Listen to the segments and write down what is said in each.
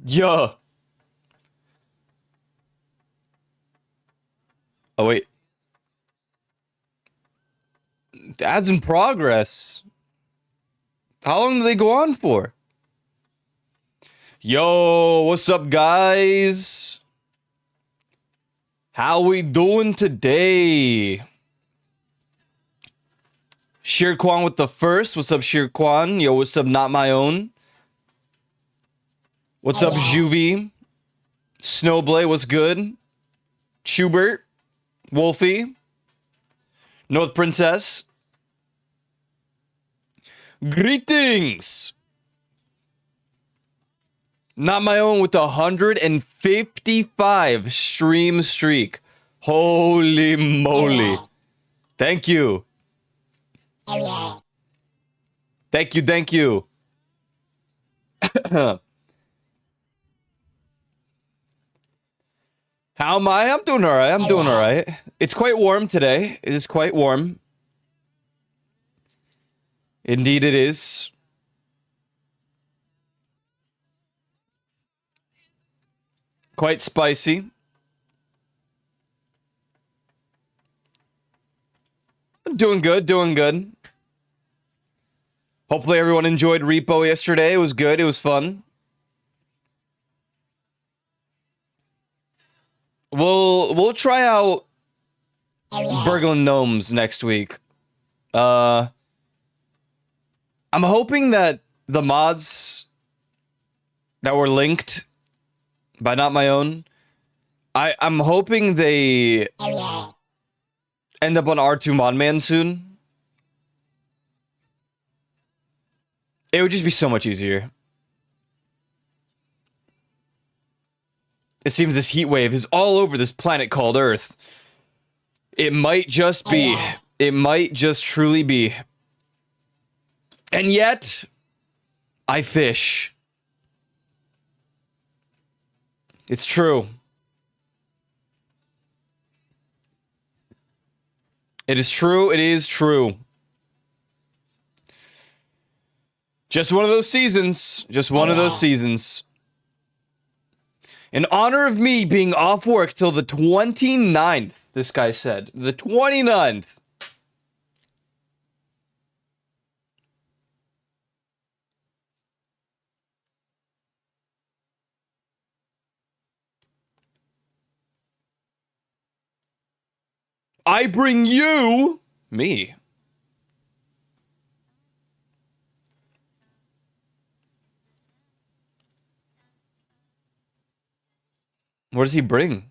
Yo. Oh, wait. Ads in progress. How long do they go on for? Yo, what's up, guys? How we doing today? Shere Kwan with the first. What's up, Shere Kwan? Yo, what's up, Not My Own? What's up, Juvie? Snowblade, what's good? Schubert, Wolfie, North Princess. Greetings! Not My Own with 155 stream streak. Holy moly. Thank you. Thank you, thank you. How am I? I'm doing alright. I'm doing alright. It's quite warm today. It is quite warm. Indeed it is. Quite spicy. Doing good, doing good. Hopefully everyone enjoyed Repo yesterday. It was good, it was fun. We'll try out Burgling Gnomes next week. I'm hoping that the mods that were linked by Not My Own, I'm hoping they end up on R2 Modman soon. It would just be so much easier. It seems this heat wave is all over this planet called Earth. It might just be. It might just truly be. And yet, I fish. It's true. It is true. It is true. Just one of those seasons. Just one of those seasons. In honor of me being off work till the 29th, this guy said. The 29th. I bring you... Me. What does he bring?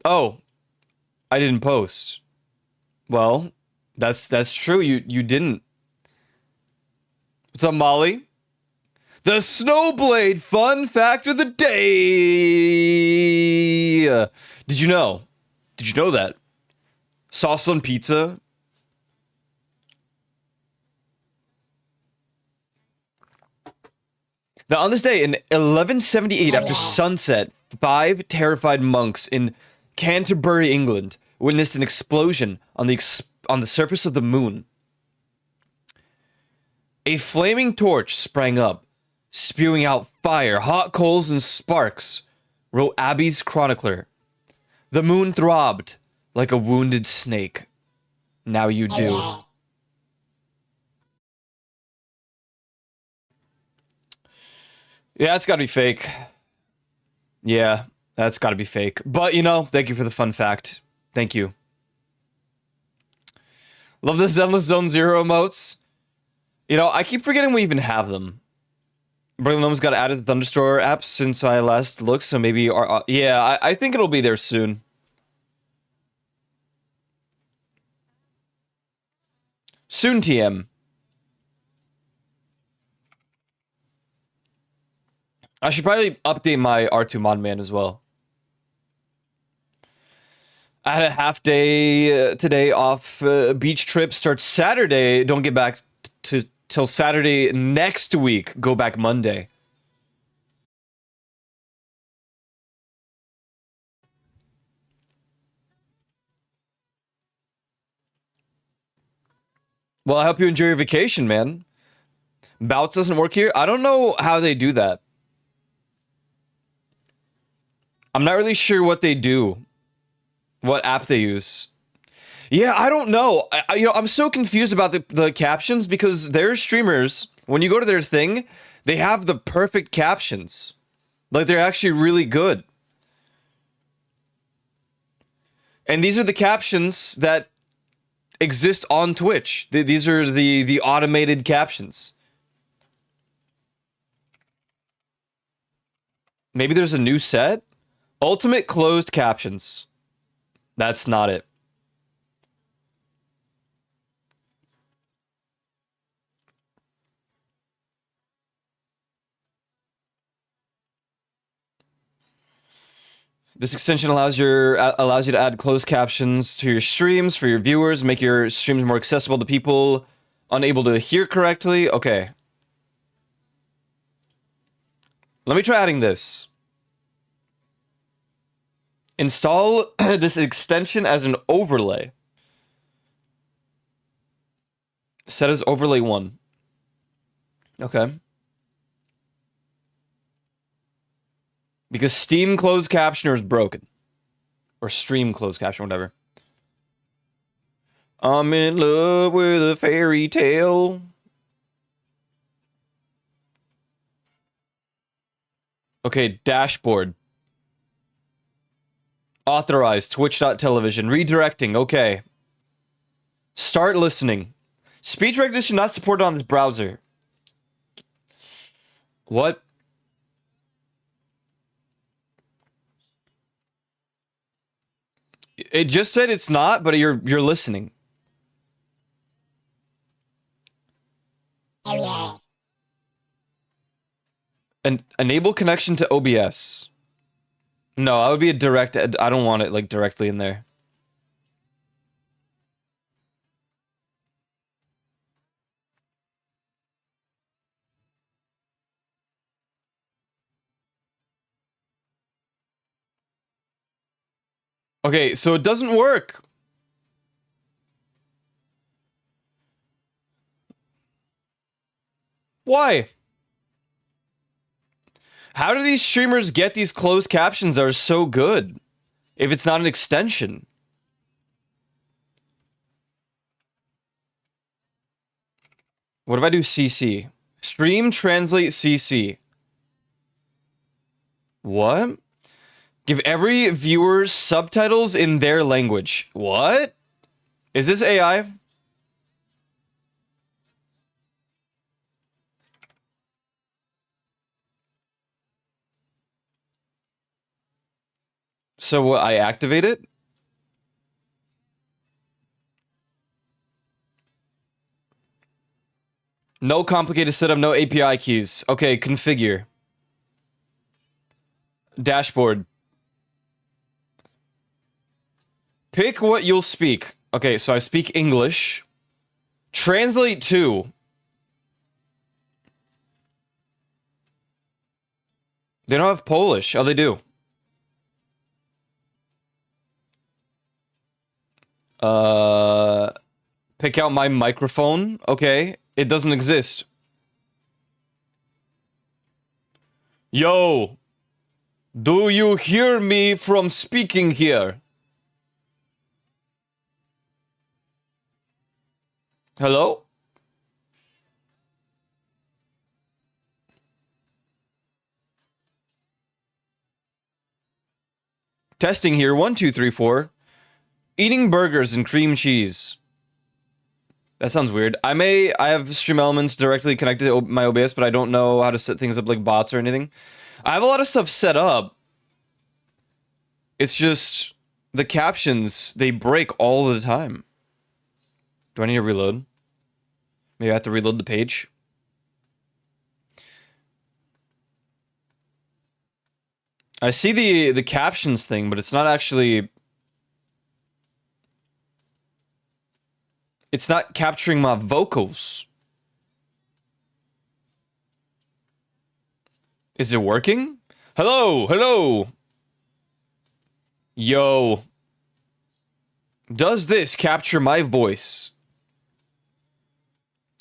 Oh, I didn't post. Well, that's true. You didn't. What's up, Molly? The Snowblade fun fact of the day. Did you know? Did you know that sauce on pizza? Now, on this day in 1178, after sunset, 5 terrified monks in Canterbury, England, witnessed an explosion on the surface of the moon. A flaming torch sprang up, spewing out fire, hot coals, and sparks, wrote Abbey's chronicler. The moon throbbed like a wounded snake. Now you do. Yeah, that's gotta be fake. Yeah, that's gotta be fake. But, you know, thank you for the fun fact. Thank you. Love the Zenless Zone Zero emotes. You know, I keep forgetting we even have them. Burgling got added to the Thunderstore app since I last looked, so maybe... yeah, I think it'll be there soon. Soon, TM. I should probably update my R2 Modman as well. I had a half day today off. Beach trip starts Saturday. Don't get back till Saturday next week. Go back Monday. Well, I hope you enjoy your vacation, man. Bouts doesn't work here. I don't know how they do that. I'm not really sure what they do. What app they use. Yeah, I don't know. I'm so confused about the captions because their streamers, when you go to their thing, they have the perfect captions. Like, they're actually really good. And these are the captions that exist on Twitch. These are the automated captions. Maybe there's a new set? Ultimate closed captions. That's not it. This extension allows you to add closed captions to your streams for your viewers, make your streams more accessible to people unable to hear correctly. Okay. Let me try adding this. Install this extension as an overlay. Set as overlay 1. Okay. Because Steam closed captioner is broken. Or Stream closed caption, whatever. I'm in love with a fairy tale. Okay, dashboard. Authorized, twitch.television. Redirecting, okay. Start listening. Speech recognition not supported on this browser. What? It just said it's not, but you're listening. And enable connection to OBS. No, I would be a direct. I don't want it like directly in there. Okay, so it doesn't work. Why? How do these streamers get these closed captions that are so good if it's not an extension? What if I do CC? Stream translate CC. What? Give every viewer subtitles in their language. What? Is this AI? So what, I activate it? No complicated setup, no API keys. Okay, configure. Dashboard. Pick what you'll speak. Okay, so I speak English. Translate to. They don't have Polish. Oh, they do. Pick out my microphone. Okay, it doesn't exist. Yo, do you hear me from speaking here? Hello? Testing here. 1, 2, 3, 4. Eating burgers and cream cheese. That sounds weird. I have Stream Elements directly connected to my OBS, but I don't know how to set things up like bots or anything. I have a lot of stuff set up. It's just the captions, they break all the time. Do I need to reload? Maybe I have to reload the page. I see the captions thing, but it's not actually... It's not capturing my vocals. Is it working? Hello, hello. Yo. Does this capture my voice?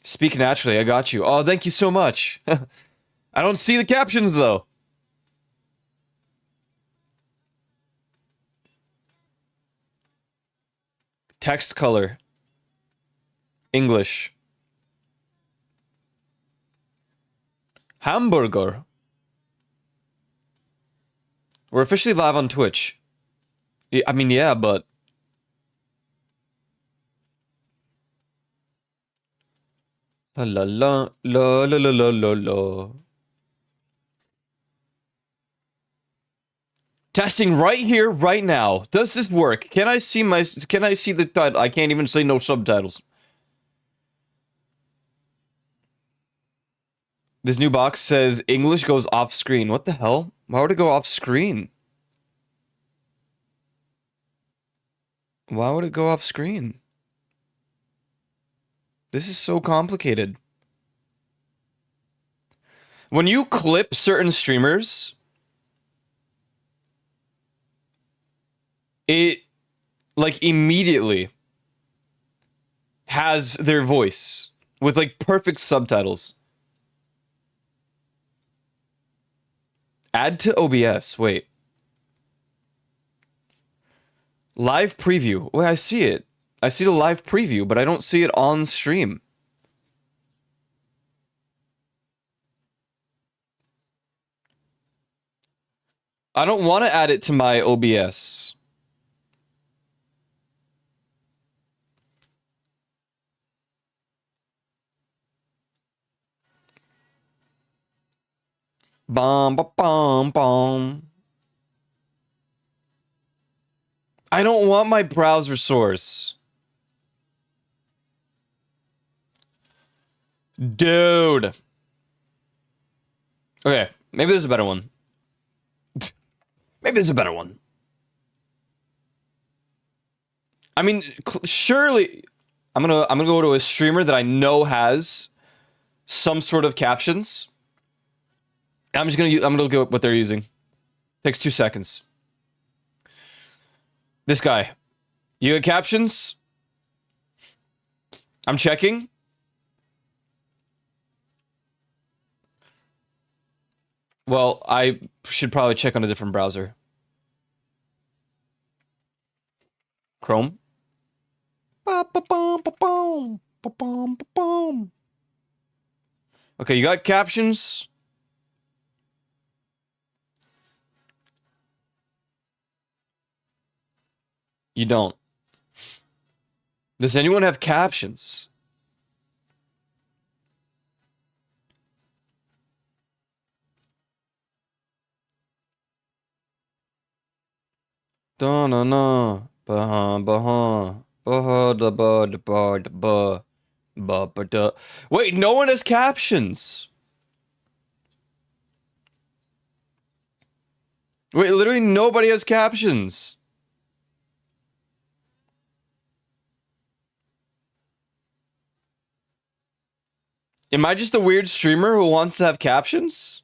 Speak naturally, I got you. Oh, thank you so much. I don't see the captions, though. Text color. English. Hamburger. We're officially live on Twitch. I mean, yeah, but... La la la la la la la la. Testing right here, right now. Does this work? Can I see the title? I can't even say no subtitles. This new box says English goes off screen. What the hell? Why would it go off screen? Why would it go off screen? This is so complicated. When you clip certain streamers, it, like, immediately has their voice with, like, perfect subtitles. Add to OBS. Wait. Live preview. Wait, I see it. I see the live preview, but I don't see it on stream. I don't want to add it to my OBS. Bom, ba, bom, bom. I don't want my browser source. Dude. Okay, maybe there's a better one. Maybe there's a better one. I mean, surely I'm gonna go to a streamer that I know has some sort of captions. I'm gonna look at what they're using. Takes 2 seconds. This guy. You got captions? I'm checking. Well, I should probably check on a different browser. Chrome. Okay, you got captions? You don't. Does anyone have captions? Da na na, ba ba ba da ba da ba da ba ba da. Wait, no one has captions. Wait, literally nobody has captions. Am I just a weird streamer who wants to have captions?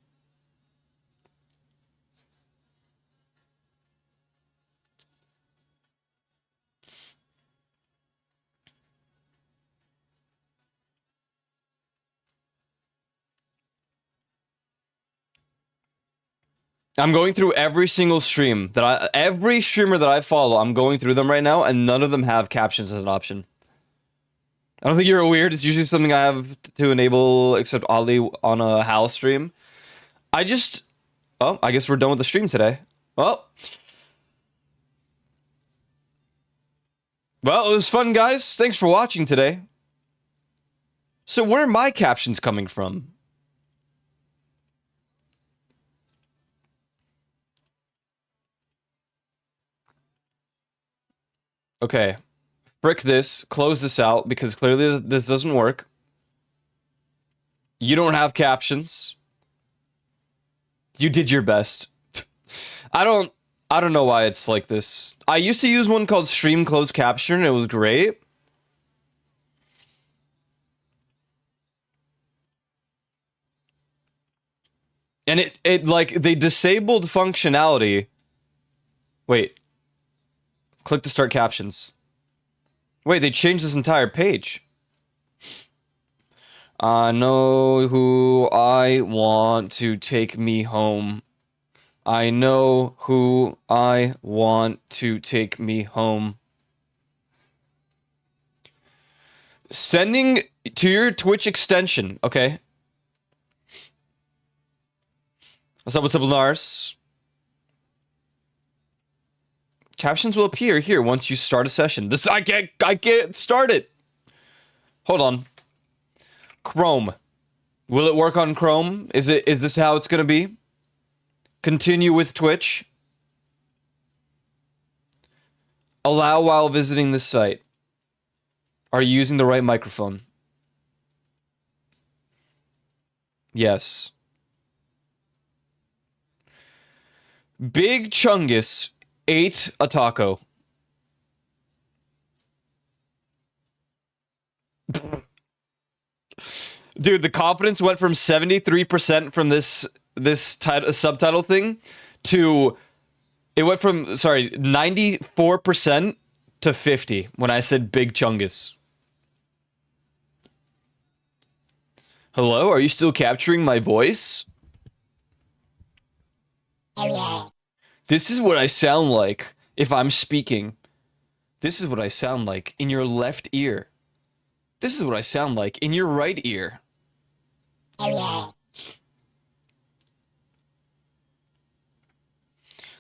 I'm going through every single stream every streamer that I follow, I'm going through them right now, and none of them have captions as an option. I don't think you're weird. It's usually something I have to enable, except oddly on a HAL stream. I guess we're done with the stream today. Well, it was fun, guys. Thanks for watching today. So where are my captions coming from? Okay. Frick this. Close this out, because clearly this doesn't work. You don't have captions. You did your best. I don't know why it's like this. I used to use one called Stream Closed Caption, and it was great. And it like, they disabled functionality. Wait. Click to start captions. Wait, they changed this entire page. I know who I want to take me home. I know who I want to take me home. Sending to your Twitch extension, okay? What's up, Lars? Captions will appear here once you start a session. I can't start it. Hold on. Chrome. Will it work on Chrome? Is this how it's gonna be? Continue with Twitch. Allow while visiting this site. Are you using the right microphone? Yes. Big Chungus ate a taco. Dude, the confidence went from 73% from this subtitle thing to it went from 94% to 50 when I said Big Chungus. Hello, are you still capturing my voice? This is what I sound like if I'm speaking. This is what I sound like in your left ear. This is what I sound like in your right ear.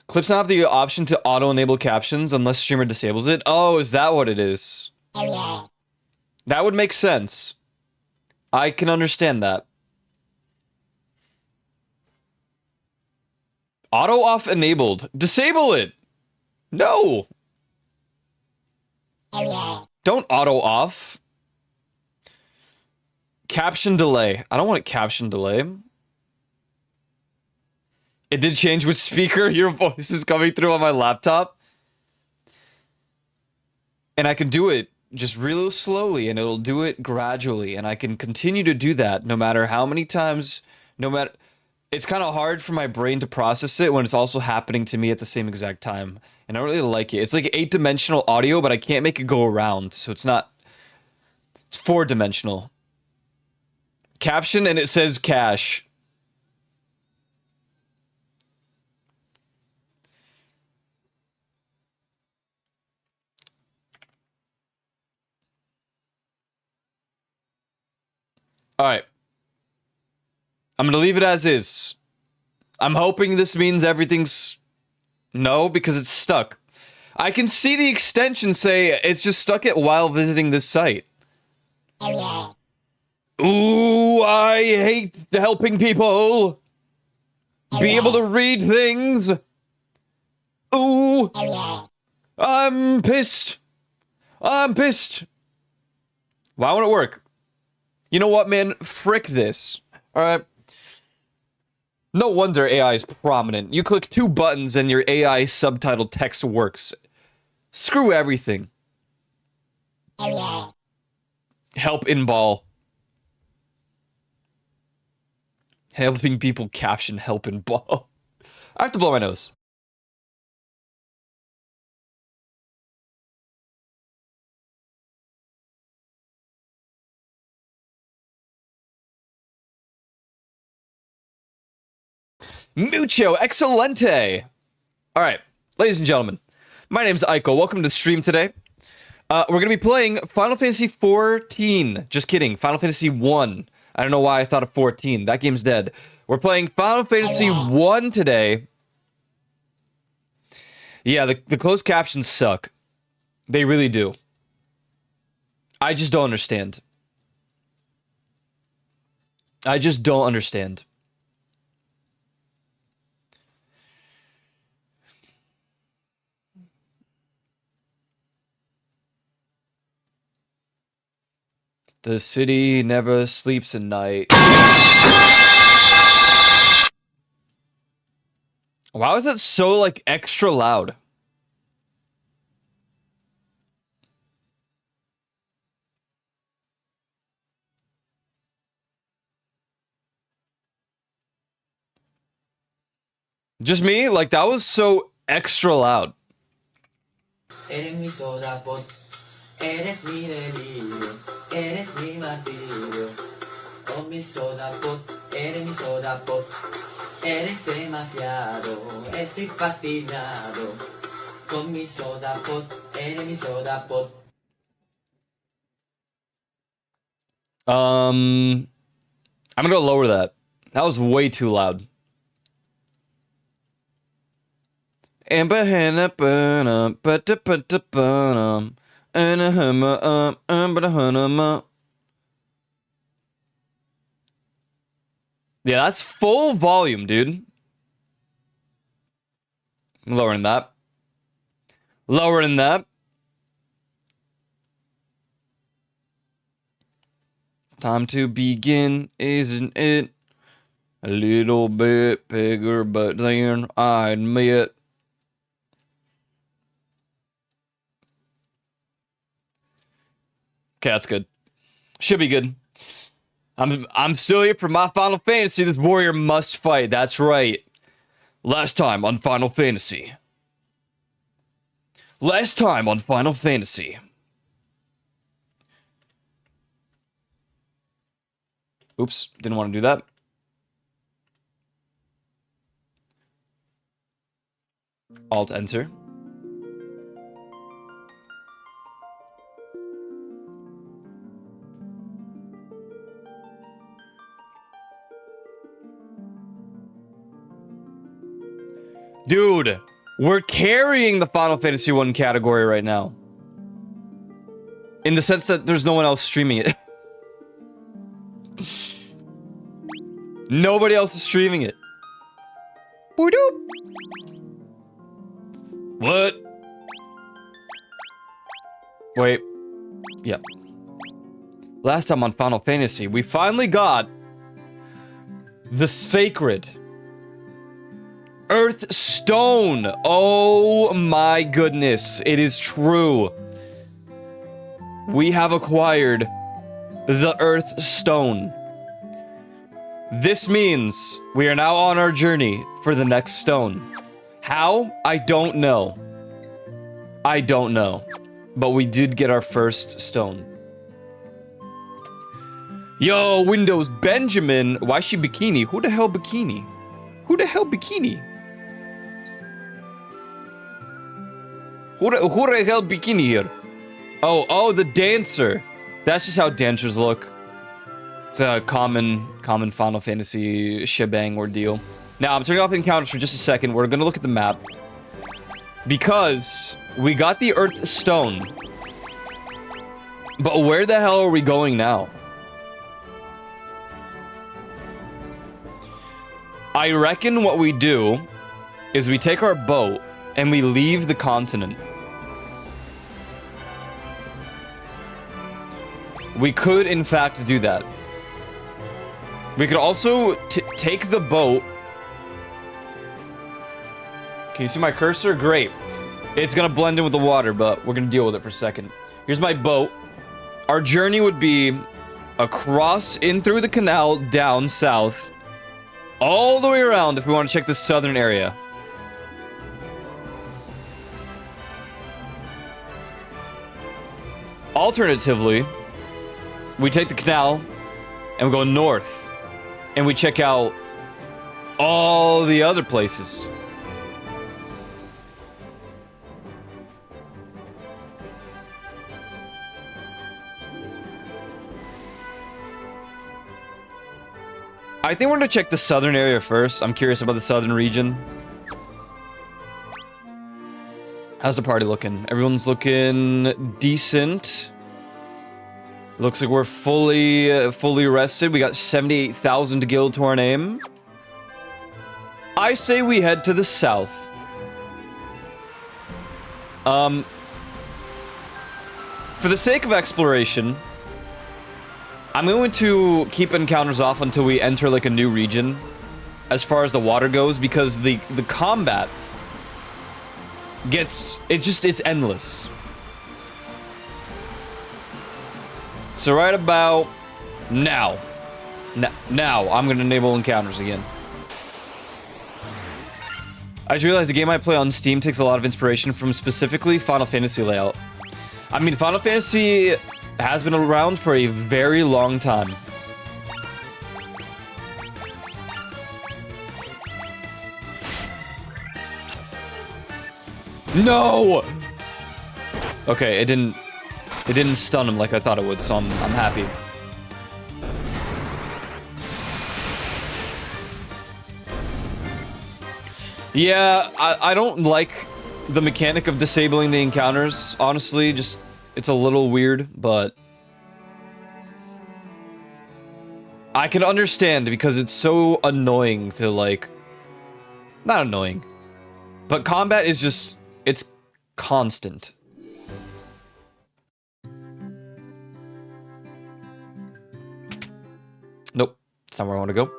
Clips don't have the option to auto-enable captions unless streamer disables it. Oh, is that what it is? That would make sense. I can understand that. Auto off enabled. Disable it. No. Don't auto off. Caption delay. I don't want caption delay. It did change with speaker. Your voice is coming through on my laptop. And I can do it just real slowly, and it'll do it gradually. And I can continue to do that no matter how many times, it's kind of hard for my brain to process it when it's also happening to me at the same exact time. And I don't really like it. It's like 8-dimensional audio, but I can't make it go around. So it's 4-dimensional. Caption, and it says cache. All right. I'm going to leave it as is. I'm hoping this means everything's... No, because it's stuck. I can see the extension say it's just stuck at while visiting this site. Ooh, I hate helping people be able to read things. Ooh, I'm pissed. I'm pissed. Why won't it work? You know what, man? Frick this. All right. No wonder AI is prominent. You click 2 buttons and your AI subtitle text works. Screw everything. Help in ball. Helping people caption help in ball. I have to blow my nose. Mucho excelente. All right, ladies and gentlemen, my name's Aiko. Welcome to the stream today. We're going to be playing Final Fantasy XIV. Just kidding, Final Fantasy 1. I don't know why I thought of 14. That game's dead. We're playing Final Fantasy 1 today. Yeah, the closed captions suck. They really do. I just don't understand. I just don't understand. The city never sleeps at night. Why is that so, like, extra loud? Just me? Like, that was so extra loud. Eres mi soda pot, eres mi delirio, eres mi martirio. Con mi soda pop, eres mi soda pop. Eres demasiado, estoy fascinado. Con mi soda pop, eres mi soda pop. I'm gonna lower that. That was way too loud. Yeah, that's full volume, dude. I'm lowering that. Lowering that. Time to begin, isn't it? A little bit bigger, but then I admit. Okay, that's good. Should be good. I'm still here for my Final Fantasy. This warrior must fight. That's right. Last time on Final Fantasy. Last time on Final Fantasy. Oops, didn't want to do that. Alt enter. Dude, we're carrying the Final Fantasy 1 category right now. In the sense that there's no one else streaming it. Nobody else is streaming it. Boop. What? Wait. Yep. Last time on Final Fantasy, we finally got the sacred Earth Stone. Oh my goodness. It is true. We have acquired the Earth Stone. This means we are now on our journey for the next stone. How? I don't know. I don't know. But we did get our first stone. Yo, Windows Benjamin. Why is she bikini? Who the hell bikini? Who the hell bikini? Who the hell bikini here? Oh, the dancer. That's just how dancers look. It's a common Final Fantasy shebang ordeal. Now, I'm turning off encounters for just a second. We're gonna look at the map. Because we got the Earth Stone. But where the hell are we going now? I reckon what we do is we take our boat and we leave the continent. We could, in fact, do that. We could also take the boat. Can you see my cursor? Great. It's gonna blend in with the water, but we're gonna deal with it for a second. Here's my boat. Our journey would be across, in through the canal, down south, all the way around if we want to check the southern area. Alternatively, we take the canal and we go north and we check out all the other places. I think we're gonna check the southern area first. I'm curious about the southern region. How's the party looking? Everyone's looking decent. Looks like we're fully rested. We got 78,000 gil to our name. I say we head to the south. For the sake of exploration, I'm going to keep encounters off until we enter like a new region as far as the water goes, because the combat gets, it's endless. So right about now I'm going to enable encounters again. I just realized the game I play on Steam takes a lot of inspiration from specifically Final Fantasy layout. I mean, Final Fantasy has been around for a very long time. No! Okay, it didn't stun him like I thought it would, so I'm happy. Yeah, I don't like the mechanic of disabling the encounters, honestly. Just, it's a little weird, but I can understand because it's so annoying to, like, not annoying, but combat is just, it's constant. Nope, that's not where I want to go.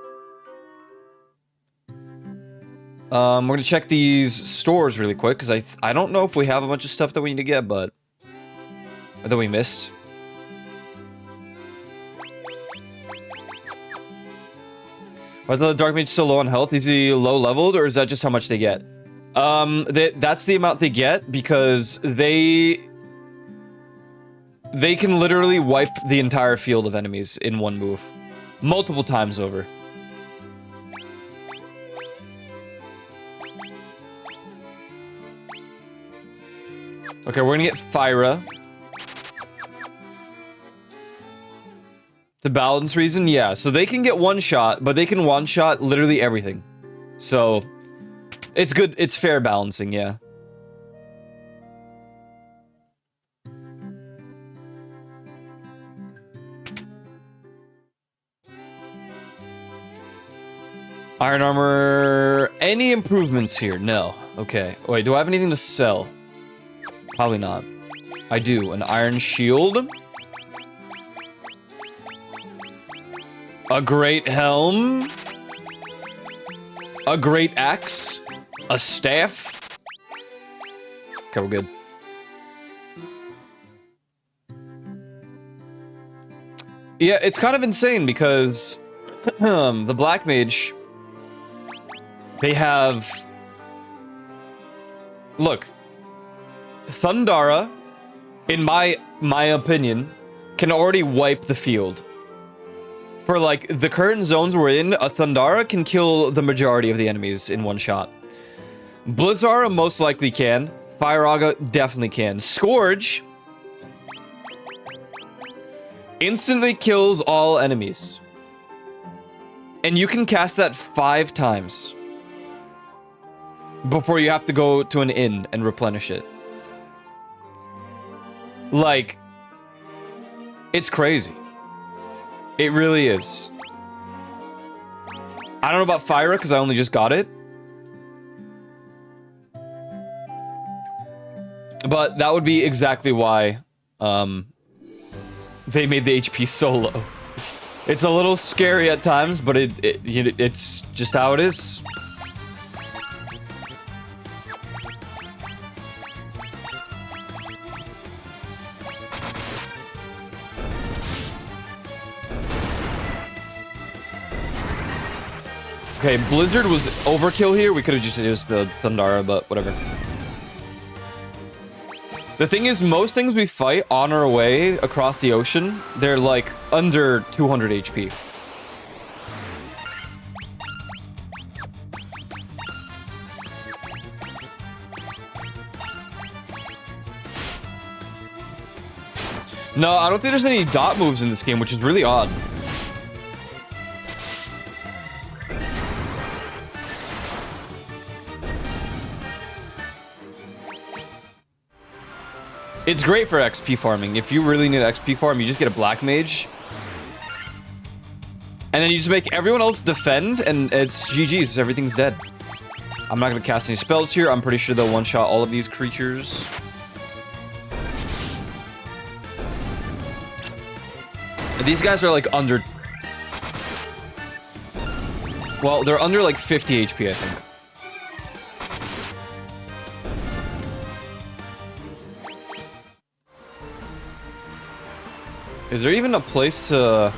We're gonna check these stores really quick because I don't know if we have a bunch of stuff that we need to get, but that we missed. Why is the Dark Mage so low on health? Is he low leveled, or is that just how much they get? That's the amount they get because they can literally wipe the entire field of enemies in one move, multiple times over. Okay, we're gonna get Fyra. To balance reason, yeah. So they can get one shot, but they can one shot literally everything. So it's good. It's fair balancing, yeah. Iron armor. Any improvements here? No. Okay. Wait, do I have anything to sell? Probably not. I do. An iron shield. A great helm. A great axe. A staff. Okay, we're good. Yeah, it's kind of insane because the Black Mage, they have... Look. Thundara, in my opinion, can already wipe the field. For, like, the current zones we're in, a Thundara can kill the majority of the enemies in one shot. Blizzara most likely can. Firaga definitely can. Scourge instantly kills all enemies. And you can cast that 5 times before you have to go to an inn and replenish it. Like, it's crazy. It really is. I don't know about Fyra because I only just got it. But that would be exactly why they made the HP so low. It's a little scary at times, but it's just how it is. Okay, Blizzard was overkill here. We could have just used the Thundara, but whatever. The thing is, most things we fight on our way across the ocean, they're like under 200 HP. No, I don't think there's any dot moves in this game, which is really odd. It's great for XP farming. If you really need XP farm, you just get a Black Mage. And then you just make everyone else defend, and it's GG's. Everything's dead. I'm not going to cast any spells here. I'm pretty sure they'll one-shot all of these creatures. These guys are like under... Well, they're under like 50 HP, I think. Is there even a place to...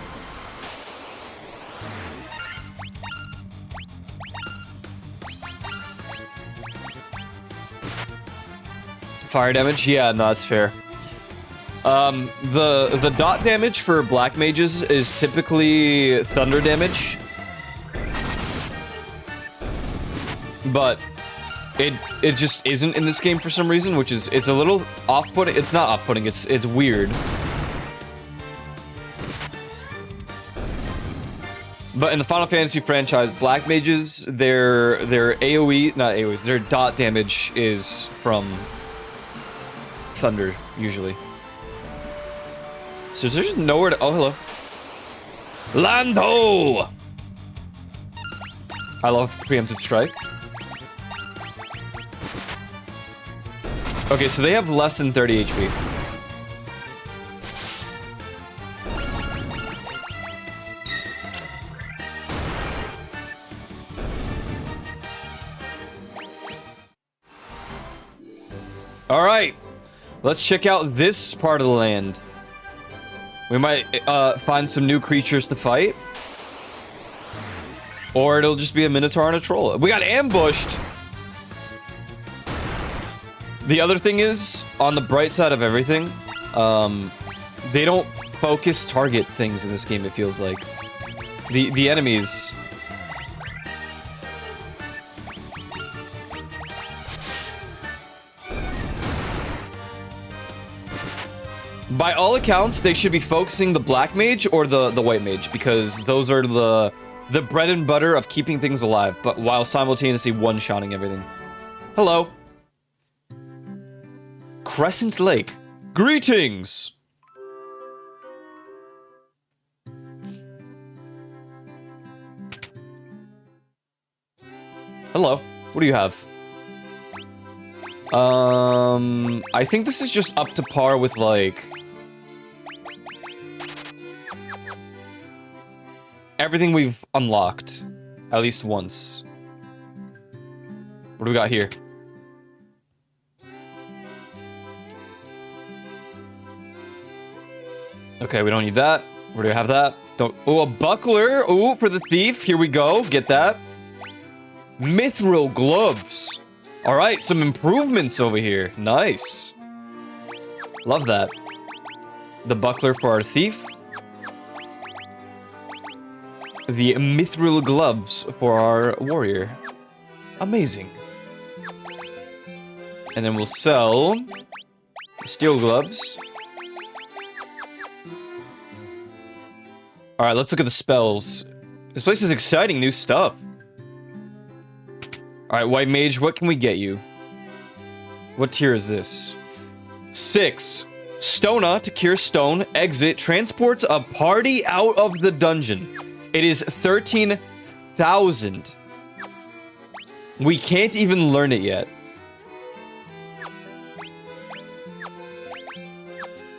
Fire damage? Yeah, no, that's fair. The dot damage for Black Mages is typically thunder damage. But It just isn't in this game for some reason, which is it's a little off-putting. It's not off-putting. It's weird. But in the Final Fantasy franchise, black mages, their AoE, not AoEs, their dot damage is from thunder usually. So there's just nowhere to. Oh, hello. Lando! I love preemptive strike. Okay, so they have less than 30 HP. All right, let's check out this part of the land. We might find some new creatures to fight. Or it'll just be a Minotaur and a Troll. We got ambushed! The other thing is, on the bright side of everything, they don't focus target things in this game, it feels like. The enemies... By all accounts, they should be focusing the black mage or the white mage, because those are the bread and butter of keeping things alive, but while simultaneously one-shotting everything. Hello. Crescent Lake. Greetings! Hello. What do you have? I think this is just up to par with, like... everything we've unlocked. At least once. What do we got here? Okay, we don't need that. Where do we have that? Don't. Oh, a buckler. Oh, for the thief. Here we go. Get that. Mithril gloves. All right, some improvements over here. Nice. Love that. The buckler for our thief. The mithril gloves for our warrior. Amazing. And then we'll sell steel gloves. All right, let's look at the spells. This place is exciting, new stuff. All right, white mage, what can we get you? What tier is this? 6. Stona to cure stone. Exit. Transports a party out of the dungeon. It is 13,000. We can't even learn it yet.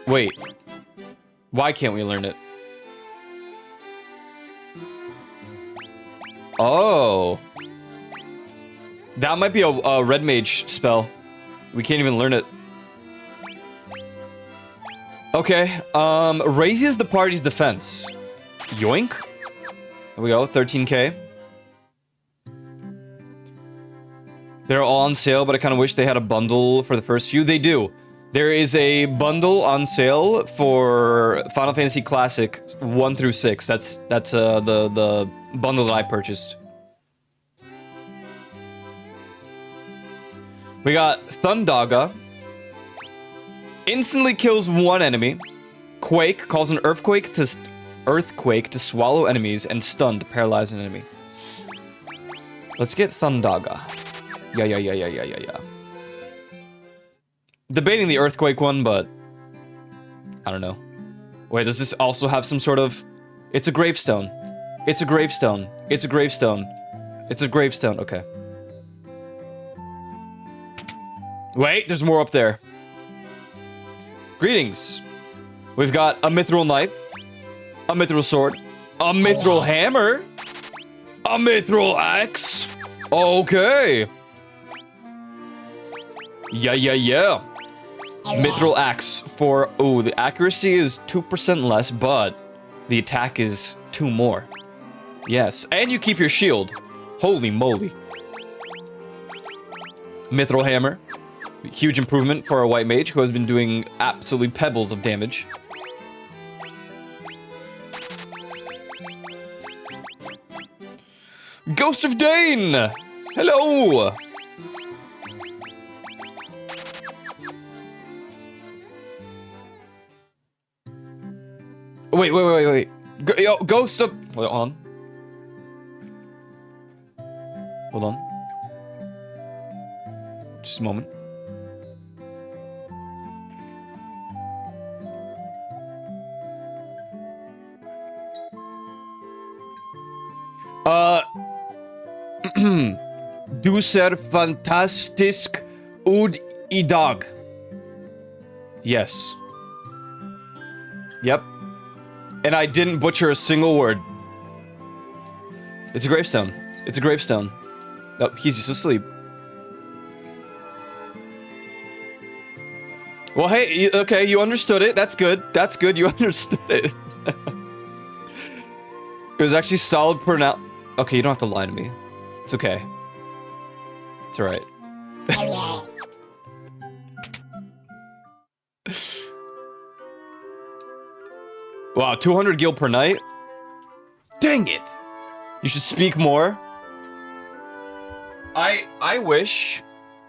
Wait. Why can't we learn it? Oh. That might be a red mage spell. We can't even learn it. Okay. Raises the party's defense. Yoink. There we go, 13k. They're all on sale, but I kind of wish they had a bundle for the first few. They do. There is a bundle on sale for Final Fantasy Classic 1 through 6. That's the bundle that I purchased. We got Thundaga. Instantly kills one enemy. Quake calls an earthquake to swallow enemies and stun to paralyze an enemy. Let's get Thundaga. Yeah. Debating the earthquake one, but I don't know. Wait, does this also have some sort of... It's a gravestone. It's a gravestone. It's a gravestone. It's a gravestone. Okay. Wait, there's more up there. Greetings. We've got a mithril knife, a mithril sword, a mithril hammer, a mithril axe. Okay. Yeah. Mithril axe for... Oh, the accuracy is 2% less, but the attack is 2 more. Yes, and you keep your shield. Holy moly. Mithril hammer. Huge improvement for a white mage who has been doing absolutely pebbles of damage. Ghost of Dane! Hello! Wait. Go, yo, Ghost of... Wait, hold on. Just a moment. Du ser fantastisk ud I dag. Yes. Yep. And I didn't butcher a single word. It's a gravestone. It's a gravestone. Oh, he's just asleep. Well, hey, okay, you understood it. That's good. That's good. You understood it. It was actually solid pronoun. Okay, you don't have to lie to me. It's okay. It's alright. Wow, 200 gil per night? Dang it! You should speak more. I wish...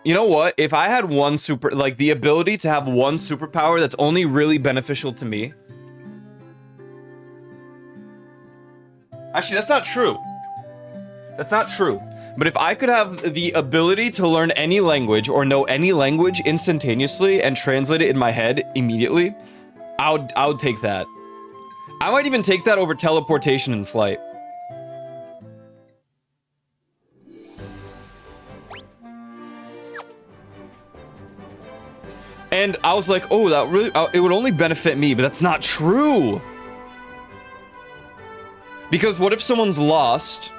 You know what? If I had one super... Like, the ability to have one superpower that's only really beneficial to me... Actually, that's not true. That's not true. But if I could have the ability to learn any language or know any language instantaneously and translate it in my head immediately, I would take that. I might even take that over teleportation in flight. And I was like, oh, that really, it would only benefit me, but that's not true. Because what if someone's lost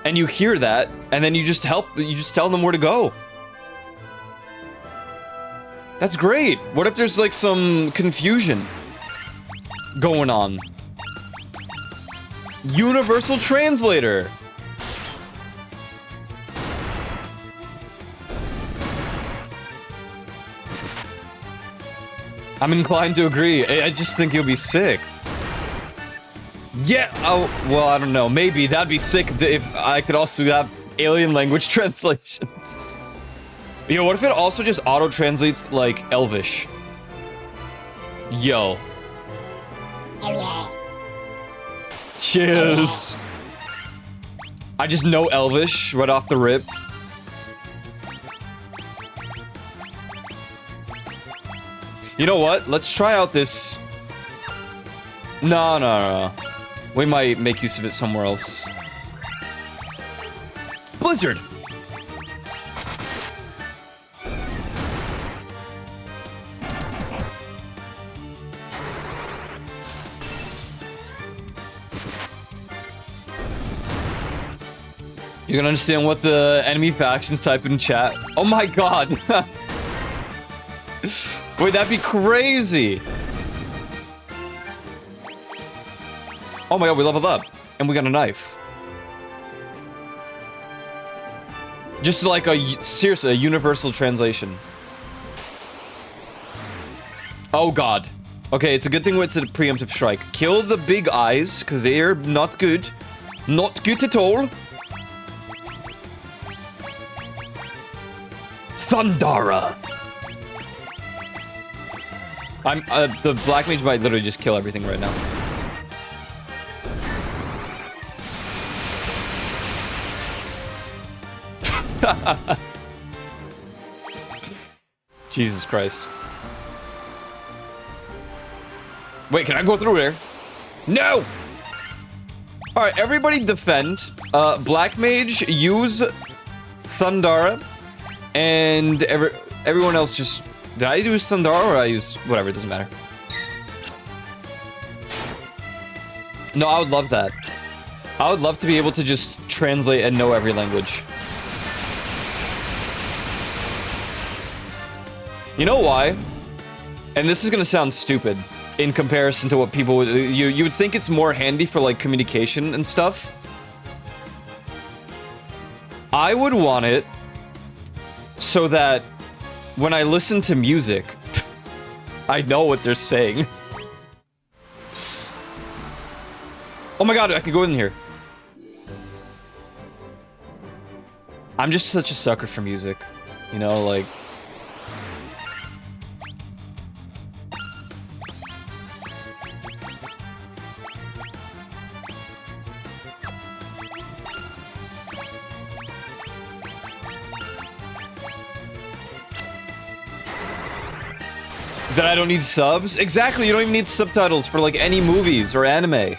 and you hear that and then you just tell them where to go? That's great. What if there's like some confusion going on? Universal translator. I'm inclined to agree. I just think it'll be sick. Yeah, oh, well, I don't know. Maybe that'd be sick if I could also have alien language translation. Yo, what if it also just auto-translates, like, Elvish? Yo. Cheers. I just know Elvish right off the rip. You know what? Let's try out this... No. We might make use of it somewhere else. Blizzard! You can understand what the enemy factions type in chat. Oh my god! Wait, that'd be crazy! Oh my god, we leveled up. And we got a knife. Just like seriously, a universal translation. Oh god. Okay, it's a good thing it's a preemptive strike. Kill the big eyes, because they are not good. Not good at all. Thundara. The Black Mage might literally just kill everything right now. Jesus Christ. Wait, can I go through there? No! Alright, everybody defend. Black Mage, use Thundara. And everyone else just... Did I use Thundara or I use... Whatever, it doesn't matter. No, I would love that. I would love to be able to just translate and know every language. You know why? And this is gonna sound stupid in comparison to what people would... You would think it's more handy for, like, communication and stuff. I would want it so that when I listen to music, I know what they're saying. Oh my god, I can go in here. I'm just such a sucker for music. You know, like... That I don't need subs? Exactly, you don't even need subtitles for like any movies or anime.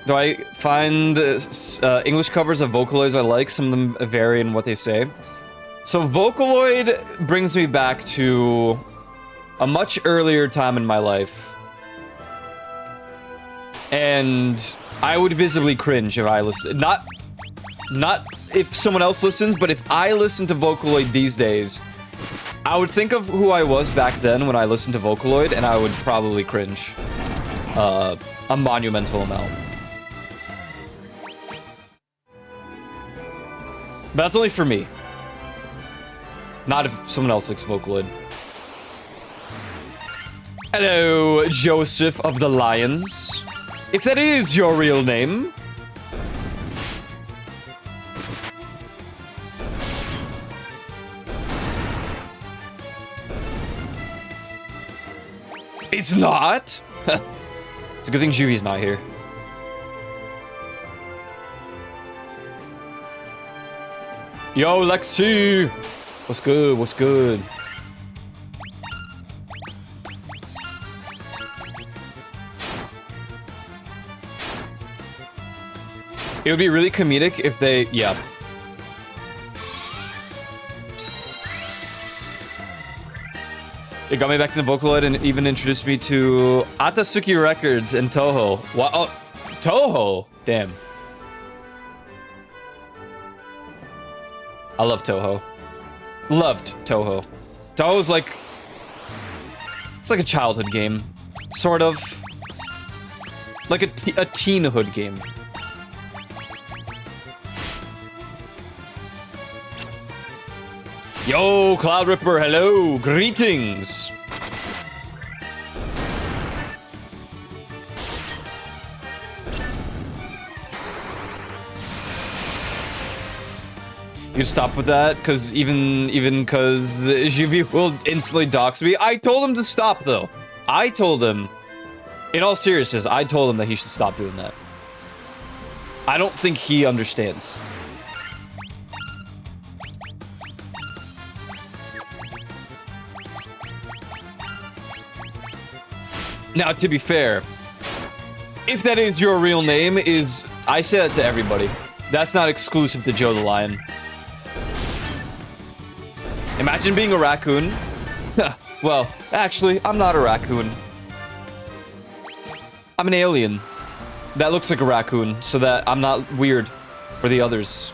Do I find English covers of Vocaloids I like? Some of them vary in what they say. So Vocaloid brings me back to a much earlier time in my life. And I would visibly cringe if I listen. Not if someone else listens, but if I listen to Vocaloid these days, I would think of who I was back then when I listened to Vocaloid, and I would probably cringe a monumental amount. But that's only for me. Not if someone else likes Vocaloid. Hello, Joseph of the Lions. If that is your real name. It's not? It's a good thing Juvi's not here. Yo, Lexi! What's good? What's good? It would be really comedic if they... Yeah. It got me back to the Vocaloid and even introduced me to Atasuki Records and Toho. Wow. Oh, Toho! Damn. I love Toho. Loved Toho. Toho's like... It's like a childhood game. Sort of. Like a teenhood game. Yo, Cloud Ripper, hello! Greetings! You stop with that, because even because Juvi will instantly dox me. I told him to stop, though. I told him, in all seriousness, I told him that he should stop doing that. I don't think he understands. Now, to be fair, if that is your real name, I say that to everybody. That's not exclusive to Joe the Lion. Imagine being a raccoon. Well, actually, I'm not a raccoon. I'm an alien that looks like a raccoon, so that I'm not weird for the others.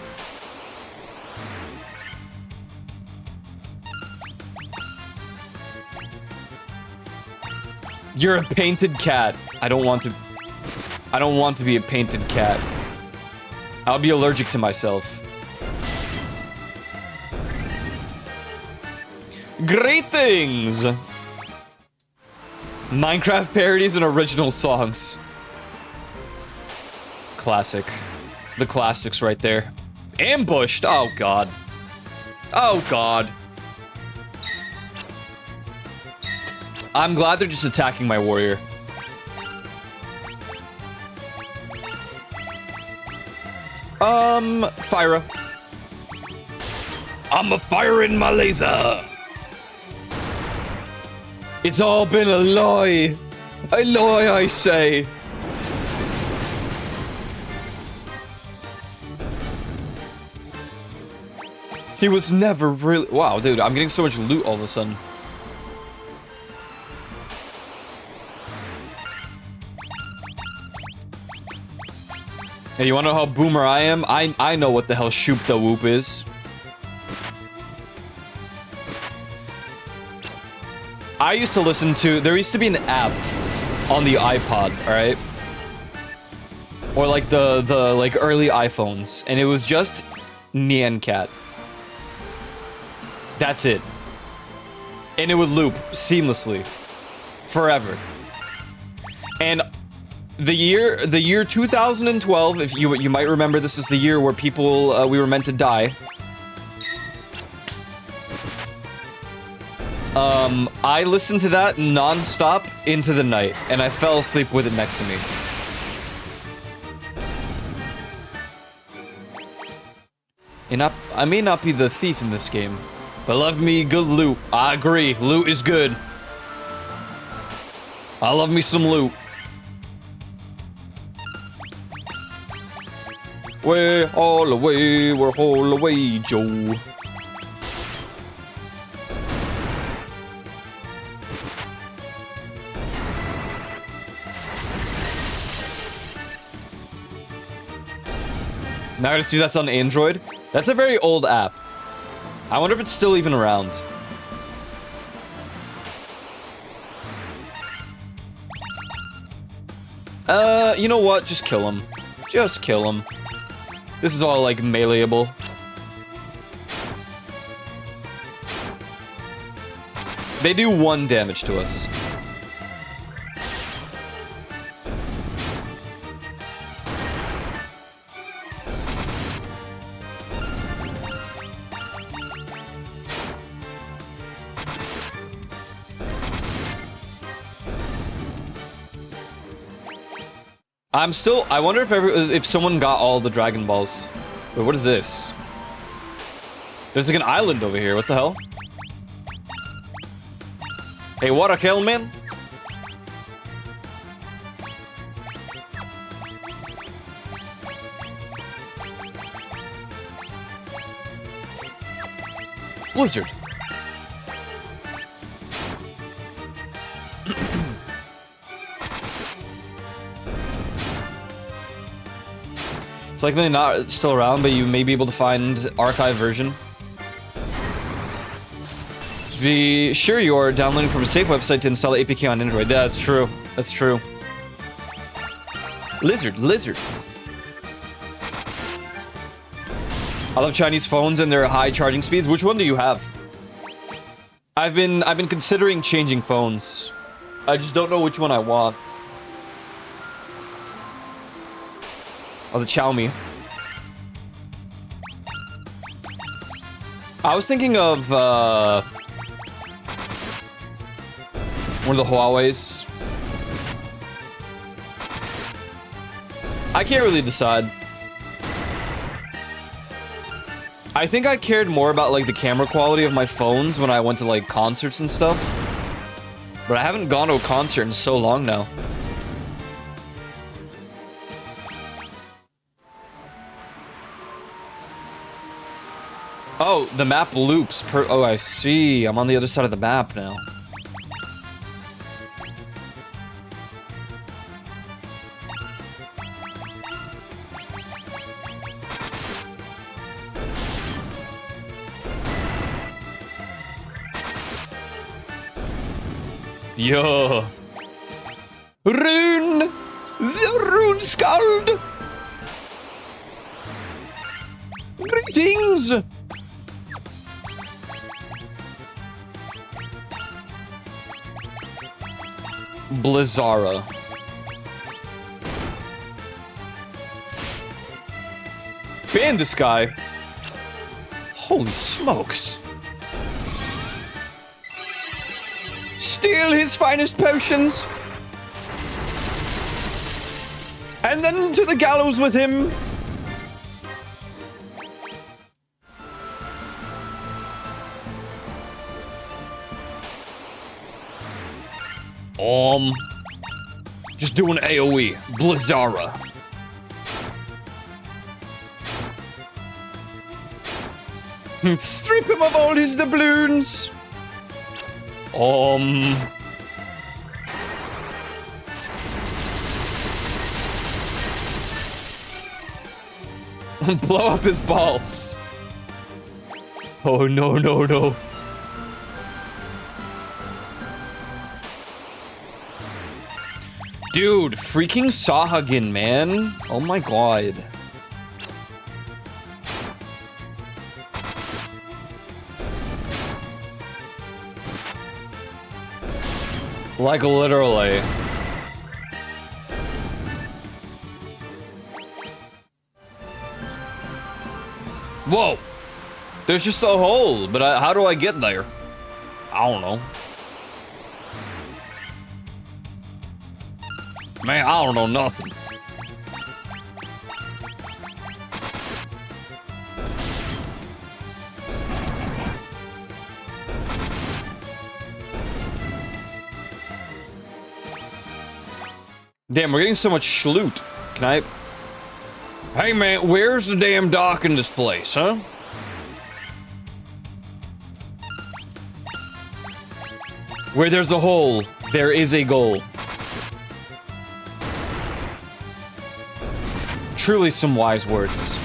You're a painted cat. I don't want to be a painted cat. I'll be allergic to myself. Greetings! Minecraft parodies and original songs. Classic. The classics right there. Ambushed! Oh god. Oh god. I'm glad they're just attacking my warrior. Fyra. I'm a firing my laser. It's all been a lie. A lie, I say. He was never really... Wow, dude, I'm getting so much loot all of a sudden. Hey, you wanna know how boomer I am? I know what the hell Shoop da Whoop is. I used to listen to... There used to be an app on the iPod, alright? Or like the like early iPhones. And it was just Nyan Cat. That's it. And it would loop seamlessly. Forever. And... The year 2012, if you might remember, this is the year where people, we were meant to die. I listened to that non-stop into the night, and I fell asleep with it next to me. And I may not be the thief in this game, But love me good loot. I agree. Loot is good. I love me some loot. Way all the way, we're all the way, Joe. Now I gotta see that's on Android. That's a very old app. I wonder if it's still even around. You know what? Just kill him. Just kill him. This is all, like, meleeable. They do 1 damage to us. I wonder if someone got all the Dragon Balls. Wait, what is this? There's like an island over here. What the hell? Hey, what a kill, man? Blizzard. It's like they're not still around, but you may be able to find archive version. Be sure you are downloading from a safe website to install the APK on Android. Yeah, that's true. That's true. Lizard, lizard. I love Chinese phones and their high charging speeds. Which one do you have? I've been considering changing phones. I just don't know which one I want. Oh, the Xiaomi. I was thinking of one of the Huawei's. I can't really decide. I think I cared more about like the camera quality of my phones when I went to like concerts and stuff. But I haven't gone to a concert in so long now. Oh, the map loops per- oh, I see. I'm on the other side of the map now. Yo. Rune! The Rune Skald! Greetings! Blizzara. Ban this guy. Holy smokes. Steal his finest potions. And then to the gallows with him. Just do an AoE. Blizzara. Strip him of all his doubloons. Blow up his balls. Oh, no, no, no. Dude, freaking Sahagin, man. Oh my god. Like, literally. Whoa. There's just a hole, but how do I get there? I don't know. Man, I don't know nothing. Damn, we're getting so much schloot. Can I... Hey, man, where's the damn dock in this place, huh? Where there's a hole, there is a goal. Truly some wise words.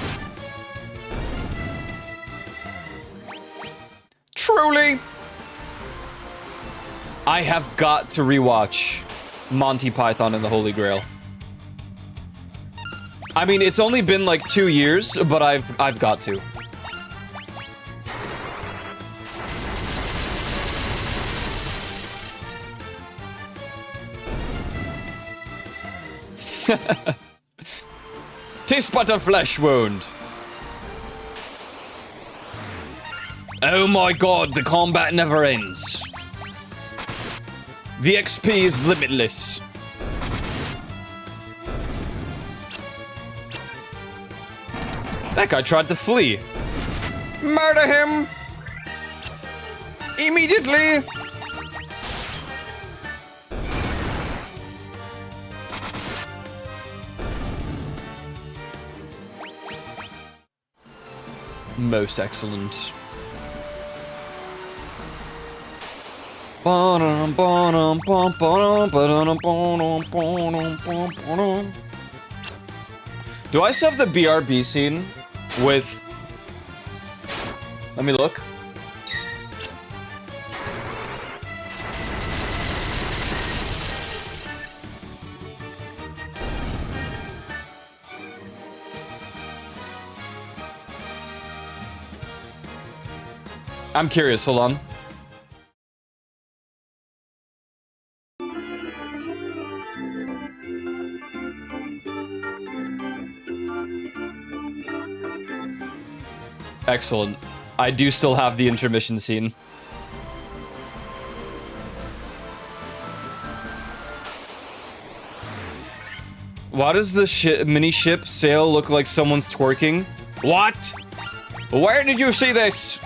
Truly! I have got to rewatch Monty Python and the Holy Grail. I mean, it's only been like 2 years, but I've got to. Taste but a flesh wound. Oh my god, the combat never ends. The XP is limitless. That guy tried to flee. Murder him! Immediately! Most excellent. Do I still have the BRB scene with... Let me look. I'm curious, hold on. Excellent. I do still have the intermission scene. Why does the mini ship sail look like someone's twerking? What? Where did you see this?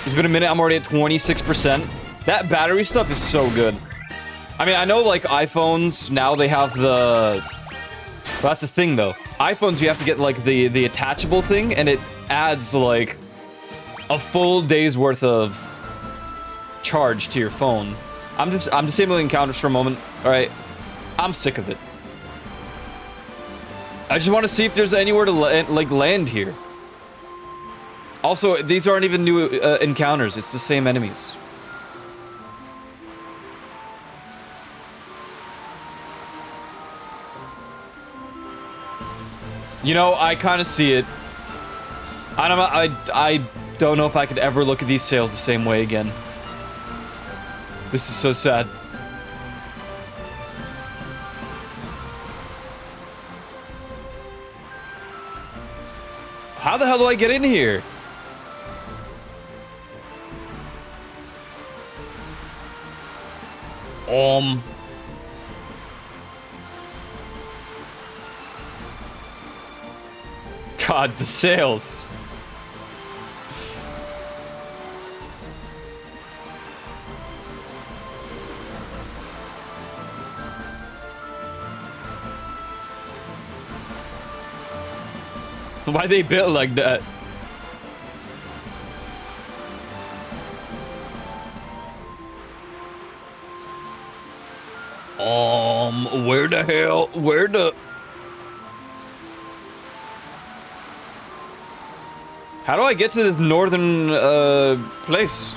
It's been a minute, I'm already at 26%. That battery stuff is so good. I mean, I know like iPhones, now they have the... Well, that's the thing though. iPhones, you have to get like the attachable thing, and it adds like a full day's worth of charge to your phone. I'm disabling encounters for a moment. All right, I'm sick of it. I just want to see if there's anywhere to land here. Also, these aren't even new encounters. It's the same enemies. You know, I kind of see it. I don't know if I could ever look at these sails the same way again. This is so sad. How the hell do I get in here? God, the sails. Why they built like that? Where the hell? Where the... How do I get to this northern, place?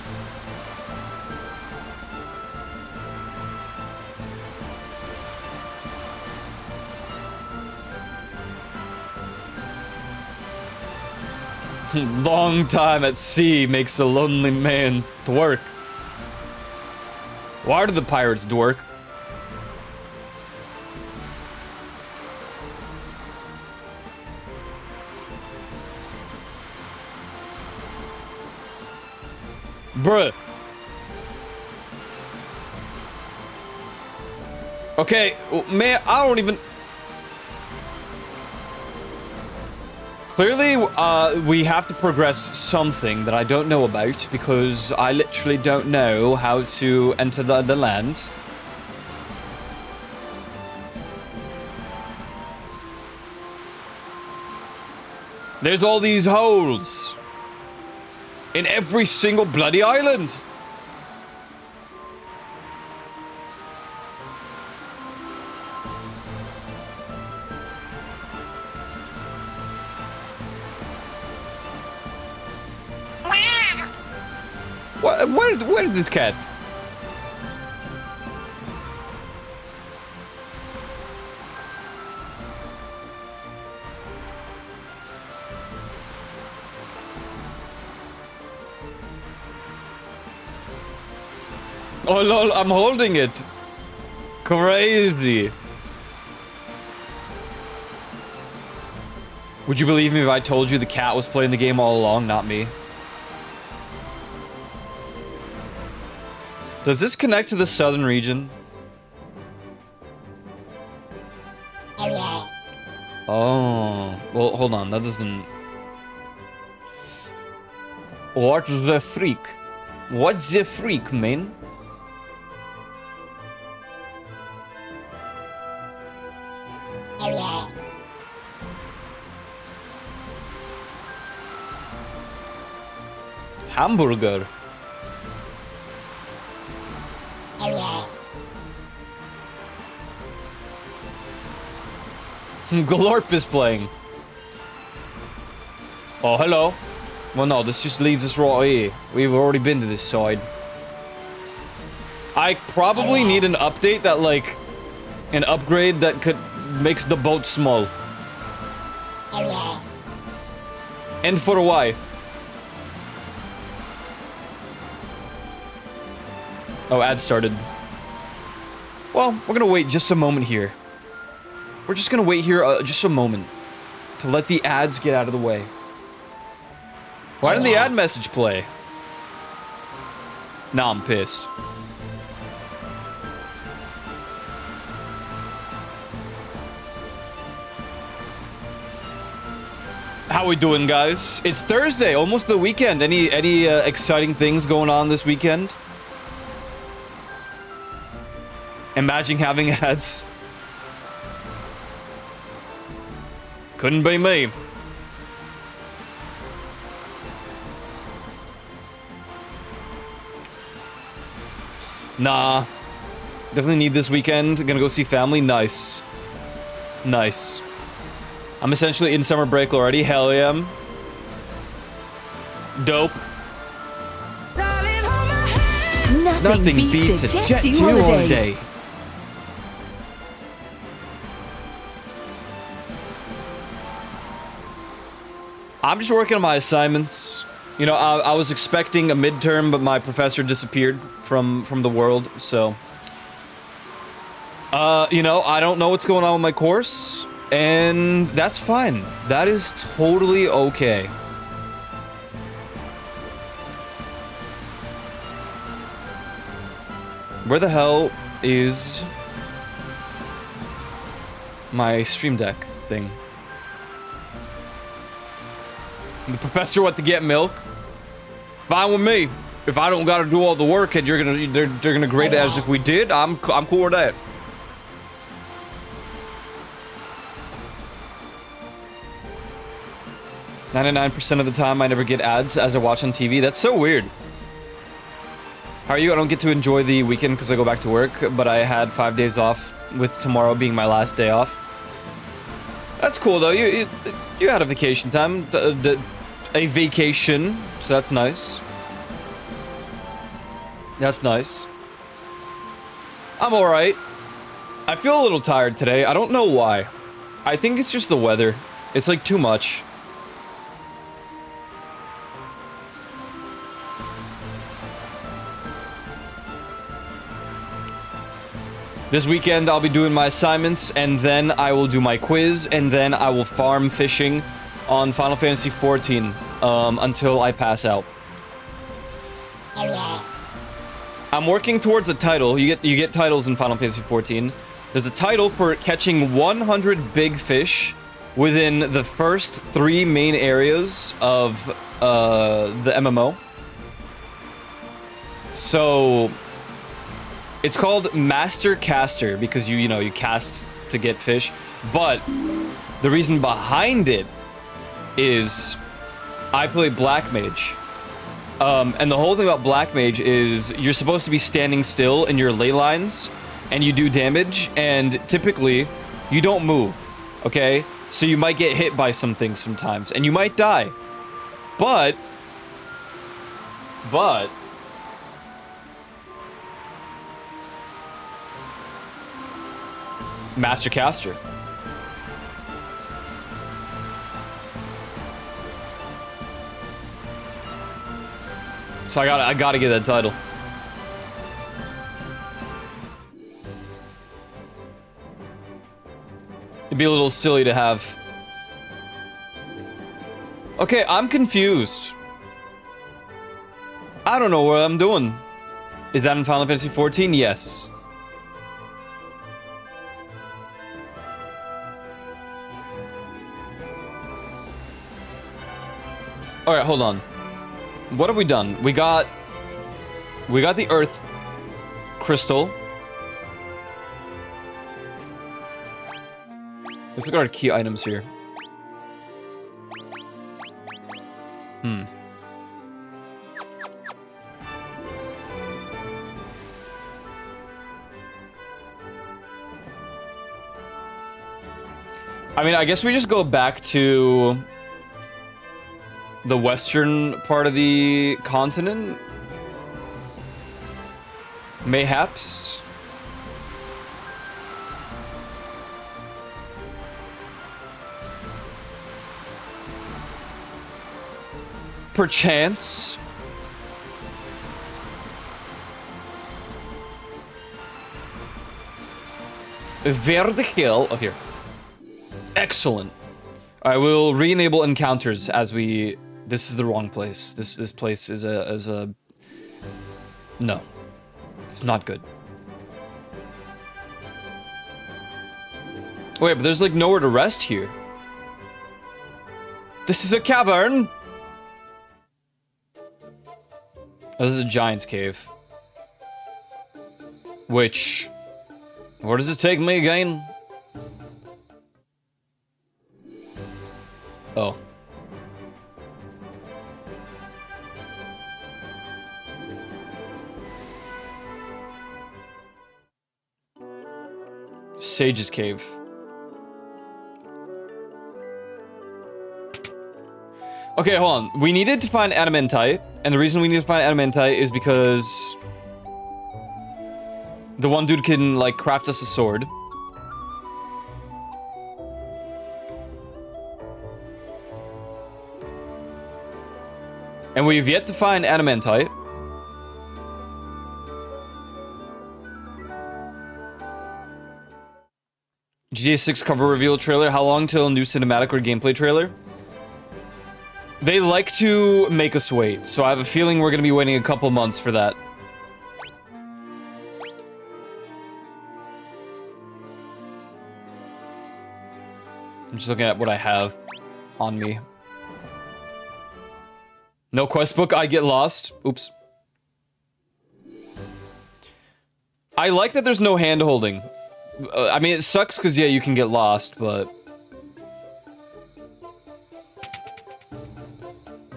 Long time at sea makes a lonely man twerk. Why do the pirates twerk? Bruh. Okay, man, I don't even... Clearly, we have to progress something that I don't know about because I literally don't know how to enter the land. There's all these holes in every single bloody island. Where is this cat? Oh lol, I'm holding it. Crazy. Would you believe me if I told you the cat was playing the game all along, not me? Does this connect to the southern region? Oh, well, hold on. That doesn't... What the freak? What's the freak, man? Hamburger. Glorp is playing. Oh, hello. Well, no, this just leads us right here. We've already been to this side. I probably need an update that, like, an upgrade that makes the boat small. And for a why? Oh, ad started. Well, we're gonna wait just a moment here. We're just gonna wait here just a moment to let the ads get out of the way. Why didn't the ad message play? Nah, I'm pissed. How we doing, guys? It's Thursday, almost the weekend. Any exciting things going on this weekend? Imagine having ads. Couldn't be me. Nah. Definitely need this weekend. Gonna go see family. Nice. Nice. I'm essentially in summer break already. Hell yeah. Dope. Nothing beats a Jet 2 holiday. I'm just working on my assignments. You know, I was expecting a midterm, but my professor disappeared from the world, so... you know, I don't know what's going on with my course, and that's fine. That is totally okay. Where the hell is my Stream Deck thing? The professor went to get milk. Fine with me. If I don't got to do all the work and they're gonna grade it as if we did, I'm cool with that. "99% of the time I never get ads as I watch on TV." That's so weird. How are you? I don't get to enjoy the weekend because I go back to work, but I had 5 days off, with tomorrow being my last day off. That's cool though. You had a vacation time, a vacation, so that's nice. That's nice. I'm all right. I feel a little tired today. I don't know why. I think it's just the weather. It's like too much. This weekend, I'll be doing my assignments, and then I will do my quiz, and then I will farm fishing on Final Fantasy XIV until I pass out. I'm working towards a title. You get titles in Final Fantasy XIV. There's a title for catching 100 big fish within the first 3 main areas of the MMO. So it's called Master Caster because you know you cast to get fish, but the reason behind it is I play Black Mage. And the whole thing about Black Mage is you're supposed to be standing still in your ley lines and you do damage, and typically you don't move, okay? So you might get hit by some things sometimes and you might die. But Master Caster. So I gotta get that title. It'd be a little silly to have. Okay, I'm confused. I don't know what I'm doing. Is that in Final Fantasy XIV? Yes. Alright, hold on. What have we done? We got the Earth Crystal. Let's look at our key items here. I mean, I guess we just go back to the western part of the continent. Mayhaps. Perchance. Where the hell? Oh, here. Excellent. I will re-enable encounters as we. This is the wrong place. This place is a. No, it's not good. Wait, but there's like nowhere to rest here. This is a cavern. Oh, this is a giant's cave. Which. Where does it take me again? Oh. Sage's Cave. Okay, hold on. We needed to find adamantite, and the reason we need to find adamantite is because the one dude can, like, craft us a sword. And we've yet to find adamantite. GTA 6 cover reveal trailer. How long till new cinematic or gameplay trailer? They like to make us wait, so I have a feeling we're going to be waiting a couple months for that. I'm just looking at what I have on me. No quest book, I get lost. Oops. I like that there's no hand holding. I mean, it sucks because, yeah, you can get lost, but...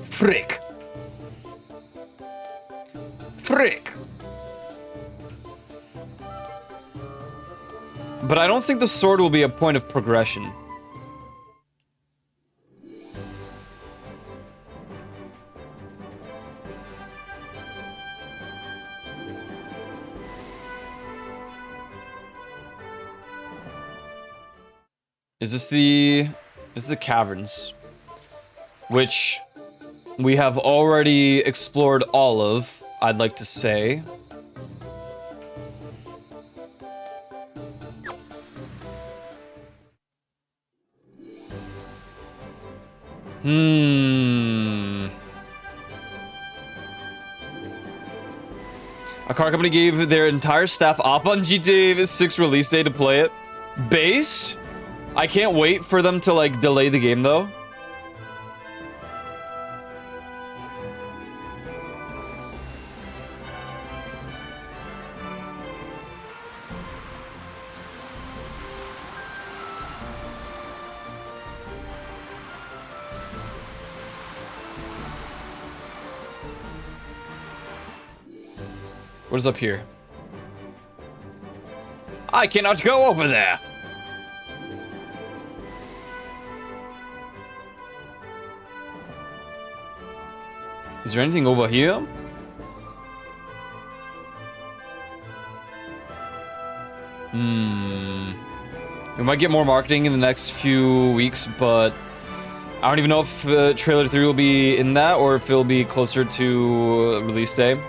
Frick. Frick. But I don't think the sword will be a point of progression. Is the caverns, which we have already explored all of, I'd like to say. A car company gave their entire staff off on GTA 6 release day to play it. Based? I can't wait for them to like delay the game though. What is up here? I cannot go over there. Is there anything over here? We might get more marketing in the next few weeks, but I don't even know if trailer 3 will be in that or if it'll be closer to release day.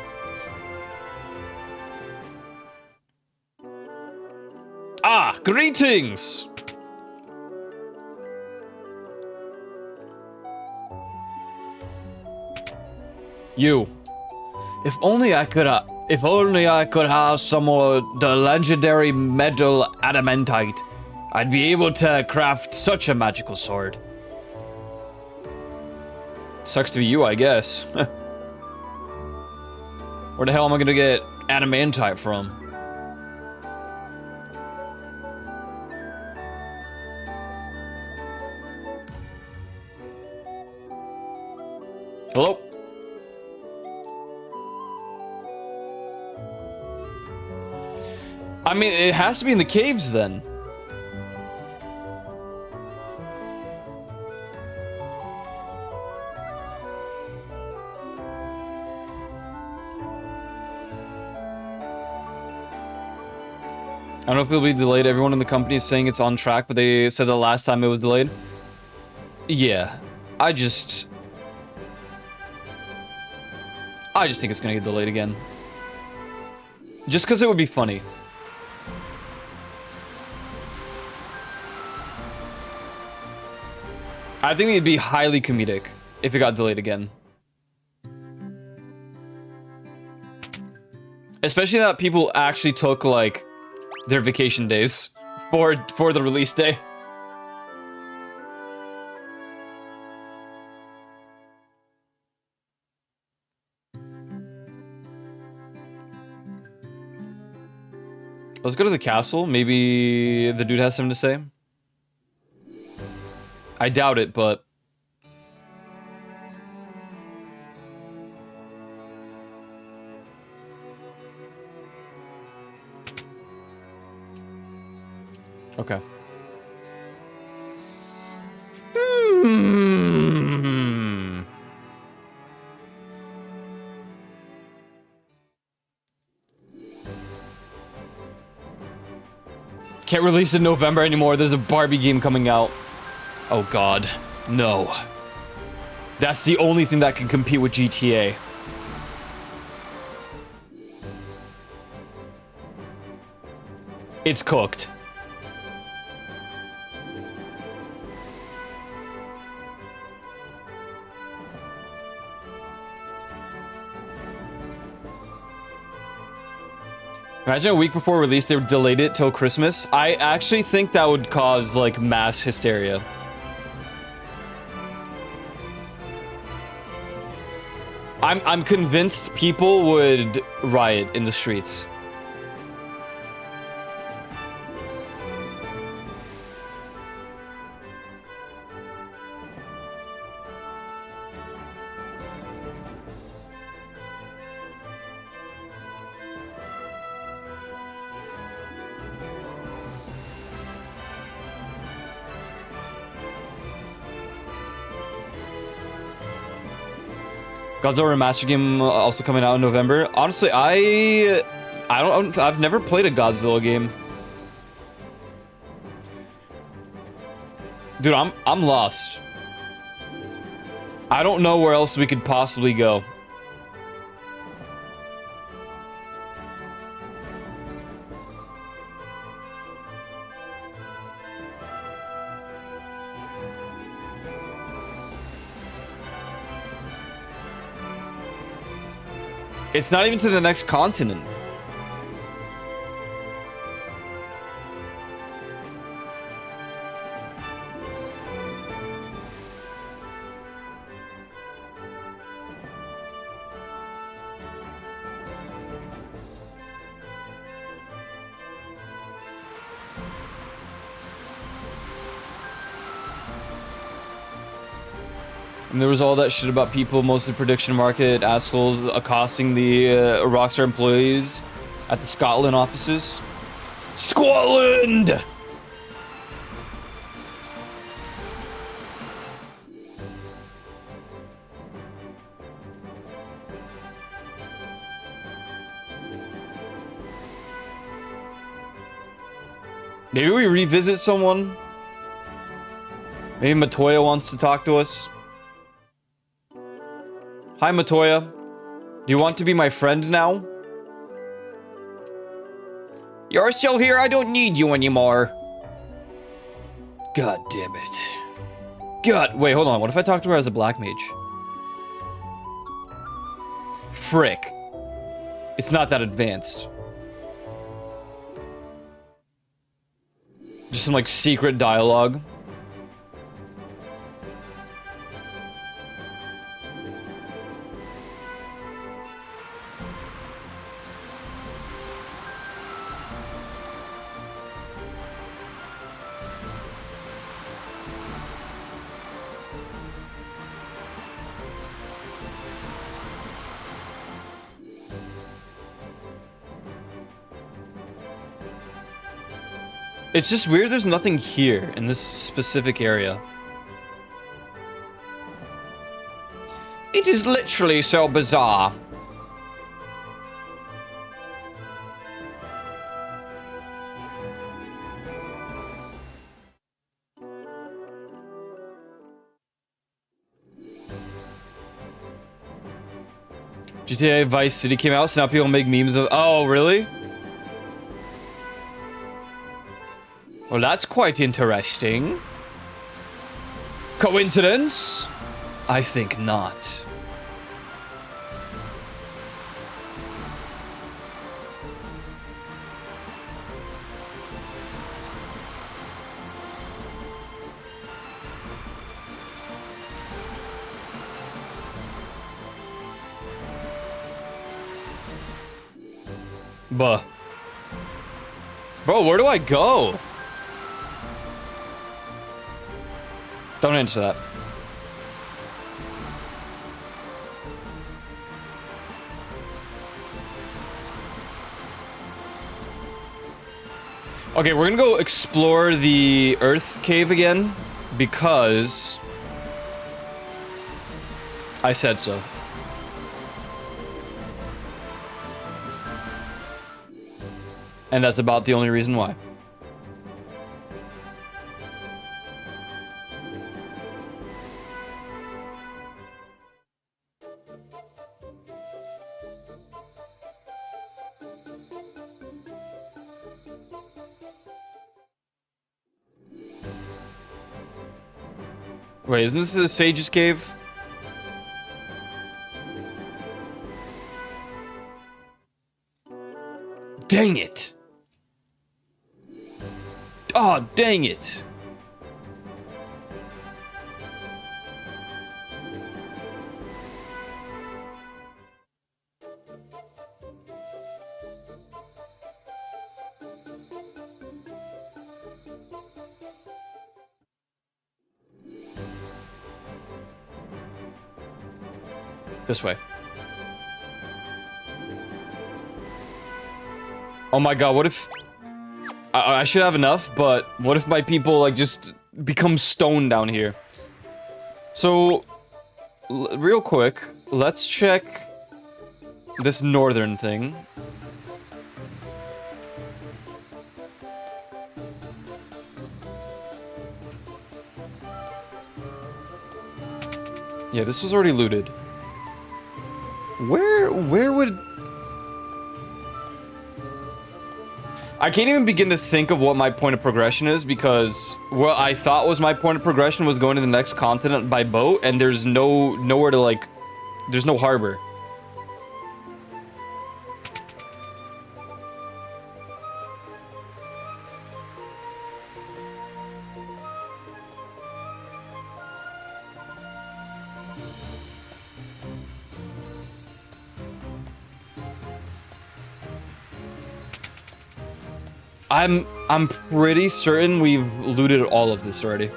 Ah, greetings! You. If only I could have some more the legendary metal adamantite, I'd be able to craft such a magical sword. Sucks to be you, I guess. Where the hell am I gonna get adamantite from? Hello? I mean, it has to be in the caves then. I don't know if it'll be delayed. Everyone in the company is saying it's on track, but they said the last time it was delayed. Yeah, I just think it's gonna get delayed again. Just because it would be funny. I think it'd be highly comedic if it got delayed again. Especially that people actually took, like, their vacation days for the release day. Let's go to the castle. Maybe the dude has something to say. I doubt it, but... Okay. Can't release in November anymore. There's a Barbie game coming out. Oh god. No. That's the only thing that can compete with GTA. It's cooked. Imagine a week before release they delayed it till Christmas. I actually think that would cause like mass hysteria. I'm convinced people would riot in the streets. Godzilla Remastered game also coming out in November. Honestly, I've never played a Godzilla game. Dude, I'm lost. I don't know where else we could possibly go. It's not even to the next continent. And there was all that shit about people, mostly prediction market assholes, accosting the Rockstar employees at the Scotland offices. Scotland! Maybe we revisit someone. Maybe Matoya wants to talk to us. Hi, Matoya. Do you want to be my friend now? You're still here. I don't need you anymore. God damn it. God, wait, hold on. What if I talk to her as a black mage? Frick. It's not that advanced. Just some, like, secret dialogue. It's just weird there's nothing here in this specific area. It is literally so bizarre. GTA Vice City came out, so now people make memes of... Oh, really? Well, that's quite interesting. Coincidence? I think not. Buh. Bro, where do I go? Don't answer that. Okay, we're gonna go explore the Earth Cave again, because I said so. And that's about the only reason why. Wait, isn't this a Sage's Cave? Dang it! Oh, dang it! This way. Oh my god, what if... I should have enough, but what if my people, like, just become stone down here? So, real quick, let's check this northern thing. Yeah, this was already looted. Where would... I can't even begin to think of what my point of progression is, because what I thought was my point of progression was going to the next continent by boat, and there's nowhere to, like, there's no harbor. I'm pretty certain we've looted all of this already.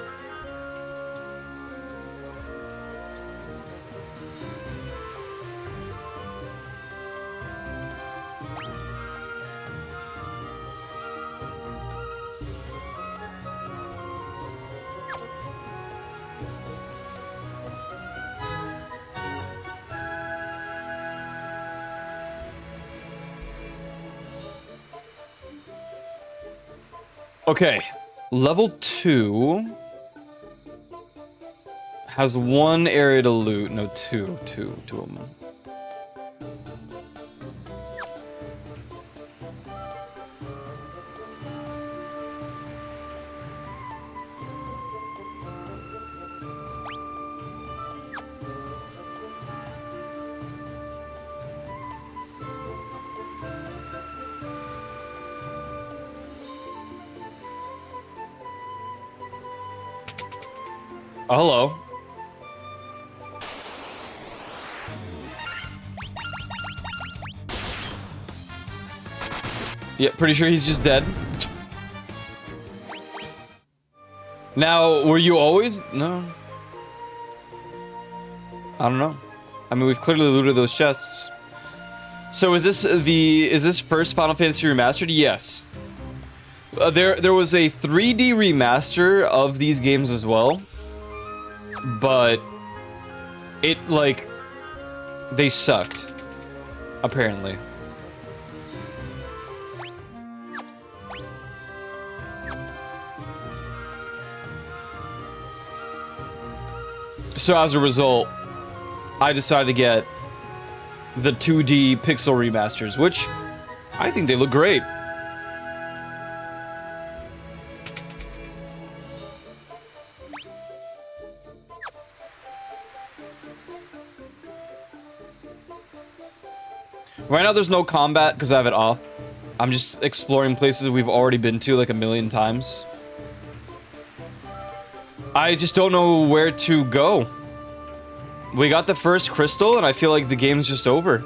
Okay, level 2 has one area to loot. No, two of them. Oh, hello. Yeah, pretty sure he's just dead. Now, were you always... No. I don't know. I mean, we've clearly looted those chests. So is this first Final Fantasy Remastered? Yes. There was a 3D remaster of these games as well. But it, like, they sucked, apparently. So as a result, I decided to get the 2D pixel remasters, which I think they look great. Right now there's no combat because I have it off. I'm just exploring places we've already been to like a million times. I just don't know where to go. We got the first crystal and I feel like the game's just over.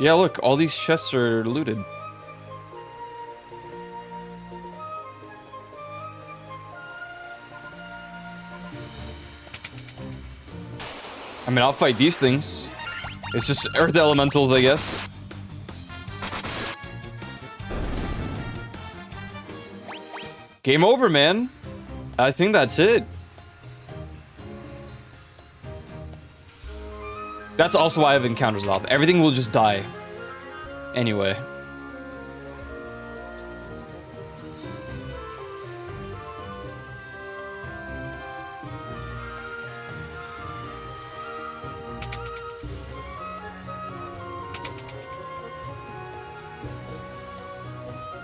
Yeah, look, all these chests are looted. I mean, I'll fight these things. It's just earth elementals, I guess. Game over, man. I think that's it. That's also why I have encounters off. Everything will just die. Anyway.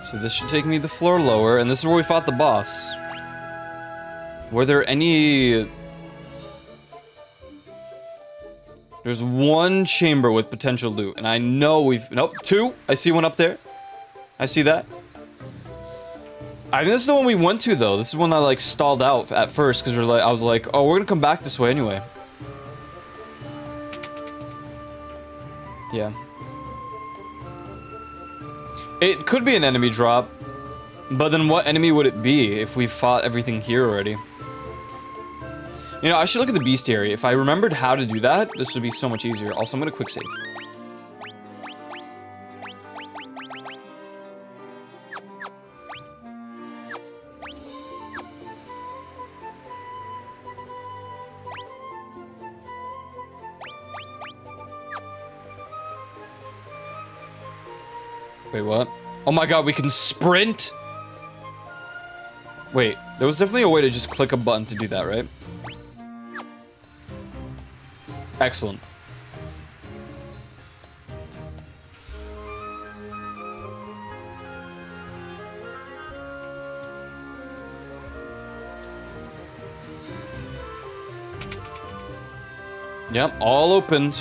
So this should take me the floor lower, and this is where we fought the boss. Were there any... There's one chamber with potential loot, and I know we've... Nope, two. I see one up there. I see that. I think this is the one we went to, though. This is one that, like, stalled out at first, because I was like, oh, we're gonna come back this way anyway. Yeah. It could be an enemy drop, but then what enemy would it be if we fought everything here already? You know, I should look at the bestiary. If I remembered how to do that, this would be so much easier. Also, I'm gonna quick save. Wait, what? Oh my god, we can sprint? Wait, there was definitely a way to just click a button to do that, right? Excellent. Yep, all opened.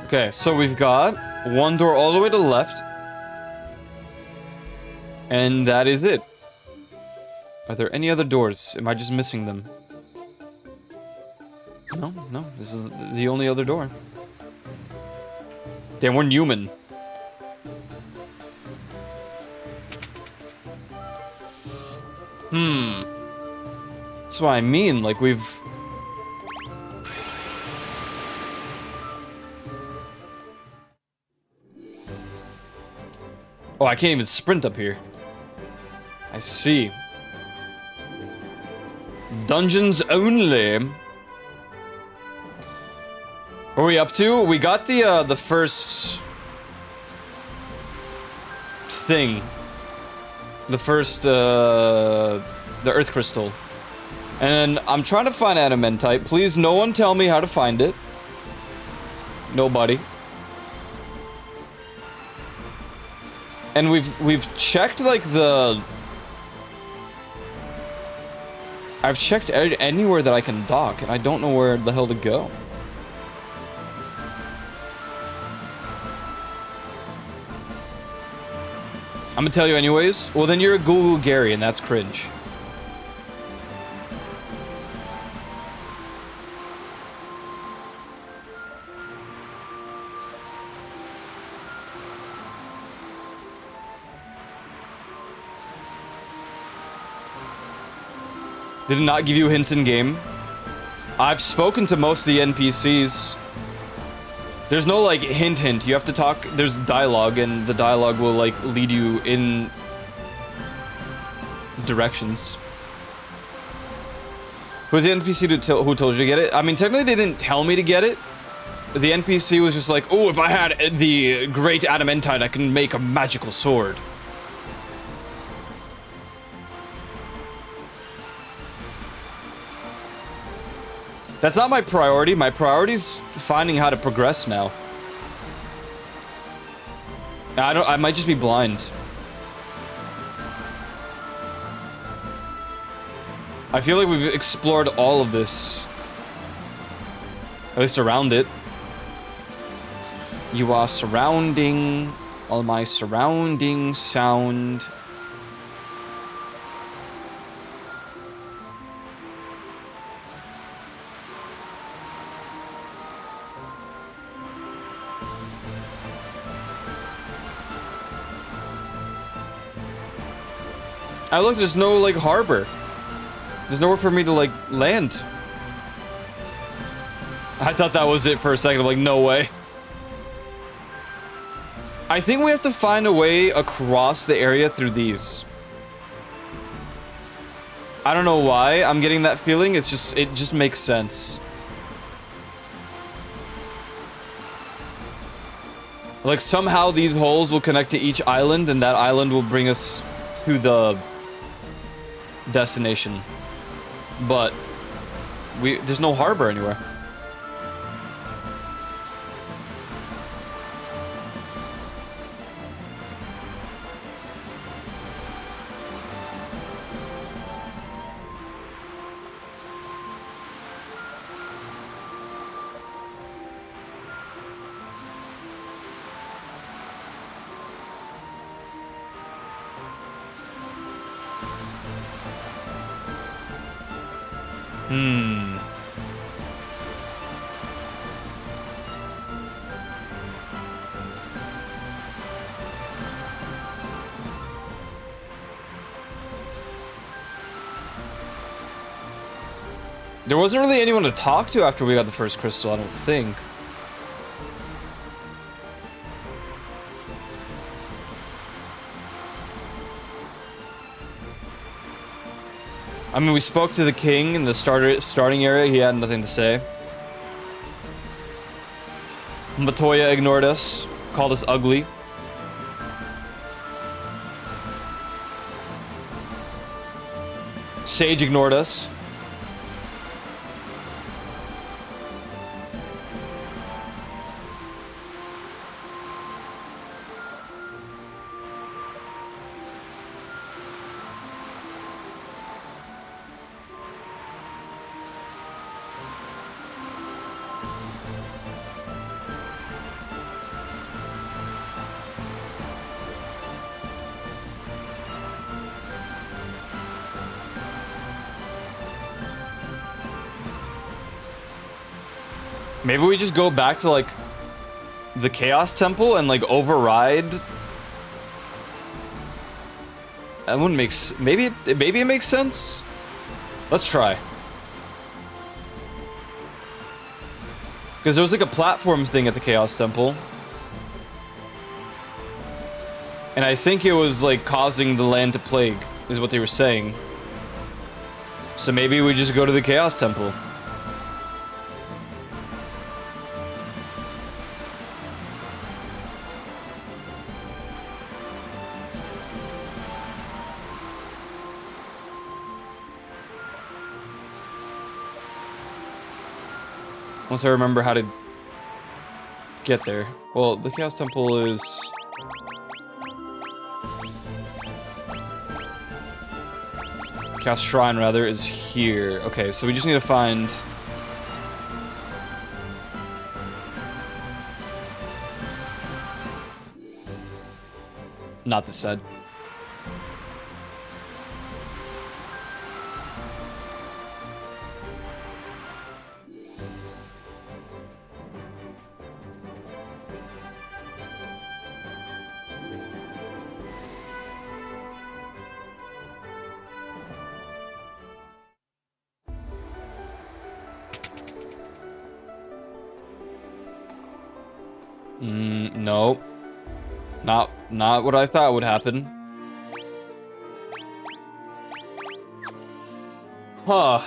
Okay, so we've got one door all the way to the left. And that is it. Are there any other doors? Am I just missing them? No, no. This is the only other door. Damn, we're Newman. That's what I mean. Like, we've Oh, I can't even sprint up here. I see. Dungeons only. What are we up to? We got the first thing. The first the Earth Crystal. And I'm trying to find Adamantite. Please, no one tell me how to find it. Nobody. And we've checked like I've checked anywhere that I can dock, and I don't know where the hell to go. I'm gonna tell you anyways. Well, then you're a Google Gary, and that's cringe. Did it not give you hints in game? I've spoken to most of the NPCs. There's no like hint. You have to talk. There's dialogue, and the dialogue will like lead you in directions. Who's the NPC who told you to get it? I mean, technically they didn't tell me to get it. The NPC was just like, "Oh, if I had the great adamantite, I can make a magical sword." That's not my priority. My priority's finding how to progress now. I might just be blind. I feel like we've explored all of this. At least around it. You are surrounding all my surrounding sound. I look, there's no, like, harbor. There's nowhere for me to, like, land. I thought that was it for a second. I'm like, no way. I think we have to find a way across the area through these. I don't know why I'm getting that feeling. It just makes sense. Like, somehow these holes will connect to each island, and that island will bring us to the destination. But there's no harbor anywhere. There wasn't really anyone to talk to after we got the first crystal, I don't think. I mean, we spoke to the king in the starting area. He had nothing to say. Matoya ignored us, called us ugly. Sage ignored us. Maybe we just go back to, like, the Chaos Temple and, like, override. That wouldn't make maybe it makes sense. Let's try. Because there was, like, a platform thing at the Chaos Temple. And I think it was like causing the land to plague, is what they were saying. So maybe we just go to the Chaos Temple. Once I remember how to get there. Well, the Chaos Temple is... Chaos Shrine, rather, is here. Okay, so we just need to find... Not this side. No. Not what I thought would happen. Huh.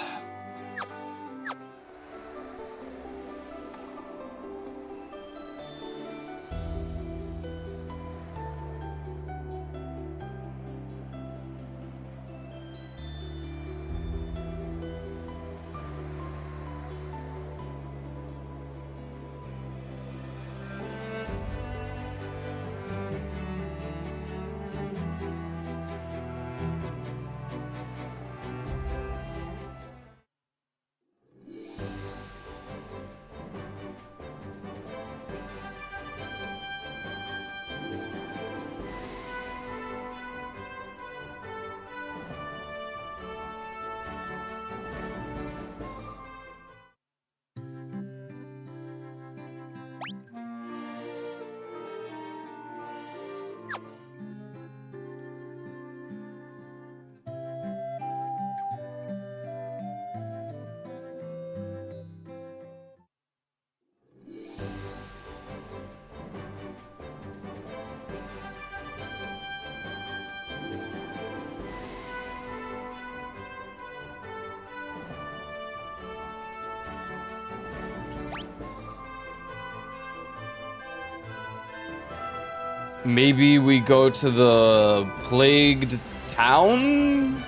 Maybe we go to the plagued town?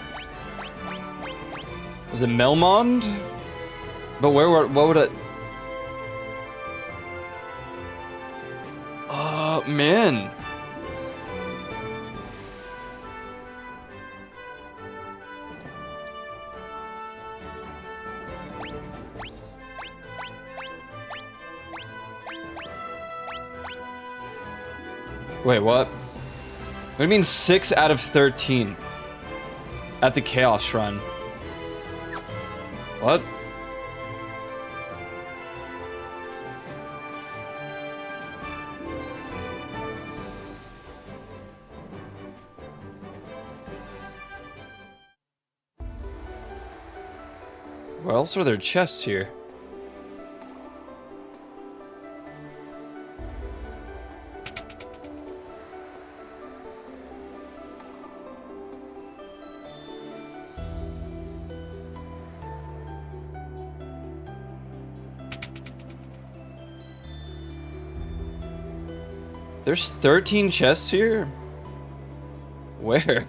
Was it Melmond? But what would it... Man. Wait, what? What do you mean 6 out of 13? At the Chaos Shrine. What? Where else are there chests here? There's 13 chests here? Where?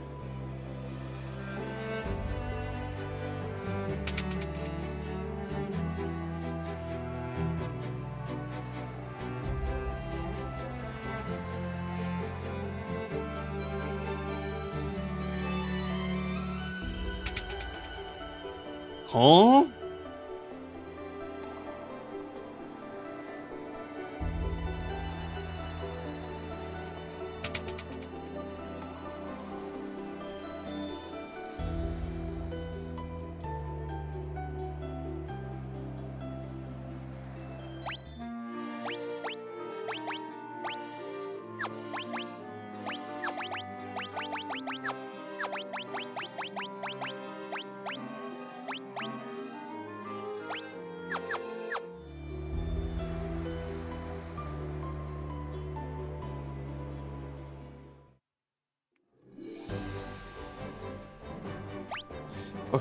Huh?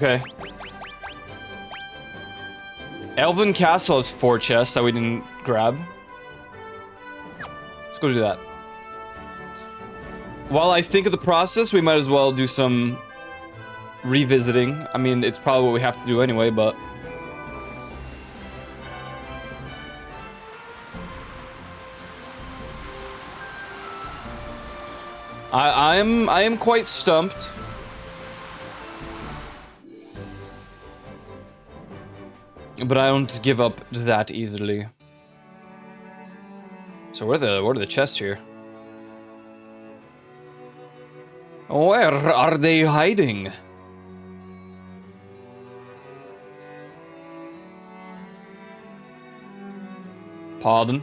Okay. Elven Castle has 4 chests that we didn't grab. Let's go do that. While I think of the process, we might as well do some revisiting. I mean, it's probably what we have to do anyway, but... I am quite stumped. But I don't give up that easily. So where are the chests here? Where are they hiding? Pardon?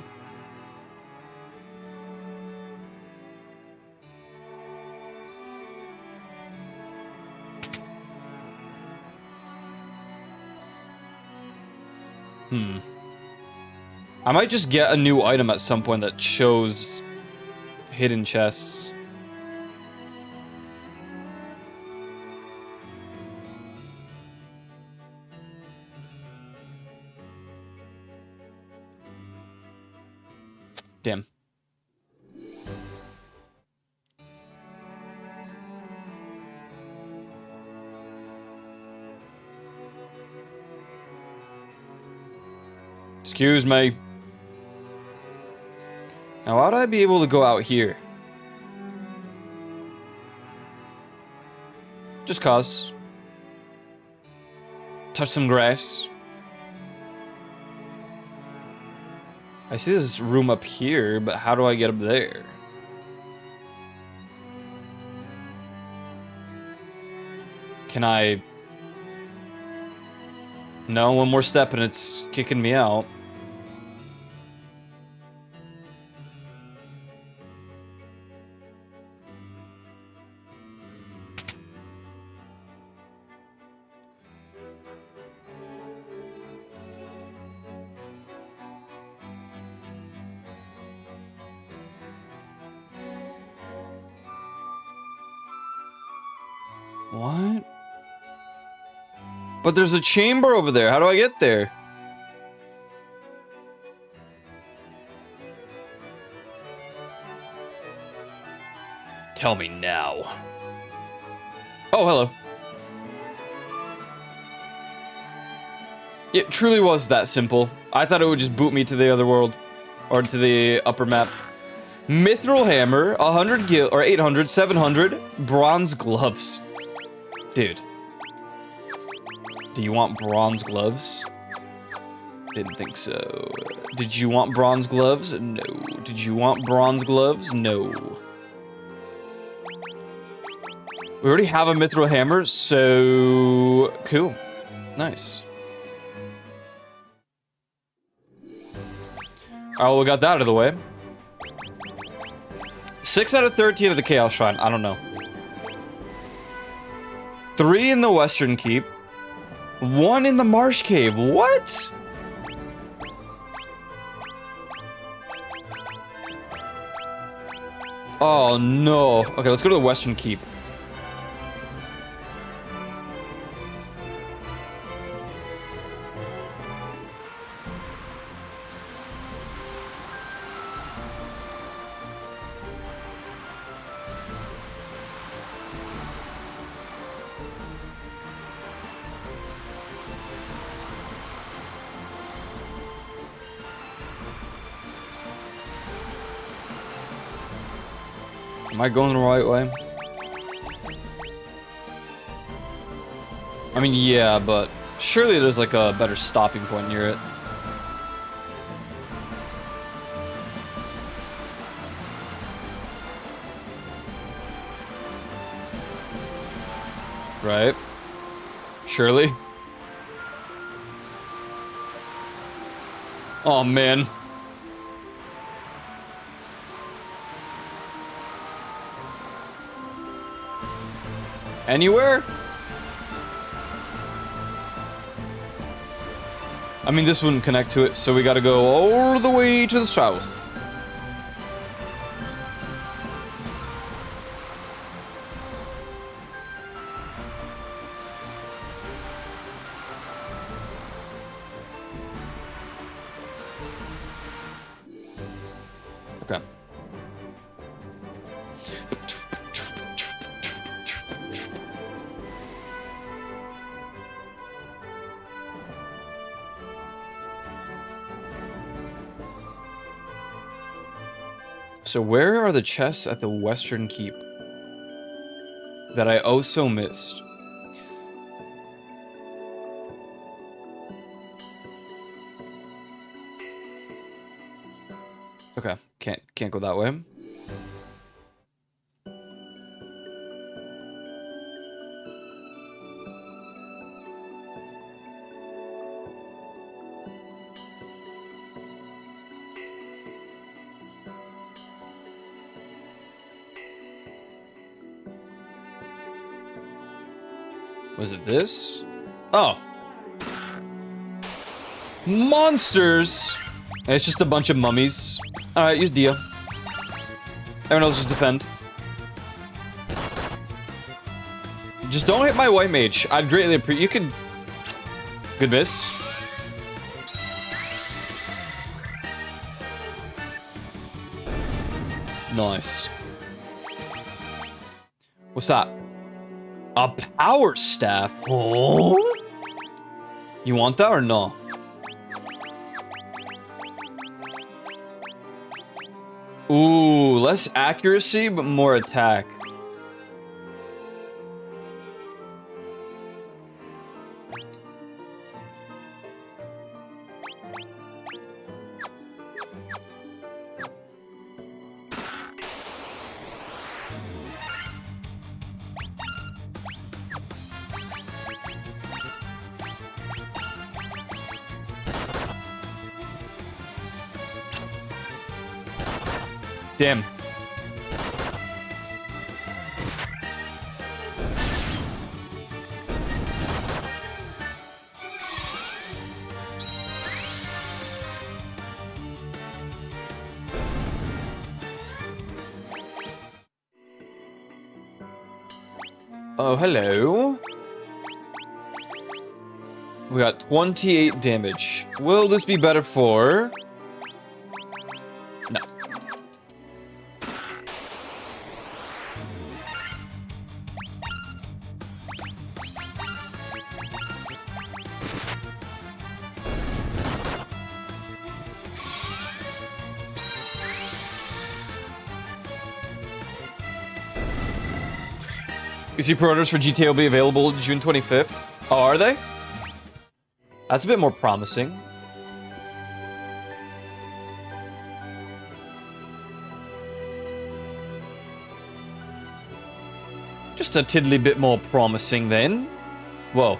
I might just get a new item at some point that shows hidden chests. Damn. Excuse me. Now, how'd I be able to go out here? Just cause. Touch some grass. I see this room up here, but how do I get up there? Can I... No, one more step and it's kicking me out. What? But there's a chamber over there. How do I get there? Tell me now. Oh, hello. It truly was that simple. I thought it would just boot me to the other world. Or to the upper map. Mithril hammer, 100 gil, or 800, 700, bronze gloves. Dude. Do you want bronze gloves? Didn't think so. Did you want bronze gloves? No. Did you want bronze gloves? No. We already have a mithril hammer, so... Cool. Nice. Alright, well, we got that out of the way. 6 out of 13 of the Chaos Shrine. I don't know. 3 in the Western Keep. 1 in the Marsh Cave. What? Oh, no. Okay, let's go to the Western Keep. Am I going the right way? I mean, yeah, but surely there's like a better stopping point near it. Right? Surely. Oh, man. Anywhere? I mean, this wouldn't connect to it, so we gotta go all the way to the south. Okay. So where are the chests at the Western Keep that I oh so missed? Okay, can't go that way. Was it this? Oh. Monsters! And it's just a bunch of mummies. Alright, use Dio. Everyone else just defend. Just don't hit my white mage. I'd greatly appreciate. You could. Good miss. Nice. What's that? A power staff? Oh? You want that or no? Ooh, less accuracy, but more attack. Damn. Oh, hello. We got 28 damage. Will this be better for... No. You see pre-orders for GTA will be available June 25th. Oh, are they? That's a bit more promising. Just a tiddly bit more promising then. Whoa.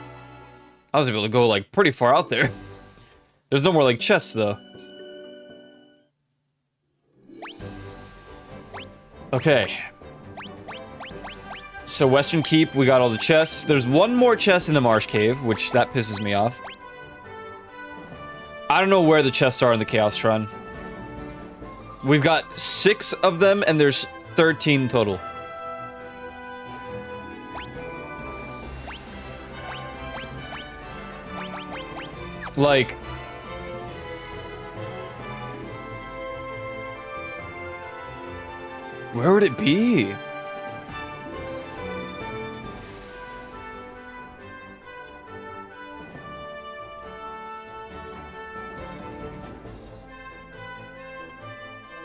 I was able to go like pretty far out there. There's no more like chests though. Okay. So Western Keep, we got all the chests. There's one more chest in the Marsh Cave, which that pisses me off. I don't know where the chests are in the Chaos Shrine. We've got 6 of them, and there's 13 total. Like... where would it be?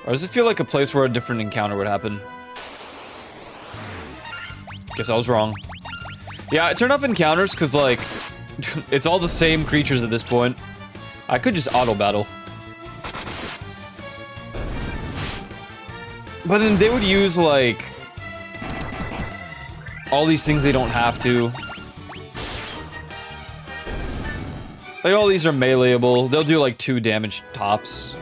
Or does it feel like a place where a different encounter would happen? Guess I was wrong. Yeah, I turn off encounters because, like, it's all the same creatures at this point. I could just auto-battle. But then they would use, like, all these things they don't have to. Like, all these are meleeable. They'll do, like, 2 damage tops.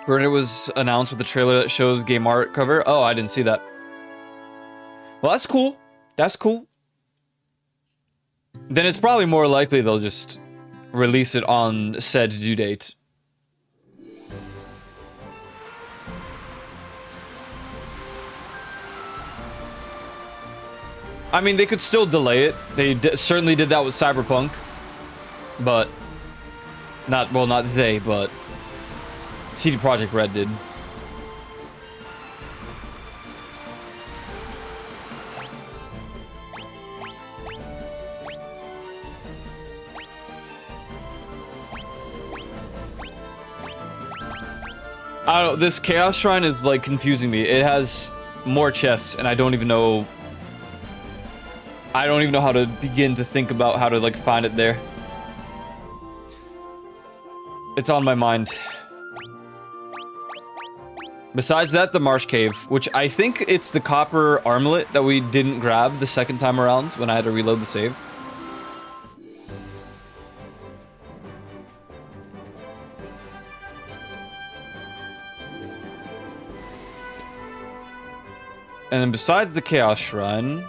When it was announced with the trailer that shows game art cover. Oh, I didn't see that. Well, that's cool. That's cool. then it's probably more likely they'll just release it on said due date. I mean, they could still delay it. They certainly did that with Cyberpunk. But... not they, but... CD Projekt Red did. I don't know, this Chaos Shrine is, like, confusing me. It has more chests, and I don't even know how to begin to think about how to, like, find it there. It's on my mind. Besides that, the Marsh Cave, which I think it's the copper armlet that we didn't grab the second time around when I had to reload the save. And then besides the Chaos Shrine...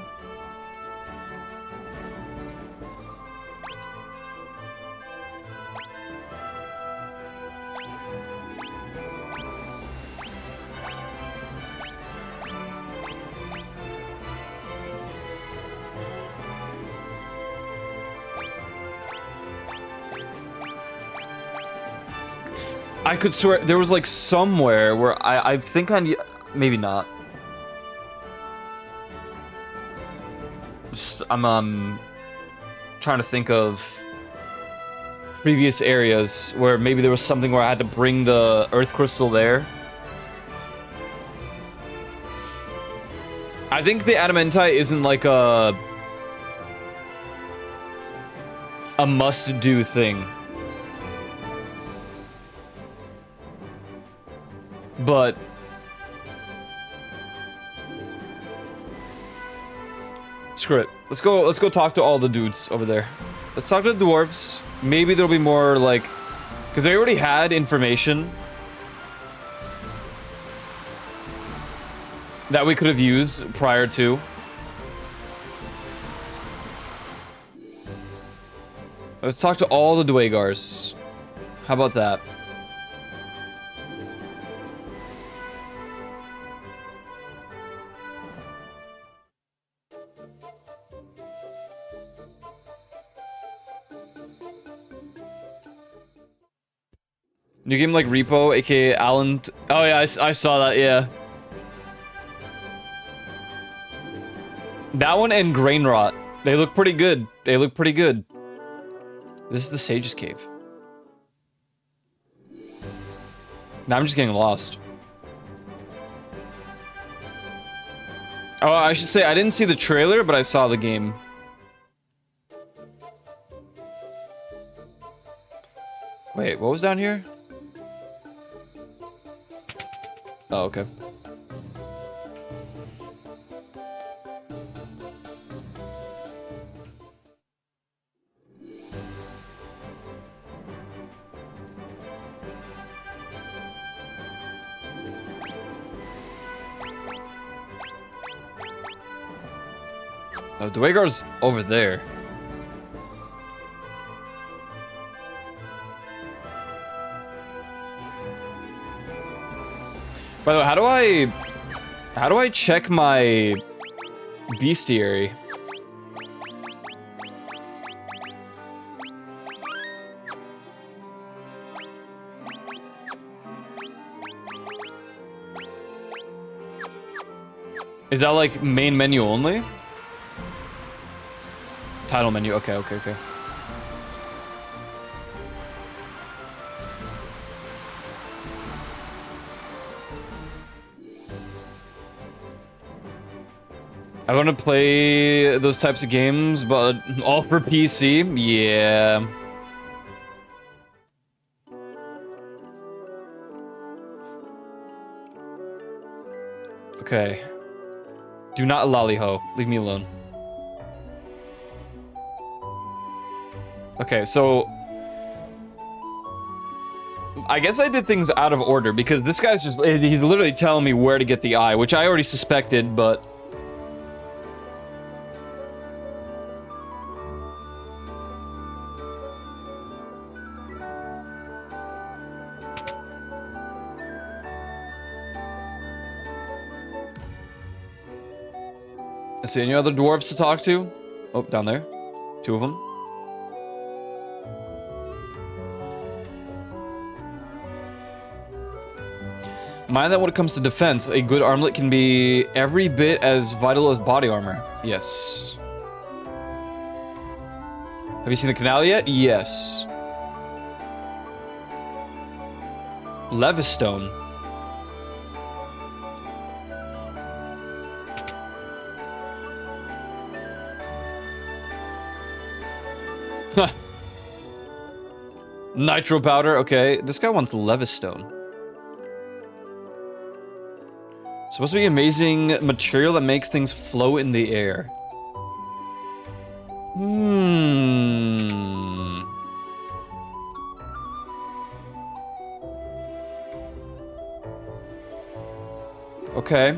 I could swear there was like somewhere where I think maybe not. I'm trying to think of previous areas where maybe there was something where I had to bring the Earth Crystal there. I think the Adamantite isn't like a must-do thing. But screw it. Let's go talk to all the dudes over there. Let's talk to the dwarves. Maybe there'll be more like, because they already had information that we could have used prior to. Let's talk to all the Dwagars. How about that? New game like Repo, aka Alan. Oh yeah, I saw that. Yeah, that one and Grain Rot. They look pretty good. They look pretty good. This is the Sage's Cave. Now I'm just getting lost. Oh, I should say I didn't see the trailer, but I saw the game. Wait, what was down here? Oh, okay. Oh, Dwagar's over there. By the way, how do I check my bestiary? Is that like main menu only? Title menu, okay. I want to play those types of games, but all for PC? Yeah. Okay. Do not lollyho. Leave me alone. Okay, so... I guess I did things out of order, because this guy's just... He's literally telling me where to get the eye, which I already suspected, but... Let's see, any other dwarves to talk to? Oh, down there. 2 of them. Mind that when it comes to defense, a good armlet can be every bit as vital as body armor. Yes. Have you seen the canal yet? Yes. Levistone. Nitro powder, okay. This guy wants Levistone. Supposed to be amazing material that makes things float in the air. Okay.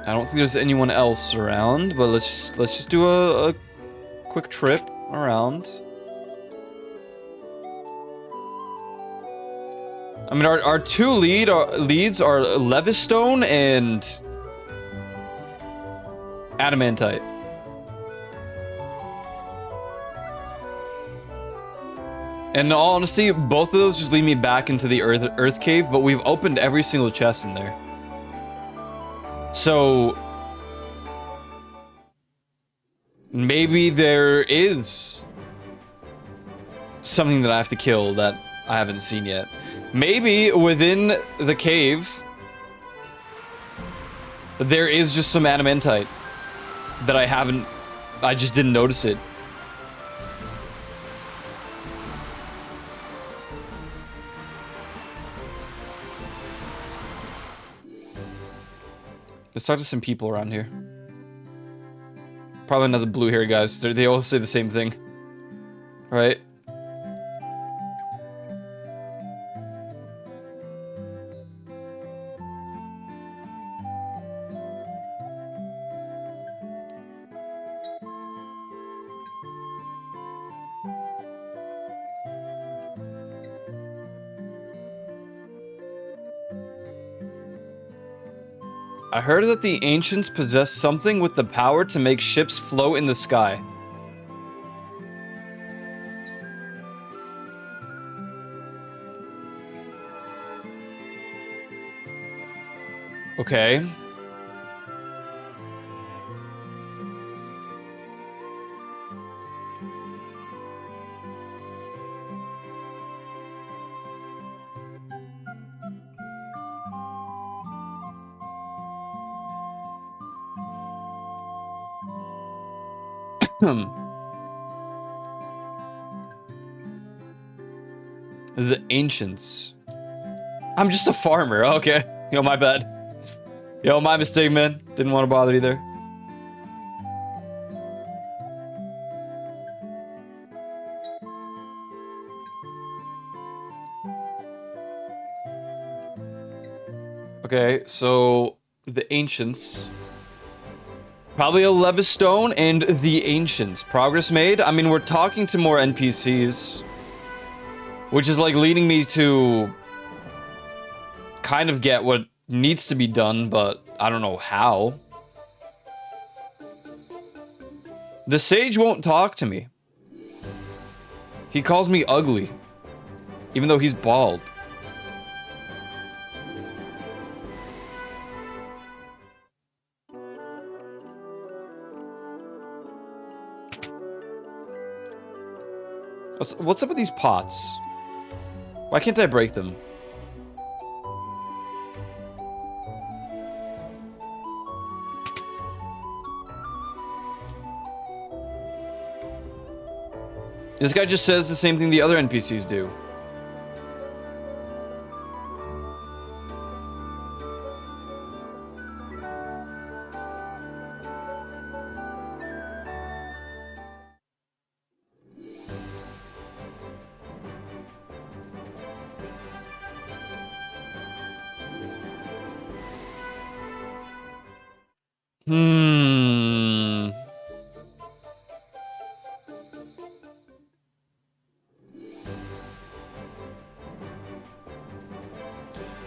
I don't think there's anyone else around, but let's just do a quick trip around. I mean, our 2 leads are Levistone and Adamantite. And in all honesty, both of those just lead me back into the Earth Cave, but we've opened every single chest in there. So maybe there is something that I have to kill that I haven't seen yet. Maybe within the cave there is just some adamantite that I just didn't notice it. Let's talk to some people around here. Probably another blue-haired guys. They all say the same thing. Right? I heard that the ancients possess something with the power to make ships float in the sky. Okay. The ancients. I'm just a farmer. Okay. Yo, my bad. Yo, my mistake, man. Didn't want to bother you there. Okay, so the ancients. Probably a Levistone and the ancients. Progress made? I mean, we're talking to more NPCs. Which is like leading me to kind of get what needs to be done, but I don't know how. The sage won't talk to me. He calls me ugly, even though he's bald. What's up with these pots? Why can't I break them? This guy just says the same thing the other NPCs do.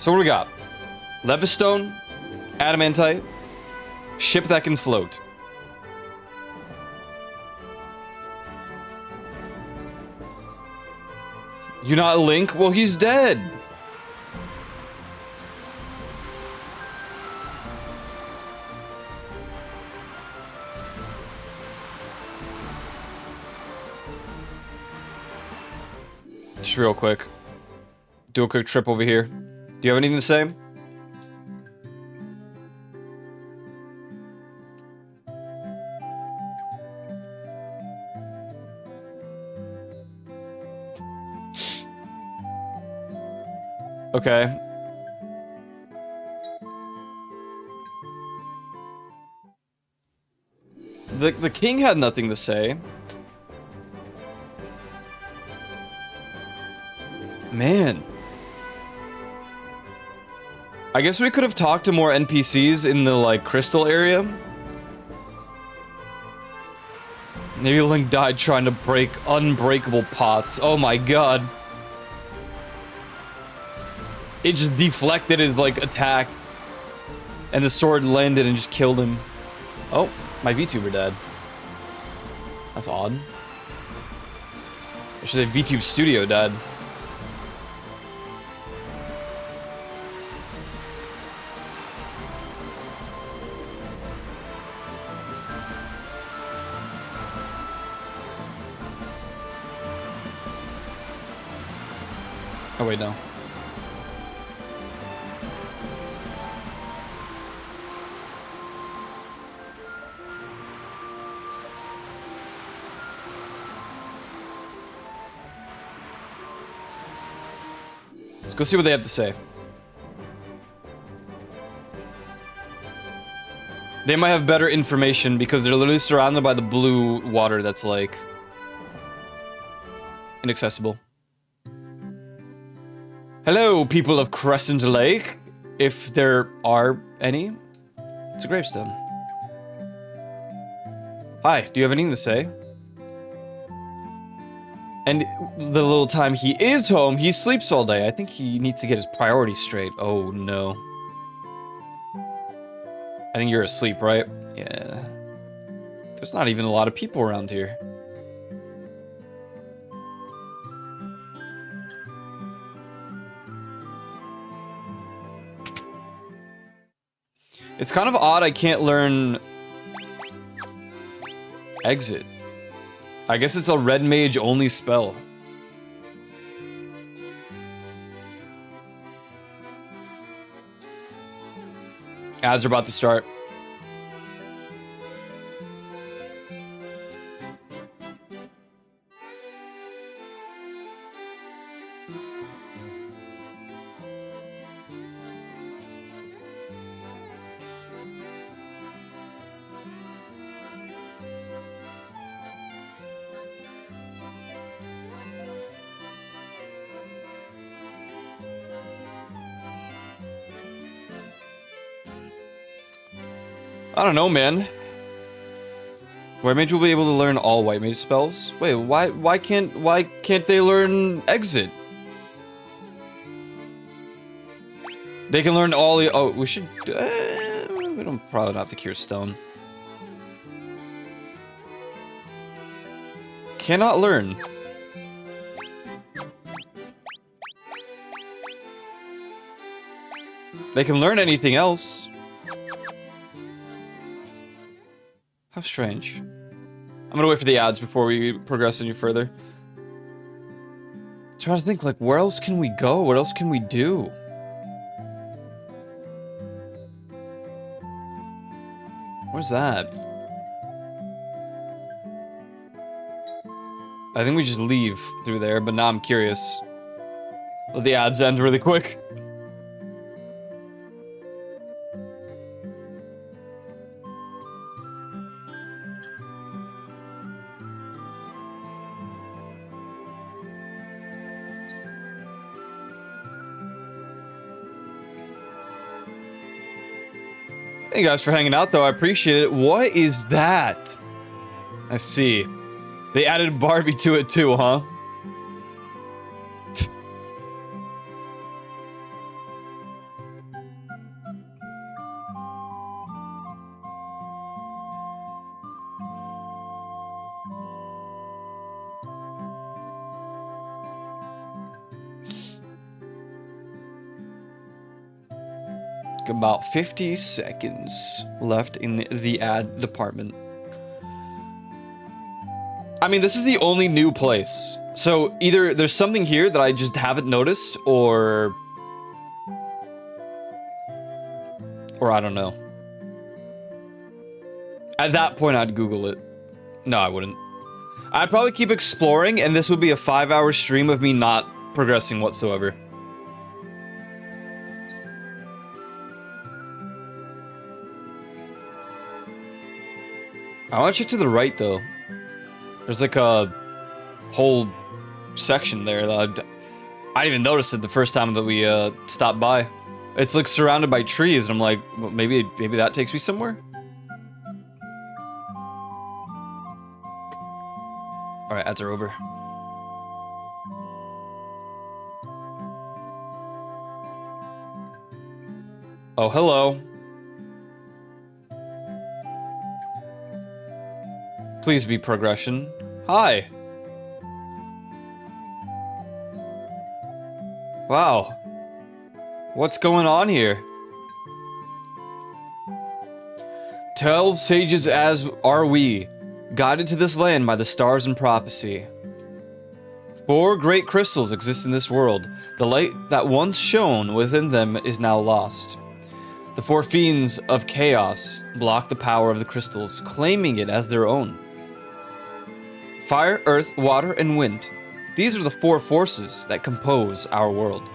So what do we got? Levistone, adamantite, ship that can float. You not Link? Well, he's dead. Just real quick. Do a quick trip over here. Do you have anything to say? Okay. The king had nothing to say. Man. I guess we could have talked to more NPCs in the, like, crystal area. Maybe Link died trying to break unbreakable pots. Oh my god. It just deflected his, like, attack. And the sword landed and just killed him. Oh, my VTuber died. That's odd. I should say VTube Studio died. Oh wait, no. Let's go see what they have to say. They might have better information because they're literally surrounded by the blue water that's like inaccessible. Hello, people of Crescent Lake, if there are any. It's a gravestone. Hi, do you have anything to say? And the little time he is home, he sleeps all day. I think he needs to get his priorities straight. Oh, no. I think you're asleep, right? Yeah. There's not even a lot of people around here. It's kind of odd I can't learn Exit. I guess it's a red mage only spell. Ads are about to start. I don't know, man. White mage will be able to learn all white mage spells. Wait, why can't they learn Exit? They can learn all the. Oh, we should. We don't probably not have to cure stone. Cannot learn. They can learn anything else. How strange. I'm gonna wait for the ads before we progress any further. Trying to think, like, where else can we go? What else can we do? Where's that? I think we just leave through there, but now I'm curious. Let the ads end really quick. Thank you guys for hanging out, though. I appreciate it. What is that? I see. They added Barbie to it, too, huh? About 50 seconds left in the ad department. I mean, this is the only new place. So either there's something here that I just haven't noticed, or I don't know. At that point, I'd Google it. No, I wouldn't. I'd probably keep exploring, and this would be a 5-hour stream of me not progressing whatsoever. I want to check to the right, though. There's like a whole section there that I didn't even notice it the first time that we stopped by. It's like surrounded by trees, and I'm like, well, maybe that takes me somewhere? Alright, ads are over. Oh, hello. Please be progression. Hi. Wow. What's going on here? 12 sages as are we, guided to this land by the stars and prophecy. 4 great crystals exist in this world. The light that once shone within them is now lost. The 4 fiends of chaos block the power of the crystals, claiming it as their own. Fire, earth, water, and wind. These are the 4 forces that compose our world.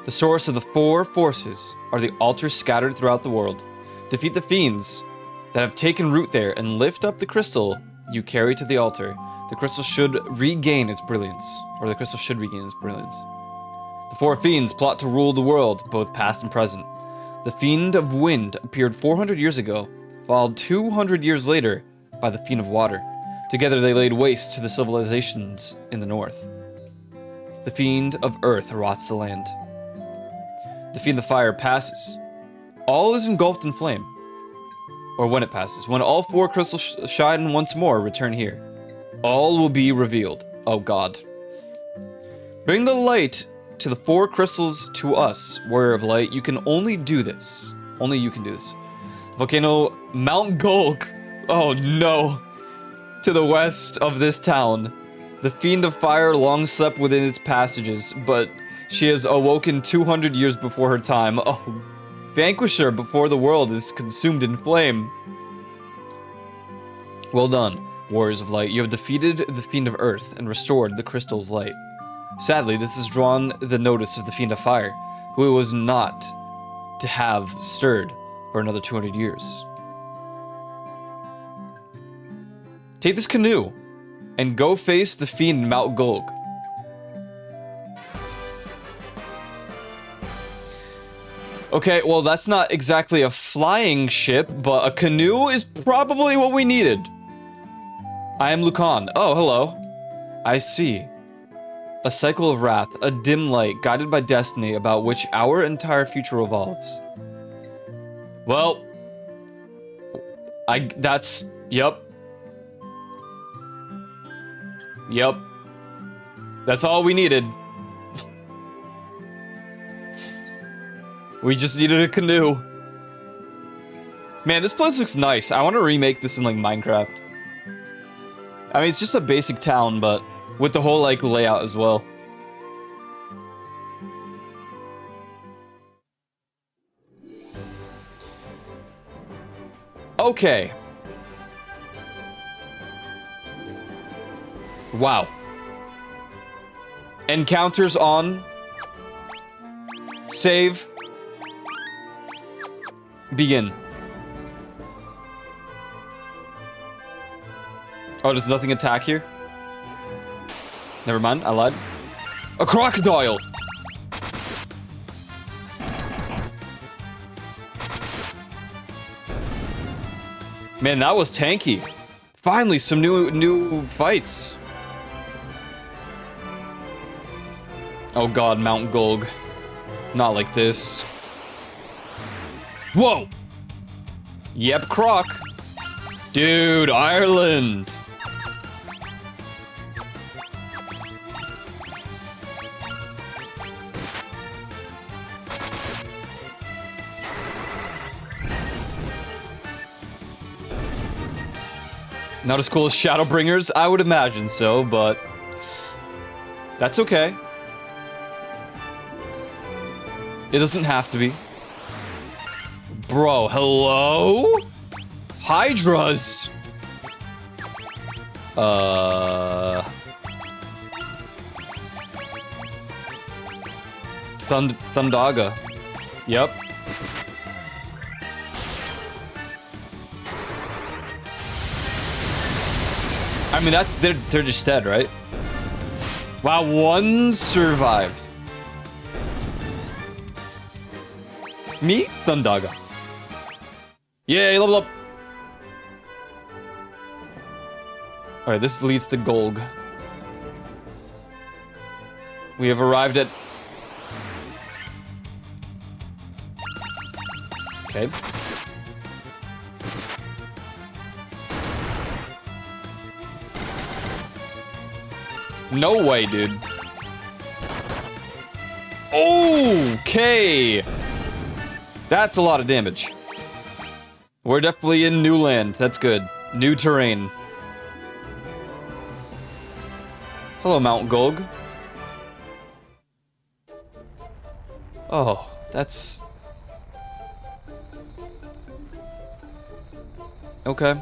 The source of the 4 forces are the altars scattered throughout the world. Defeat the fiends that have taken root there and lift up the crystal you carry to the altar. The crystal should regain its brilliance. The 4 fiends plot to rule the world, both past and present. The fiend of wind appeared 400 years ago, followed 200 years later by the fiend of water. Together they laid waste to the civilizations in the north. The fiend of earth rots the land. The fiend of fire passes. All is engulfed in flame. Or when it passes. When all 4 crystals shine once more, return here. All will be revealed. Oh God. Bring the light to the 4 crystals to us, warrior of light. You can only do this. Only you can do this. The volcano Mount Golg. Oh no. To the west of this town. The fiend of fire long slept within its passages, but she has awoken 200 years before her time. Oh, vanquish her before the world is consumed in flame. Well done, warriors of light. You have defeated the fiend of earth and restored the crystal's light. Sadly, this has drawn the notice of the fiend of fire, who it was not to have stirred for another 200 years. Take this canoe and go face the fiend in Mount Golg. Okay, well, that's not exactly a flying ship, but a canoe is probably what we needed. I am Lucan. Oh, hello. I see. A cycle of wrath, a dim light, guided by destiny, about which our entire future revolves. Well, yep. Yep. That's all we needed. We just needed a canoe. Man, this place looks nice. I want to remake this in, like, Minecraft. I mean, it's just a basic town, but with the whole, like, layout as well. Okay. Wow. Encounters on. Save. Begin. Oh, does nothing attack here? Never mind, I lied. A crocodile! Man, that was tanky. Finally, some new fights. Oh God, Mount Golg. Not like this. Whoa! Yep, Croc. Dude, Ireland. Not as cool as Shadowbringers? I would imagine so, but that's okay. It doesn't have to be. Bro, hello? Hydras! Thundaga. Yep. I mean, they're just dead, right? Wow, one survived. Me? Thundaga. Yay, level up. Alright, this leads to Golg. We have arrived at... Okay. No way, dude. Okay. That's a lot of damage. We're definitely in new land. That's good. New terrain. Hello, Mount Golg. Oh, that's... Okay.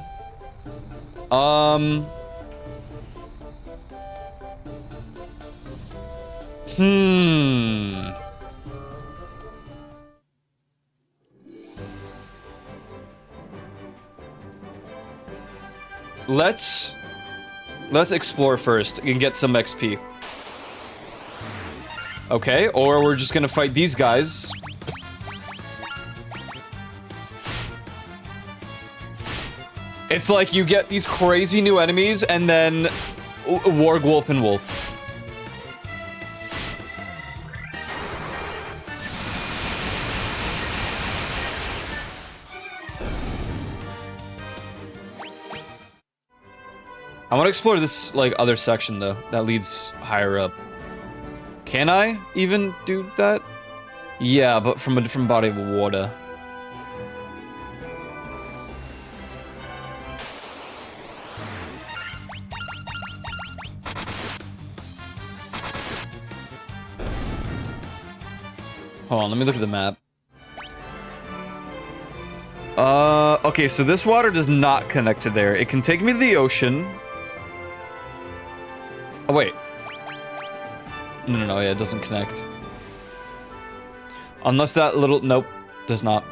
Let's explore first and get some XP. Okay, or we're just gonna fight these guys. It's like you get these crazy new enemies and then Warg Wolf and Wolf. I want to explore this, like, other section, though, that leads higher up. Can I even do that? Yeah, but from a different body of water. Hold on, let me look at the map. Okay, so this water does not connect to there. It can take me to the ocean. Oh, wait. No, yeah, it doesn't connect. Unless that little... Nope, does not.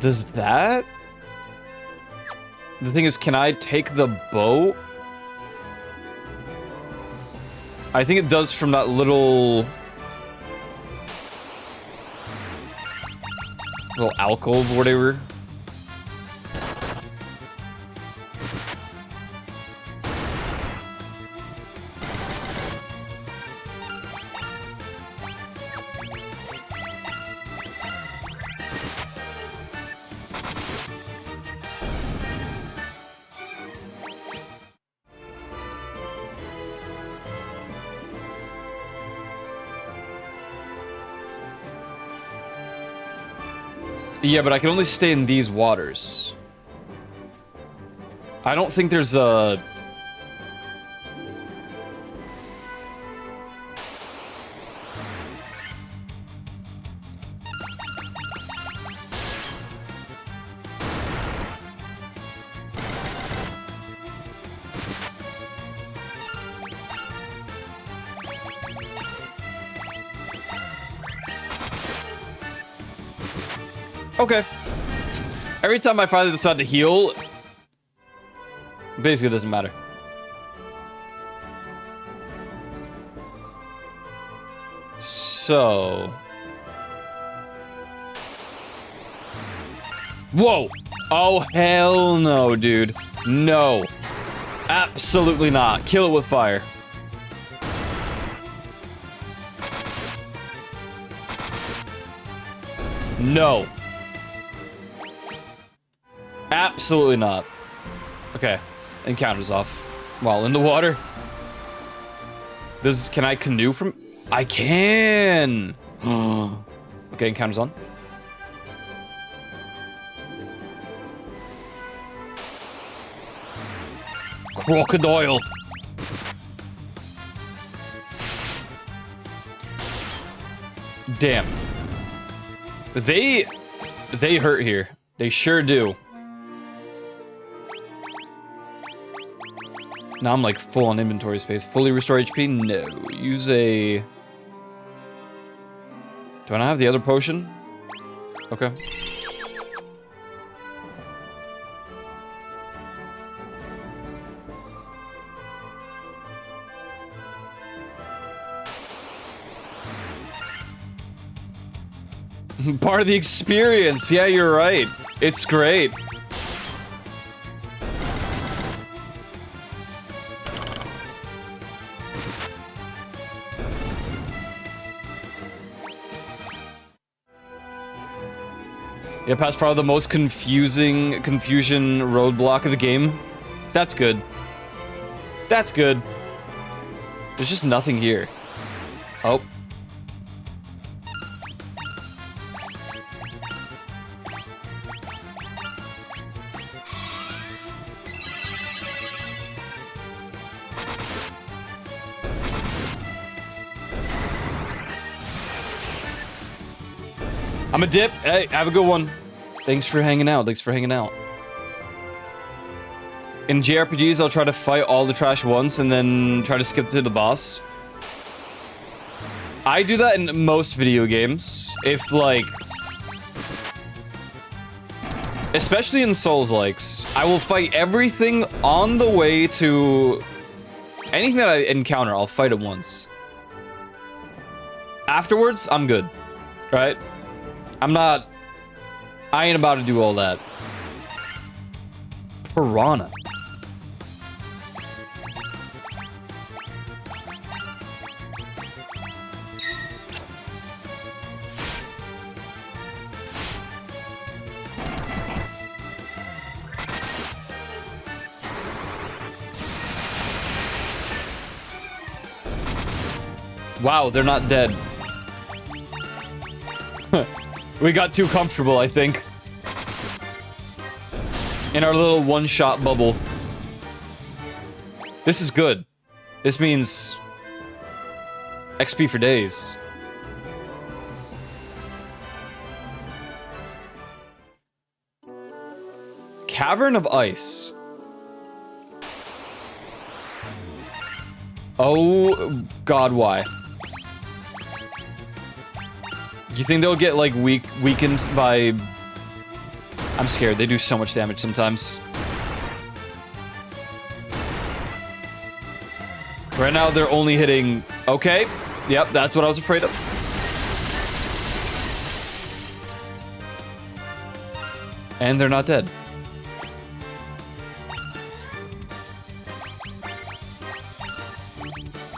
Does that? The thing is, can I take the boat? I think it does from that little alcove or whatever. Yeah, but I can only stay in these waters. I don't think there's a... Okay. Every time I finally decide to heal, basically it doesn't matter. So... Whoa! Oh, hell no, dude. No. Absolutely not. Kill it with fire. No. Absolutely not. Okay. Encounter's off. While in the water. Can I canoe from... I can! Okay, encounter's on. Crocodile. Damn. They hurt here. They sure do. Now I'm like full on inventory space. Fully restore HP? No. Use a... Do I not have the other potion? Okay. Part of the experience. Yeah, you're right. It's great. Yeah, past probably the most confusion roadblock of the game. That's good. That's good. There's just nothing here. Oh. I'm a dip. Hey, have a good one. Thanks for hanging out. Thanks for hanging out. In JRPGs, I'll try to fight all the trash once and then try to skip to the boss. I do that in most video games. If, like... Especially in Souls-likes. I will fight everything on the way to... Anything that I encounter, I'll fight it once. Afterwards, I'm good. Right? I ain't about to do all that. Piranha. Wow, they're not dead. We got too comfortable, I think. In our little one-shot bubble. This is good. This means... XP for days. Cavern of Ice. Oh, God, why? You think they'll get, like, weakened by... I'm scared. They do so much damage sometimes. Right now, they're only hitting... Okay. Yep, that's what I was afraid of. And they're not dead.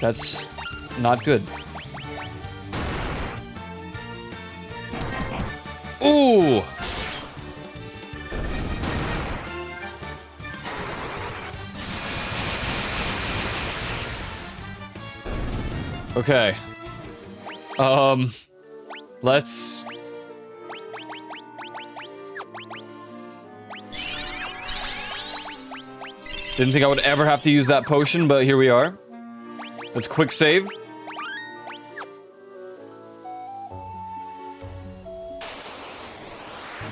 That's not good. Ooh! Okay. Let's... Didn't think I would ever have to use that potion, but here we are. Let's quick save.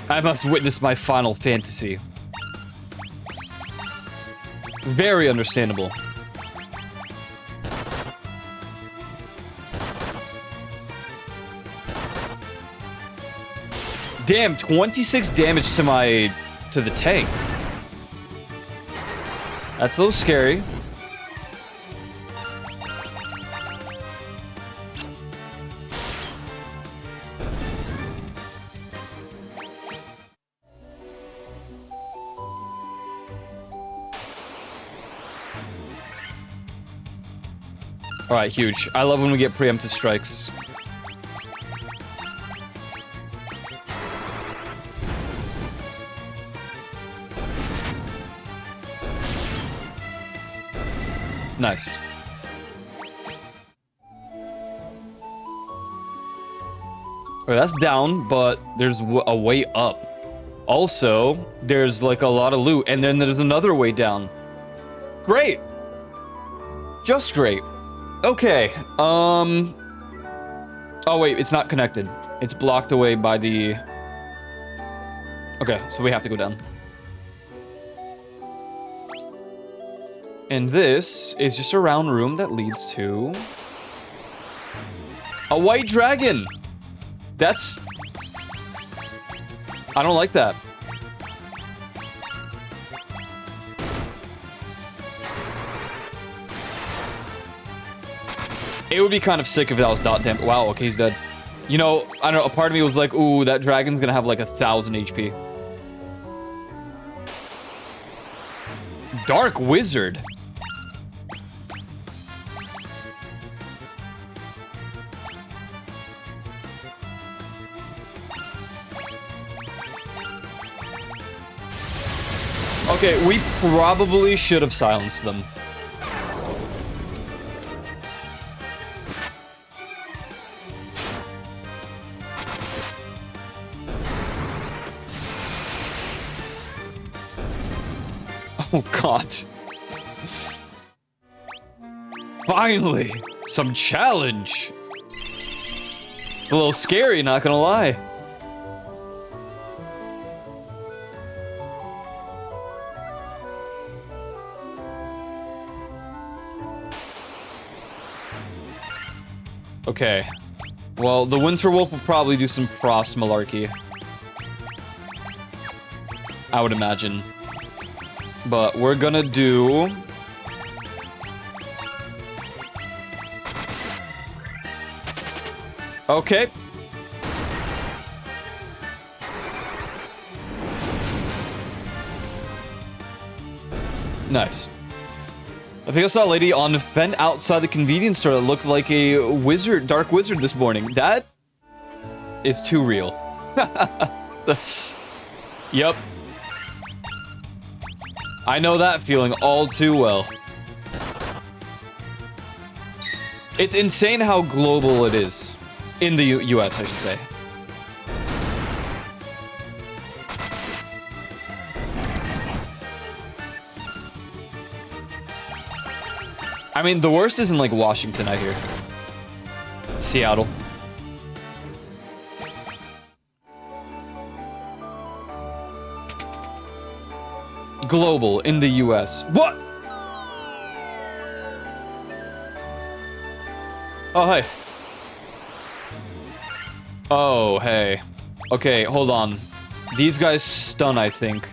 I must witness my final fantasy. Very understandable. Damn, 26 damage to the tank. That's a little scary. Alright, huge. I love when we get preemptive strikes. Nice. Okay, that's down, but there's a way up. Also, there's like a lot of loot, and then there's another way down. Great. Just great. Okay. Oh wait, it's not connected. It's blocked away by the... Okay, so we have to go down. And this is just a round room that leads to... a white dragon! That's... I don't like that. It would be kind of sick if that was dot damp. Wow, okay, he's dead. You know, I don't know, a part of me was like, ooh, that dragon's gonna have like 1,000 HP. Dark Wizard. Okay, we probably should have silenced them. Oh god. Finally, some challenge. A little scary, not gonna lie. Okay. Well, the Winter Wolf will probably do some frost malarkey. I would imagine. But we're gonna do... Okay. Nice. I think I saw a lady on the vent outside the convenience store that looked like a wizard, dark wizard this morning. That is too real. Yep. I know that feeling all too well. It's insane how global it is. In the US, I should say. I mean, the worst is in, like, Washington, I hear. Seattle. Global, in the US. What? Oh, hey. Oh, hey. Okay, hold on. These guys stun, I think.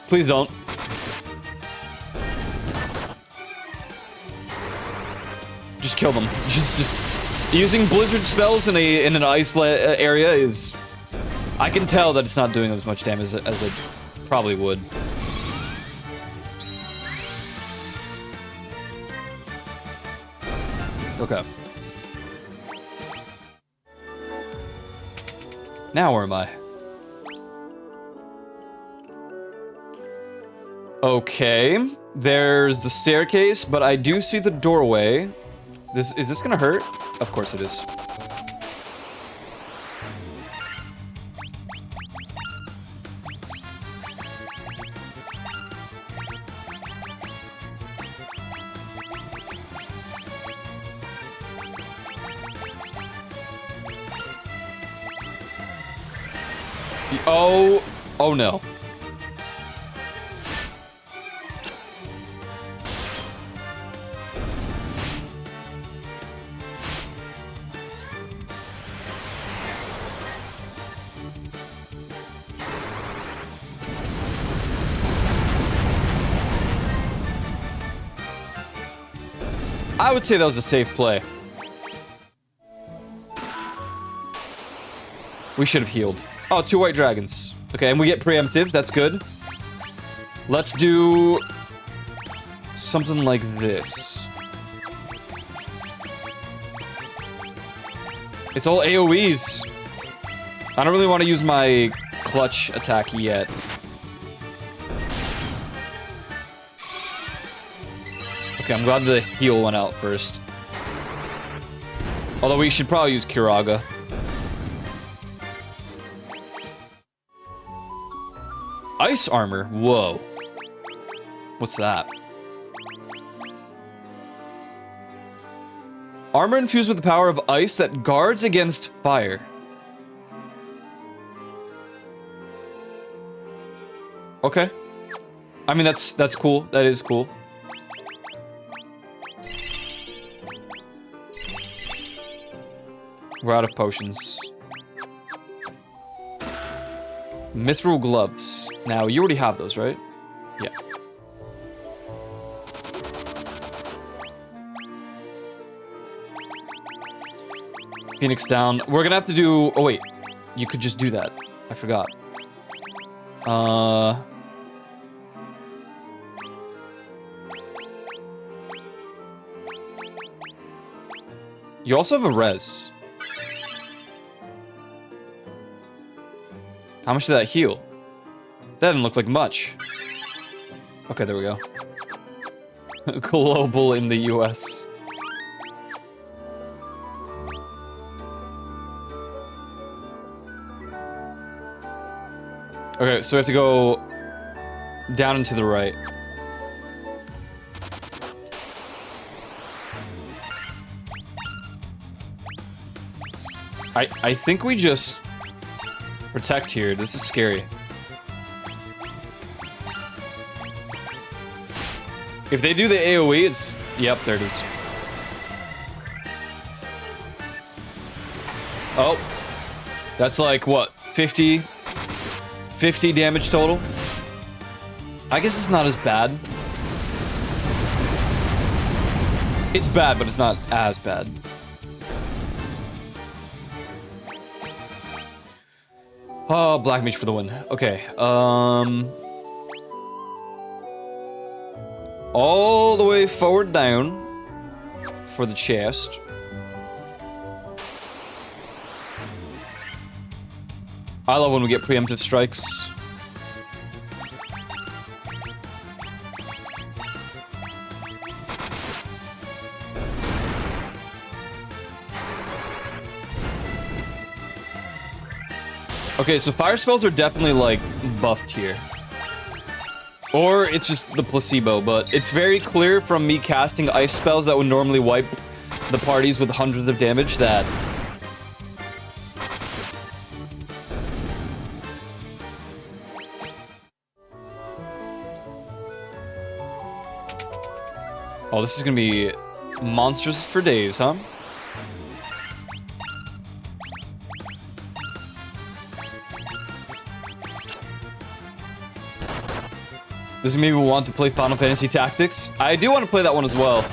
Please don't. Just kill them. Just using blizzard spells in an ice area is... I can tell that it's not doing as much damage as it probably would. Okay. Now where am I? Okay, there's the staircase, but I do see the doorway. Is this gonna hurt? Of course it is. Oh no. I would say that was a safe play. We should have healed. Oh, 2 white dragons. Okay, and we get preemptive. That's good. Let's do something like this. It's all AoEs. I don't really want to use my clutch attack yet. Okay, I'm glad the heal went out first. Although we should probably use Kiraga. Ice armor. Whoa. What's that? Armor infused with the power of ice that guards against fire. Okay. I mean, that's cool. That is cool. We're out of potions. Mithril gloves. Now, you already have those, right? Yeah. Phoenix down. We're gonna have to do... Oh, wait. You could just do that. I forgot. You also have a res. How much did that heal? That didn't look like much. Okay, there we go. Global in the US. Okay, so we have to go down and to the right. I think we just protect here. This is scary. If they do the AoE, it's... Yep, there it is. Oh. That's like, what, 50 damage total? I guess it's not as bad. It's bad, but it's not as bad. Oh, Black Mage for the win. Okay, all the way forward down for the chest. I love when we get preemptive strikes. Okay, so fire spells are definitely, like, buffed here. Or it's just the placebo, but it's very clear from me casting ice spells that would normally wipe the parties with hundreds of damage that... Oh, this is gonna be monsters for days, huh? Does it maybe want to play Final Fantasy Tactics? I do want to play that one as well.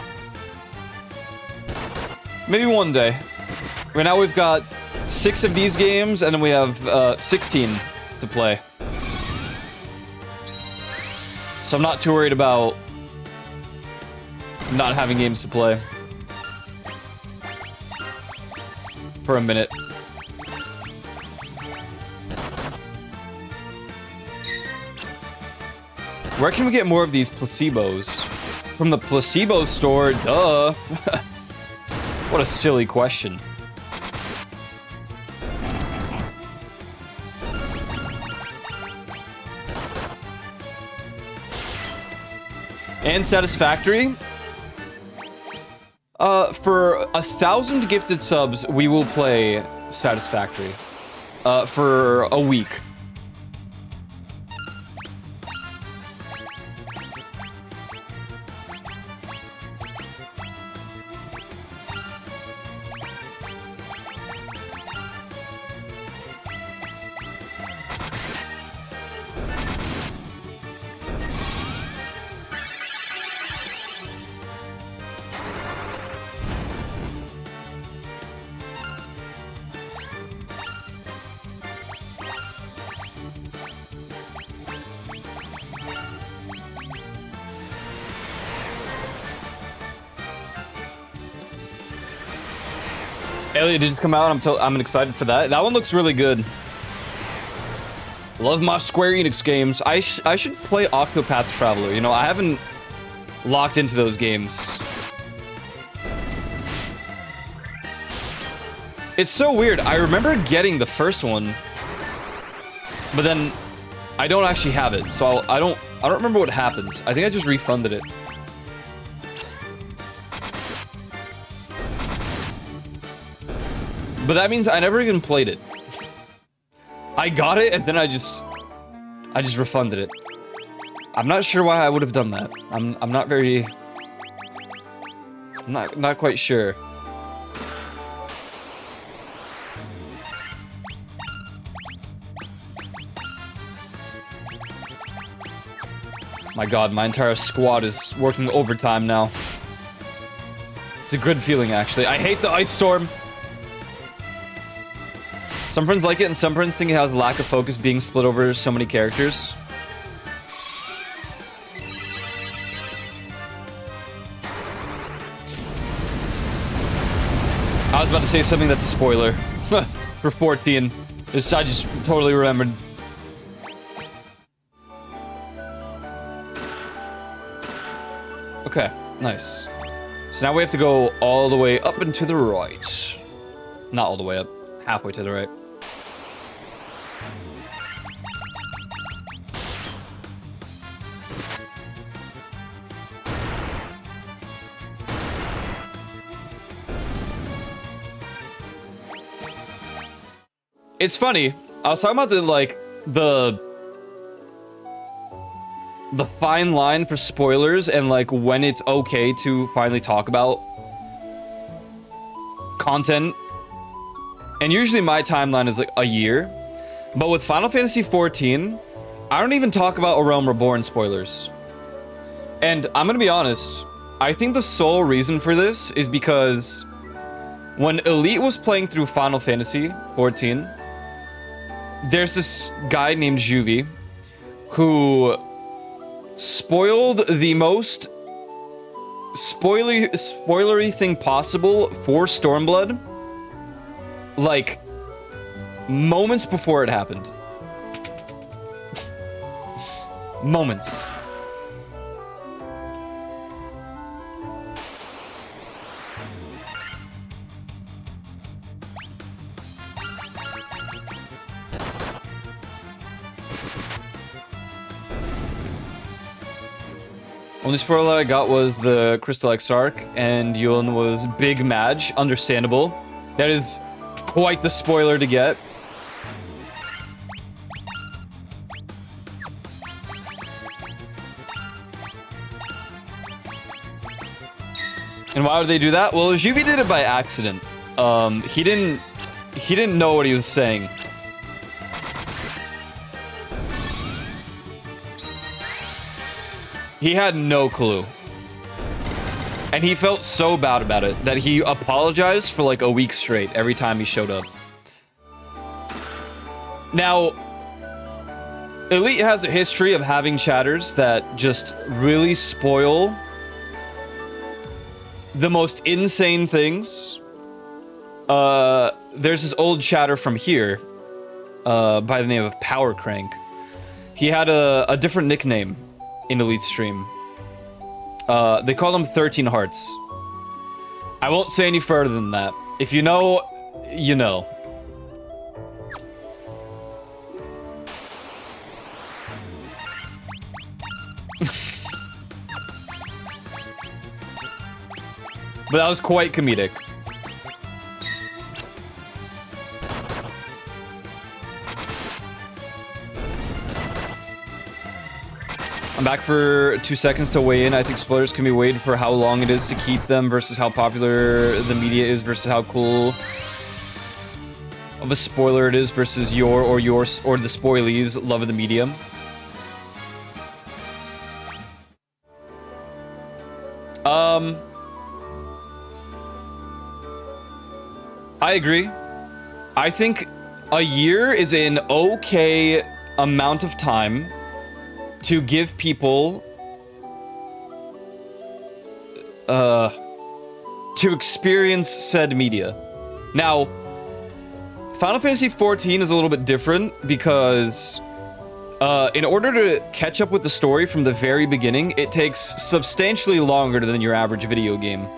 Maybe one day. Right now we've got 6 of these games, and then we have 16 to play. So I'm not too worried about not having games to play. For a minute. Where can we get more of these placebos? From the placebo store, duh. What a silly question. And Satisfactory. For 1,000 gifted subs, we will play Satisfactory. For a week. Elliot did come out. I'm excited for that. That one looks really good. Love my Square Enix games. I should play Octopath Traveler. You know, I haven't locked into those games. It's so weird. I remember getting the first one, but then I don't actually have it, so I don't remember what happens. I think I just refunded it. But that means I never even played it. I got it and then I just refunded it. I'm not sure why I would have done that. I'm not quite sure. My god, my entire squad is working overtime now. It's a good feeling, actually. I hate the ice storm. Some friends like it, and some friends think it has a lack of focus being split over so many characters. I was about to say something that's a spoiler. For 14. I just totally remembered. Okay, nice. So now we have to go all the way up and to the right. Not all the way up, halfway to the right. It's funny. I was talking about the fine line for spoilers and like when it's okay to finally talk about content. And usually my timeline is like a year. But with Final Fantasy XIV, I don't even talk about A Realm Reborn spoilers. And I'm gonna be honest, I think the sole reason for this is because when Elite was playing through Final Fantasy XIV, there's this guy named Juvie who spoiled the most spoilery thing possible for Stormblood, like moments before it happened. Moments. Only spoiler I got was the Crystal Exarch, and Yulin was Big Madge. Understandable. That is quite the spoiler to get. And why would they do that? Well, Juvie did it by accident. He didn't know what he was saying. He had no clue. And he felt so bad about it that he apologized for like a week straight every time he showed up. Now, Elite has a history of having chatters that just really spoil the most insane things. There's this old chatter from here by the name of Power Crank. He had a different nickname in Elite stream. They called him 13 Hearts. I won't say any further than that. If you know, you know. But that was quite comedic. I'm back for 2 seconds to weigh in. I think spoilers can be weighed for how long it is to keep them versus how popular the media is versus how cool of a spoiler it is versus your or the spoilees' love of the medium. I agree. I think a year is an okay amount of time to give people to experience said media. Now, Final Fantasy XIV is a little bit different because in order to catch up with the story from the very beginning, it takes substantially longer than your average video game.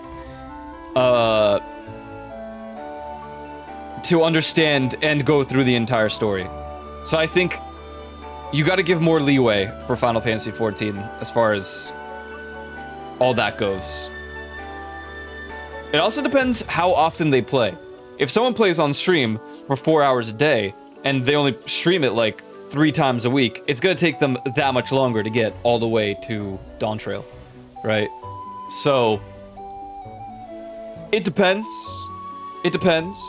to understand and go through the entire story. So I think you got to give more leeway for Final Fantasy XIV as far as all that goes. It also depends how often they play. If someone plays on stream for 4 hours a day and they only stream it like 3 times a week, it's gonna take them that much longer to get all the way to Dawntrail, right? So it depends. It depends.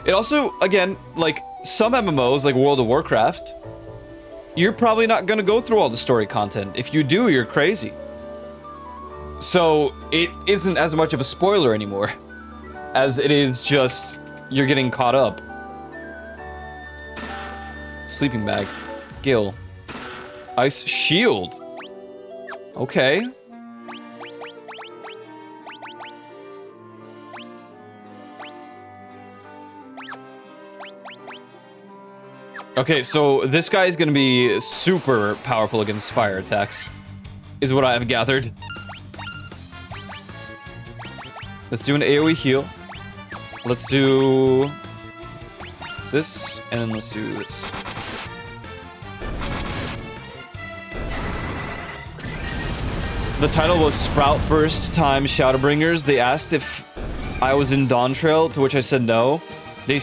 It also, again, like some MMOs like World of Warcraft, you're probably not gonna go through all the story content. If you do, you're crazy. So it isn't as much of a spoiler anymore as it is just you're getting caught up. Sleeping bag. Gil. Ice shield. Okay. Okay, so this guy is gonna be super powerful against fire attacks, is what I have gathered. Let's do an AoE heal. Let's do this, and then let's do this. The title was Sprout First Time Shadowbringers. They asked if I was in Dawntrail, to which I said no. They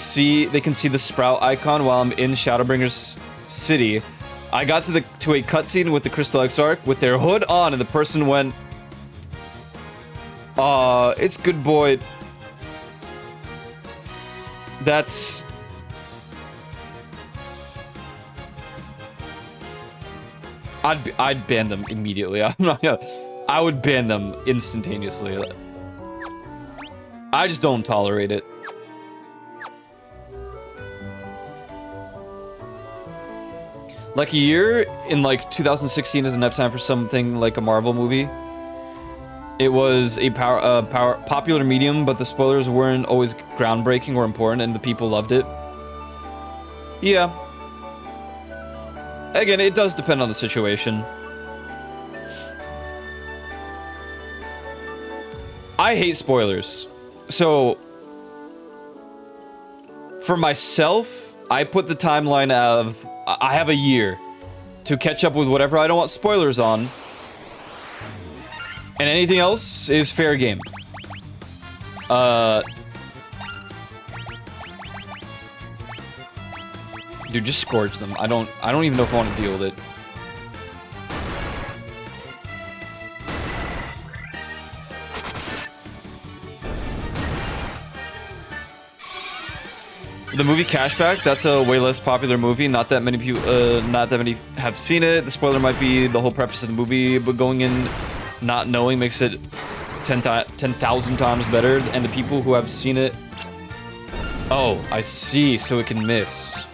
can see the Sprout icon while I'm in Shadowbringers City. I got to a cutscene with the Crystal Exarch with their hood on, and the person went, it's good boy. That's... I'd ban them immediately. I'm not gonna... I would ban them instantaneously. I just don't tolerate it. Like a year in like 2016 isn't enough time for something like a Marvel movie. It was a popular medium, but the spoilers weren't always groundbreaking or important, and the people loved it. Yeah. Again, it does depend on the situation. I hate spoilers. So, for myself, I put the timeline of I have a year to catch up with whatever I don't want spoilers on. And anything else is fair game. Dude, just scourge them. I don't even know if I want to deal with it. The movie Cashback, that's a way less popular movie. Not that many people, not that many have seen it. The spoiler might be the whole preface of the movie, but going in not knowing makes it 10,000 times better. And the people who have seen it... Oh, I see. So it can miss.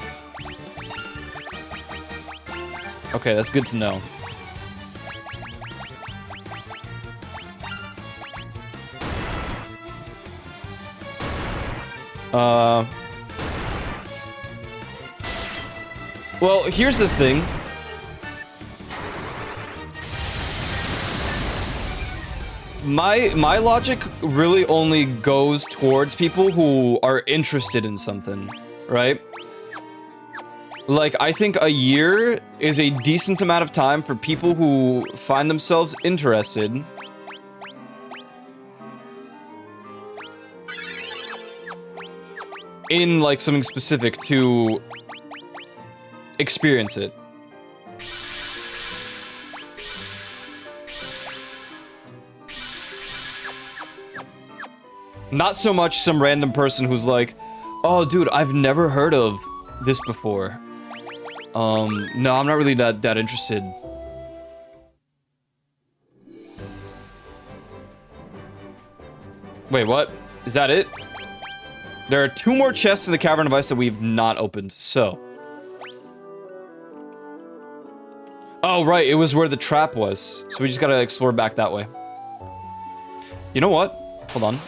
Okay, that's good to know. Well, here's the thing. My logic really only goes towards people who are interested in something, right? Like, I think a year is a decent amount of time for people who find themselves interested. In, like, something specific to experience it. Not so much some random person who's like, oh, dude, I've never heard of this before. No, I'm not really that interested. Wait, what? Is that it? There are 2 more chests in the Cavern of Ice that we've not opened, so... Oh, right, it was where the trap was. So we just gotta explore back that way. You know what? Hold on.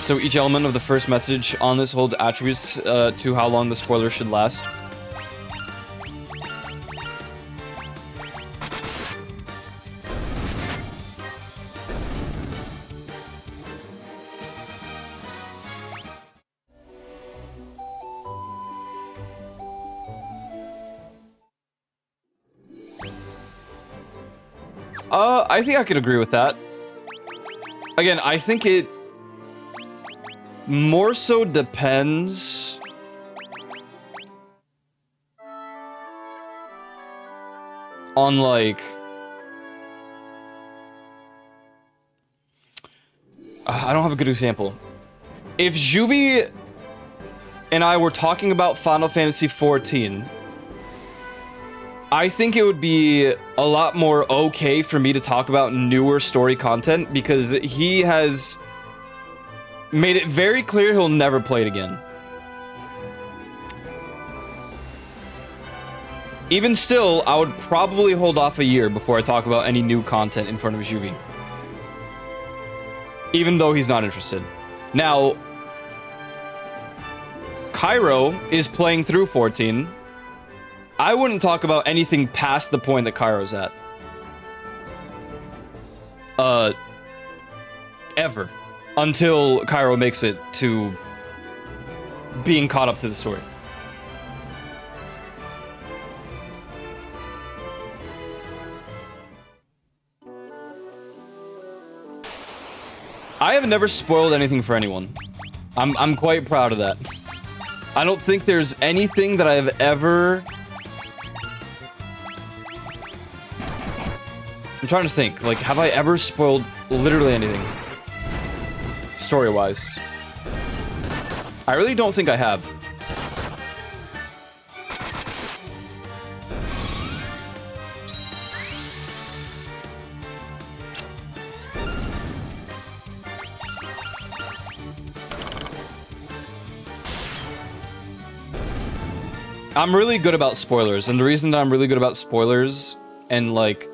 So each element of the first message on this holds attributes to how long the spoiler should last. I think I could agree with that. Again, I think it more so depends on, like, I don't have a good example. If Juvie and I were talking about Final Fantasy XIV, I think it would be a lot more okay for me to talk about newer story content because he has made it very clear he'll never play it again. Even still, I would probably hold off a year before I talk about any new content in front of Juvie. Even though he's not interested. Now, Cairo is playing through 14. I wouldn't talk about anything past the point that Cairo's at. Ever. Until Cairo makes it to being caught up to the story. I have never spoiled anything for anyone. I'm quite proud of that. I don't think there's anything that I've ever... I'm trying to think, like, have I ever spoiled literally anything? Story-wise. I really don't think I have. I'm really good about spoilers, and the reason that I'm really good about spoilers and, like,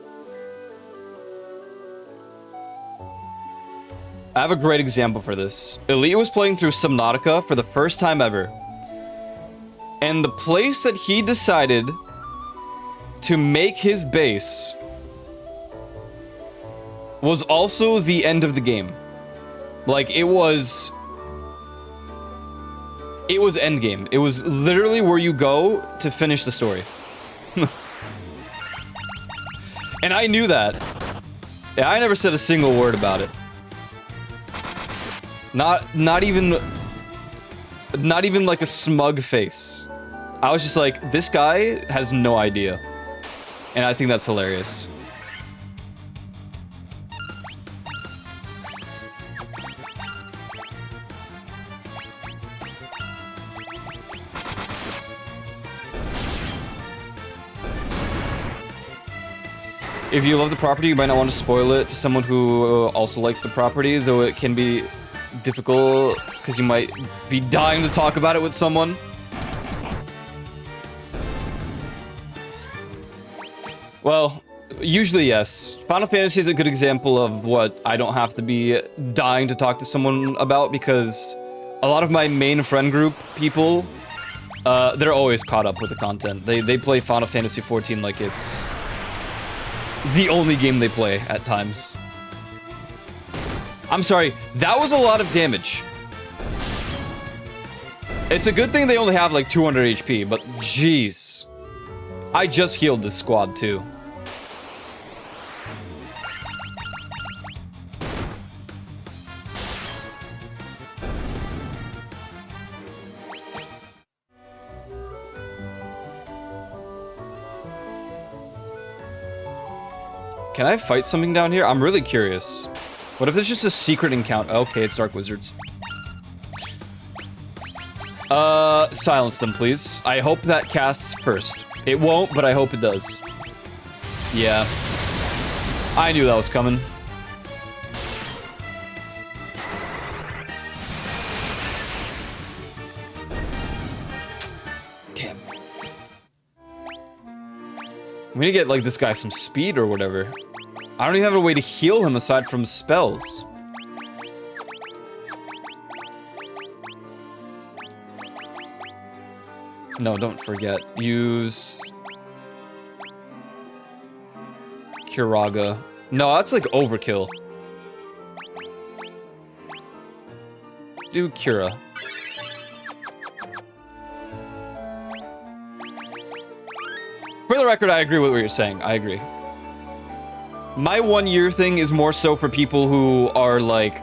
I have a great example for this. Elite was playing through Subnautica for the first time ever. And the place that he decided to make his base was also the end of the game. Like, it was endgame. It was literally where you go to finish the story. And I knew that. Yeah, I never said a single word about it. Not even like a smug face. I was just like, this guy has no idea. And I think that's hilarious. If you love the property, you might not want to spoil it to someone who also likes the property, though it can be difficult because you might be dying to talk about it with someone. Well, usually yes. Final Fantasy is a good example of what I don't have to be dying to talk to someone about, because a lot of my main friend group people, they're always caught up with the content. They play Final Fantasy XIV like it's the only game they play at times. I'm sorry, that was a lot of damage. It's a good thing they only have like 200 HP, but jeez. I just healed this squad too. Can I fight something down here? I'm really curious. What if there's just a secret encounter? Okay, it's Dark Wizards. Silence them, please. I hope that casts first. It won't, but I hope it does. Yeah. I knew that was coming. Damn. We need to get, like, this guy some speed or whatever. I don't even have a way to heal him aside from spells. No, don't forget. Use Curaga. No, that's like overkill. Do Cura. For the record, I agree with what you're saying. I agree. My 1 year thing is more so for people who are like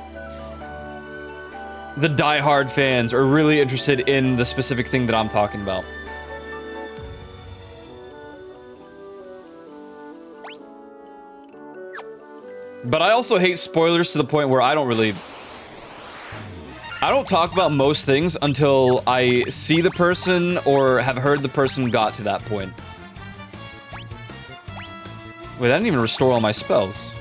the diehard fans or really interested in the specific thing that I'm talking about. But I also hate spoilers to the point where I don't talk about most things until I see the person or have heard the person got to that point. Wait, I didn't even restore all my spells.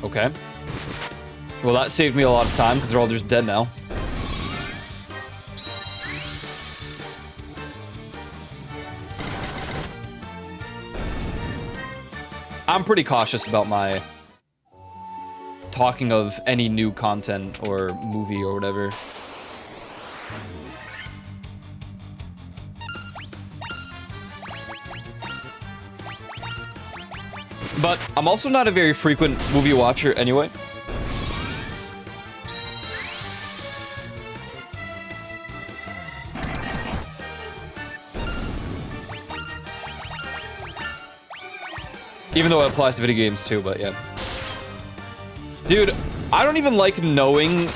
Okay. Well, that saved me a lot of time because they're all just dead now. I'm pretty cautious about my talking of any new content or movie or whatever. But I'm also not a very frequent movie watcher anyway. Even though it applies to video games too, but yeah. Dude, I don't even like knowing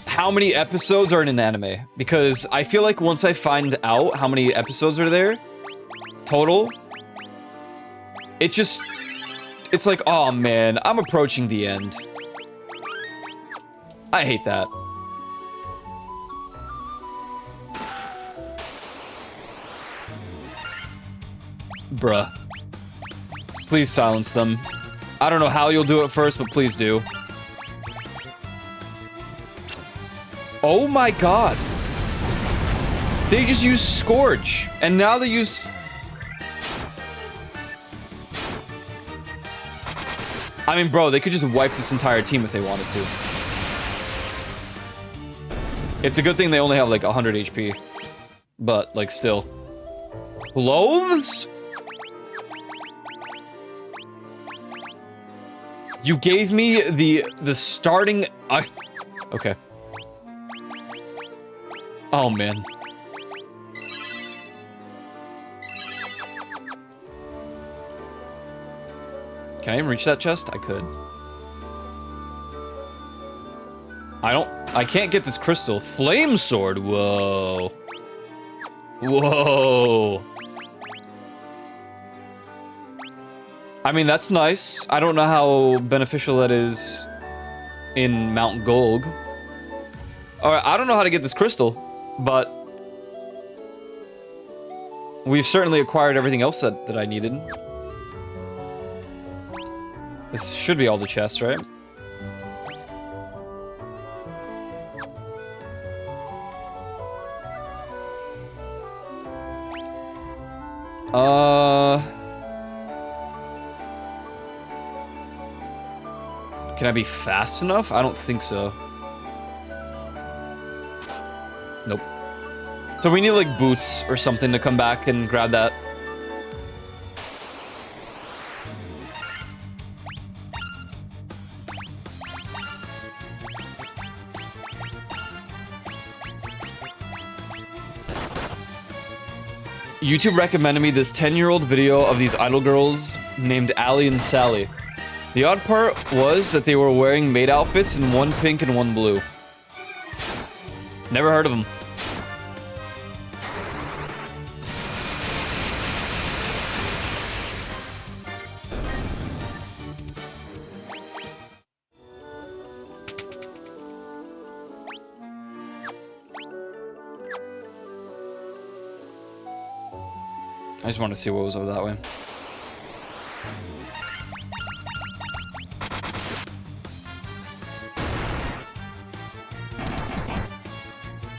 how many episodes are in an anime. Because I feel like once I find out how many episodes are there, total, it's like, oh man, I'm approaching the end. I hate that. Bruh. Please silence them. I don't know how you'll do it first, but please do. Oh my god. They just used Scourge, and now they use... I mean, bro, they could just wipe this entire team if they wanted to. It's a good thing they only have like 100 HP. But, like, still. Clothes? You gave me the starting... Okay. Oh, man. Can I even reach that chest? I could. I can't get this crystal. Flame sword? Whoa. Whoa. I mean, that's nice. I don't know how beneficial that is in Mount Golg. Alright, I don't know how to get this crystal, but we've certainly acquired everything else that I needed. This should be all the chests, right? Can I be fast enough? I don't think so. Nope. So we need like boots or something to come back and grab that. YouTube recommended me this 10-year-old video of these idol girls named Allie and Sally. The odd part was that they were wearing maid outfits in one pink and one blue. Never heard of them. I just wanted to see what was over that way.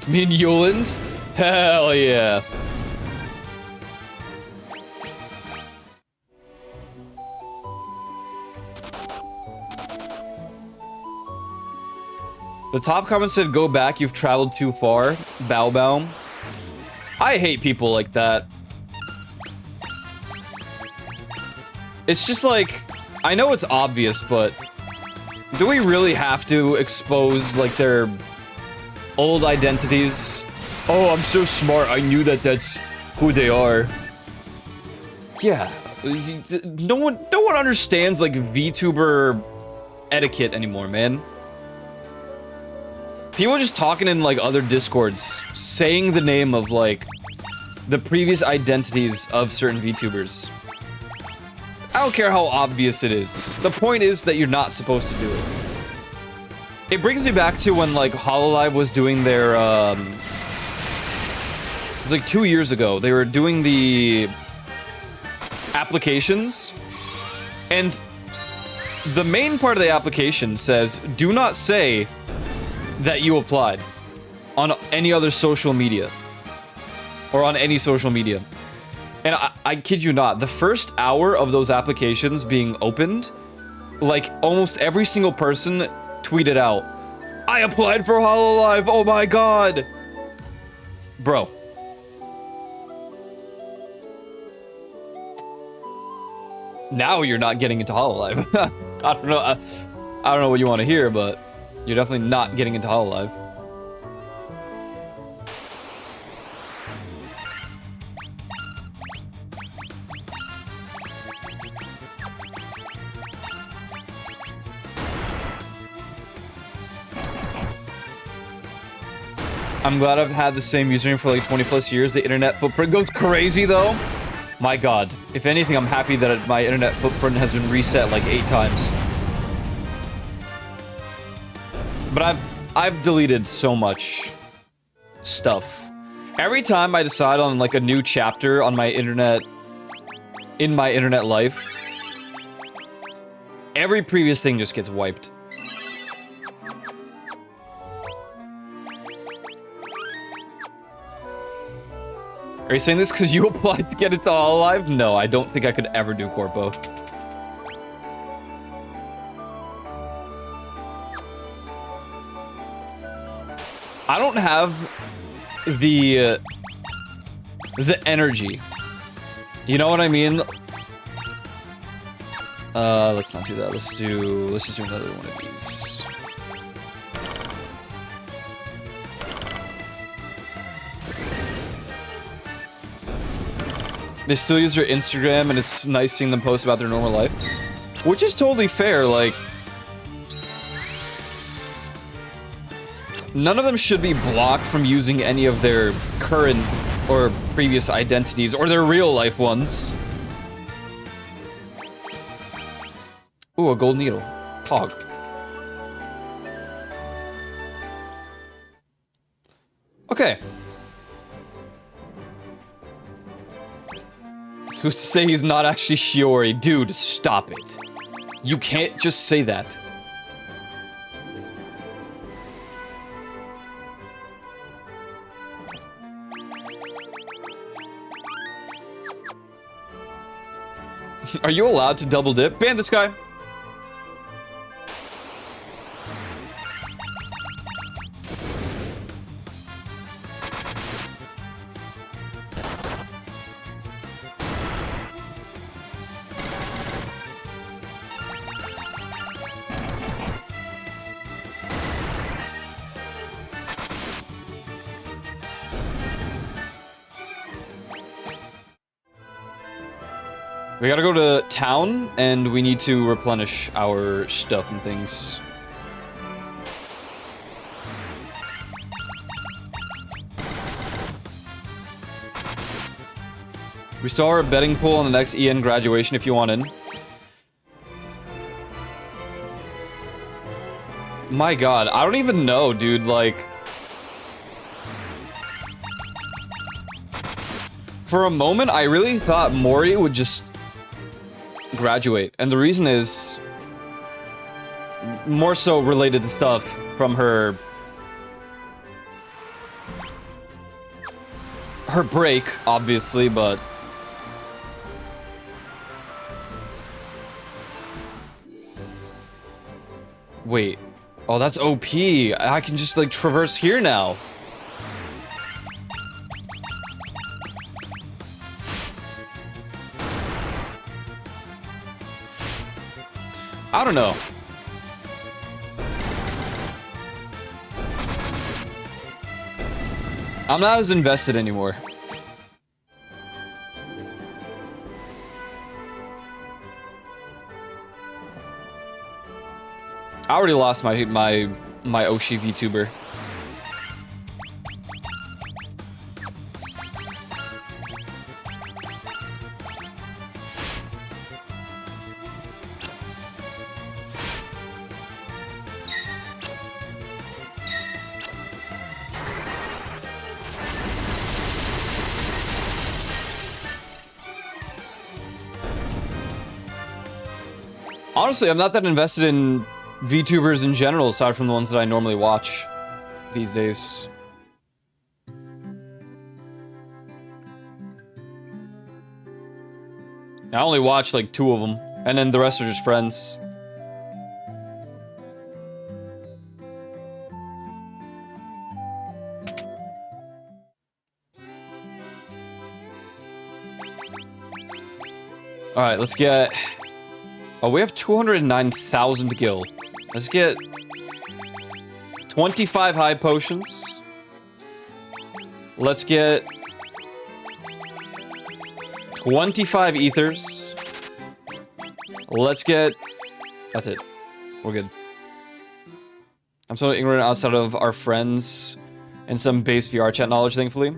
Me and Yuland? Hell yeah. The top comment said, go back, you've traveled too far. Bow bow. I hate people like that. It's just like, I know it's obvious, but do we really have to expose, like, their old identities? Oh, I'm so smart, I knew that that's who they are. Yeah, no one understands, like, VTuber etiquette anymore, man. People just talking in, like, other Discords, saying the name of, like, the previous identities of certain VTubers. I don't care how obvious it is. The point is that you're not supposed to do it. It brings me back to when, like, Hololive was doing their, it was like 2 years ago. They were doing the applications, and the main part of the application says, do not say that you applied on any other social media. Or on any social media. And I kid you not, the first hour of those applications being opened, like, almost every single person tweeted out, I applied for Hololive, oh my god! Bro. Now you're not getting into Hololive. I don't know what you want to hear, but you're definitely not getting into Hololive. I'm glad I've had the same username for like 20 plus years. The internet footprint goes crazy though. My god. If anything, I'm happy that my internet footprint has been reset like 8 times. But I've deleted so much stuff. Every time I decide on like a new chapter on my internet, in my internet life, every previous thing just gets wiped. Are you saying this because you applied to get into Hololive? No, I don't think I could ever do Corpo. I don't have the energy. You know what I mean? Let's not do that. Let's just do another one of these. They still use their Instagram, and it's nice seeing them post about their normal life. Which is totally fair, like... None of them should be blocked from using any of their current or previous identities, or their real-life ones. Ooh, a gold needle. Pog. Okay. Who's to say he's not actually Shiori? Dude, stop it. You can't just say that. Are you allowed to double dip? Ban this guy. We gotta go to town, and we need to replenish our stuff and things. We saw our betting pool on the next EN graduation if you want in. My god, I don't even know, dude, like... For a moment, I really thought Mori would just graduate, and the reason is more so related to stuff from her break, obviously, but wait, Oh, that's OP. I can just, like, traverse here now. I don't know. I'm not as invested anymore. I already lost my Oshi VTuber. Honestly, I'm not that invested in VTubers in general, aside from the ones that I normally watch these days. I only watch like 2 of them, and then the rest are just friends. Alright, let's get... Oh, we have 209,000 gil. Let's get 25 high potions. Let's get 25 ethers. Let's get... That's it. We're good. I'm so ignorant outside of our friends and some base VR chat knowledge, thankfully.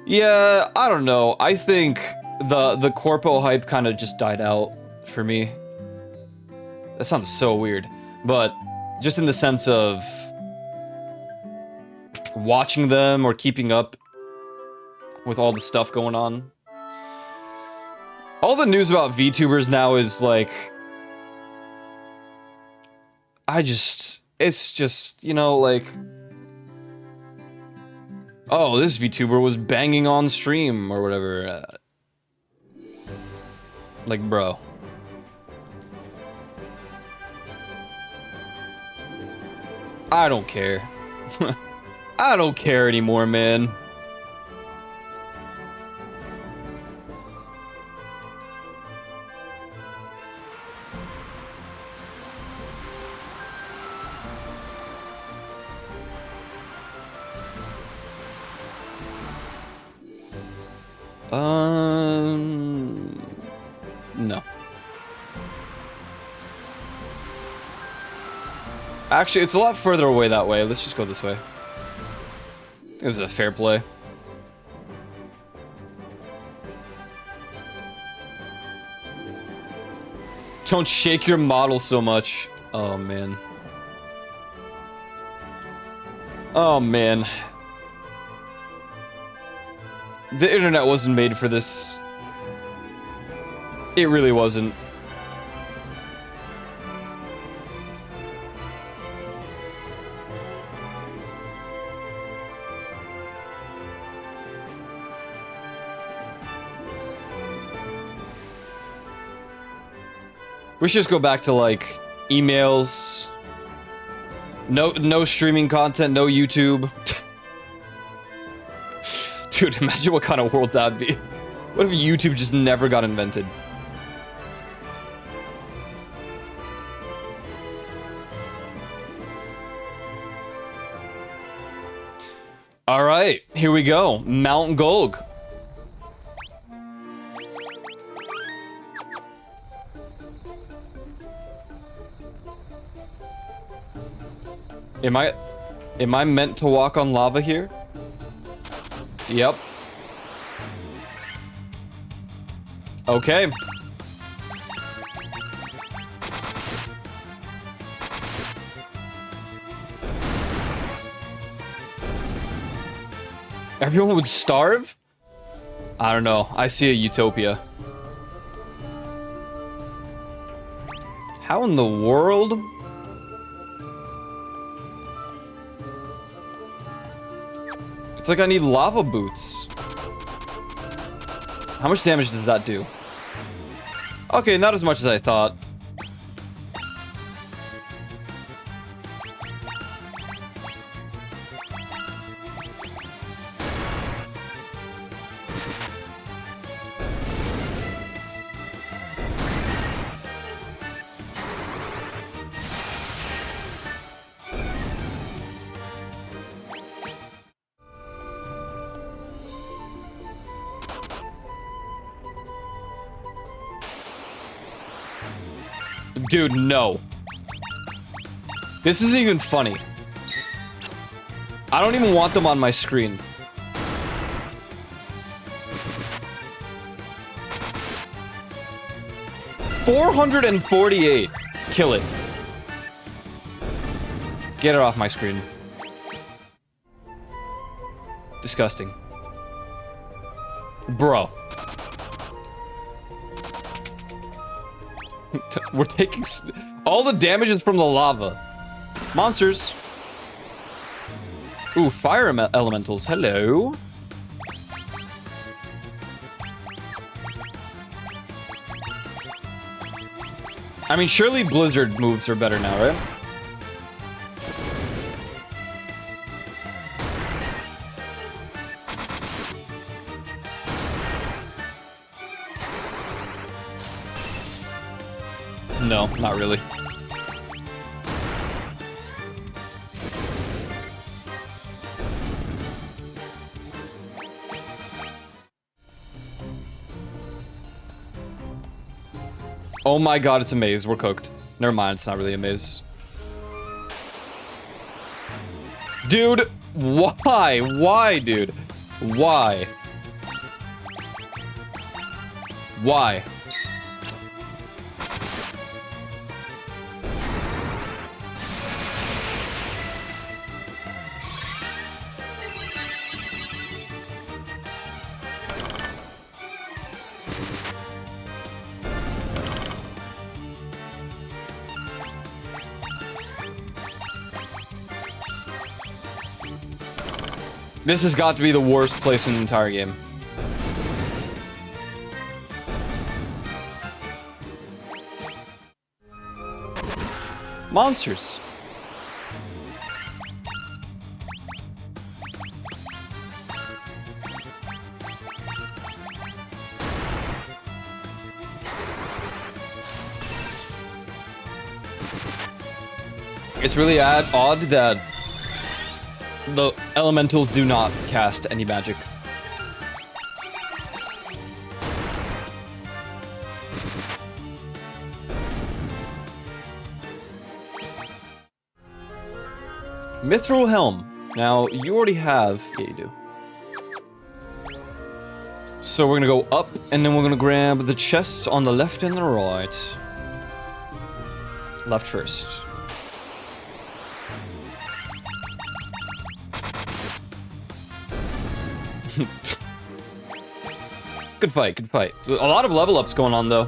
Yeah, I don't know. I think the corpo hype kind of just died out for me. That sounds so weird, but just in the sense of watching them or keeping up with all the stuff going on. All the news about VTubers now is like, it's just, you know, like, oh, this VTuber was banging on stream or whatever. Like, bro. I don't care. I don't care anymore, man. No. Actually, it's a lot further away that way. Let's just go this way. This is a fair play. Don't shake your model so much. Oh, man. Oh, man. The internet wasn't made for this. It really wasn't. We should just go back to, like, emails. No streaming content, no YouTube. Dude, imagine what kind of world that'd be. What if YouTube just never got invented? Alright, here we go. Mount Golg. Am I meant to walk on lava here? Yep. Okay. Everyone would starve? I don't know. I see a utopia. How in the world? It's like I need lava boots. How much damage does that do? Okay, not as much as I thought. Dude, no. This isn't even funny. I don't even want them on my screen. $448. Kill it. Get it off my screen. Disgusting. Bro. We're taking... all the damage is from the lava. Monsters. Ooh, fire elementals. Hello. I mean, surely Blizzard moves are better now, right? No, not really. Oh my god, it's a maze. We're cooked. Never mind, it's not really a maze. Dude, why? Why, dude? Why? Why? This has got to be the worst place in the entire game. Monsters. It's really odd that the elementals do not cast any magic. Mithril Helm. Now, you already have... yeah, you do. So we're gonna go up, and then we're gonna grab the chests on the left and the right. Left first. Good fight, good fight. A lot of level ups going on, though.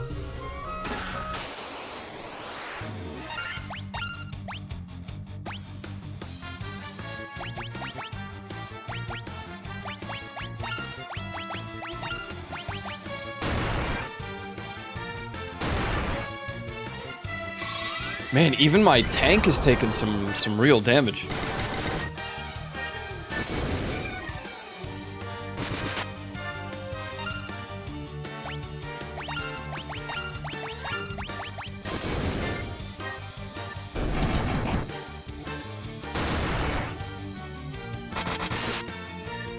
Man, even my tank has taken some real damage.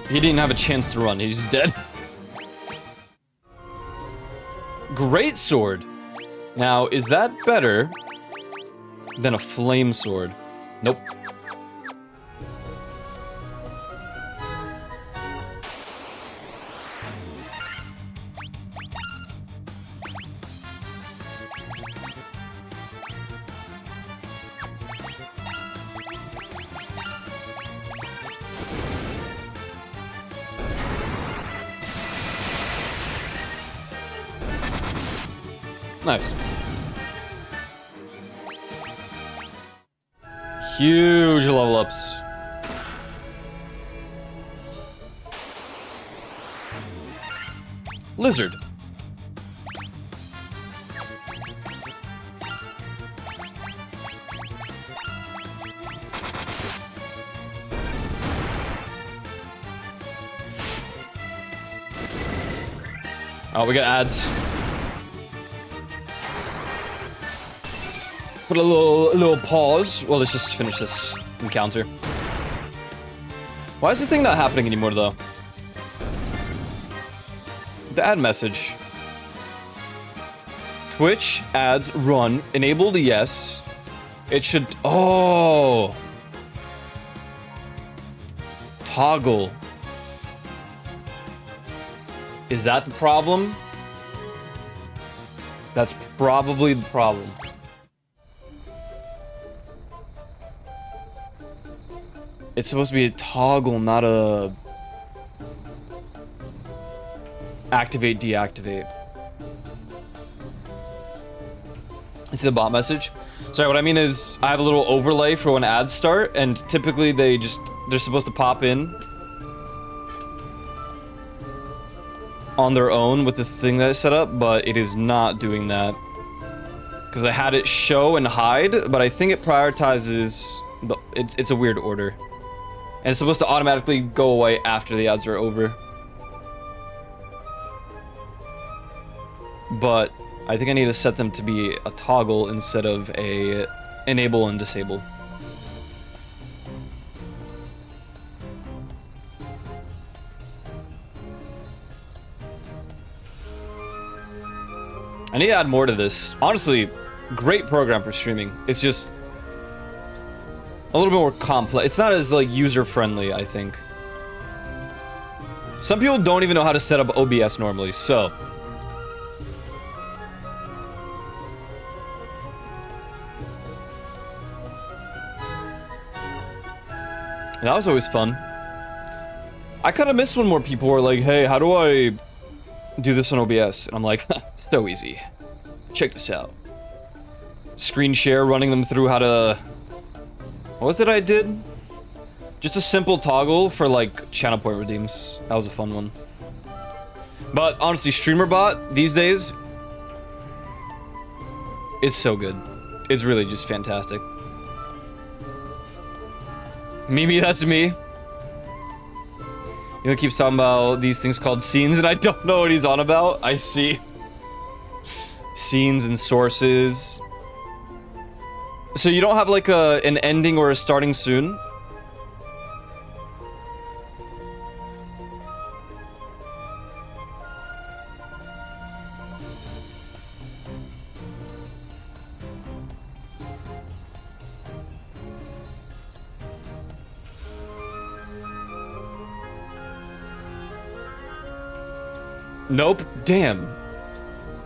He didn't have a chance to run. He's dead. Great sword. Now, is that better than a flame sword? Nope. Nice. Huge level ups. Lizard. Oh, we got ads. Put a little pause. Well, let's just finish this encounter. Why is the thing not happening anymore, though? The ad message. Twitch ads run. Enabled, yes. It should... Oh! Toggle. Is that the problem? That's probably the problem. It's supposed to be a toggle, not a... Activate, deactivate. Is it a bot message? Sorry, what I mean is I have a little overlay for when ads start, and typically they're supposed to pop in on their own with this thing that I set up, but it is not doing that. Because I had it show and hide, but I think it prioritizes... It's a weird order. And it's supposed to automatically go away after the ads are over. But I think I need to set them to be a toggle instead of a enable and disable. I need to add more to this. Honestly, great program for streaming. It's just a little bit more complex. It's not as like user-friendly, I think. Some people don't even know how to set up OBS normally, so that was always fun. I kind of miss when more people were like, hey, how do I do this on OBS? And I'm like, so easy. Check this out. Screen share, running them through how to... What was it I did? Just a simple toggle for like channel point redeems. That was a fun one. But honestly, StreamerBot these days, it's so good. It's really just fantastic. Mimi, that's me. You know, keeps talking about these things called scenes, and I don't know what he's on about. I see scenes and sources. So you don't have like an ending or a starting soon? Nope. Damn.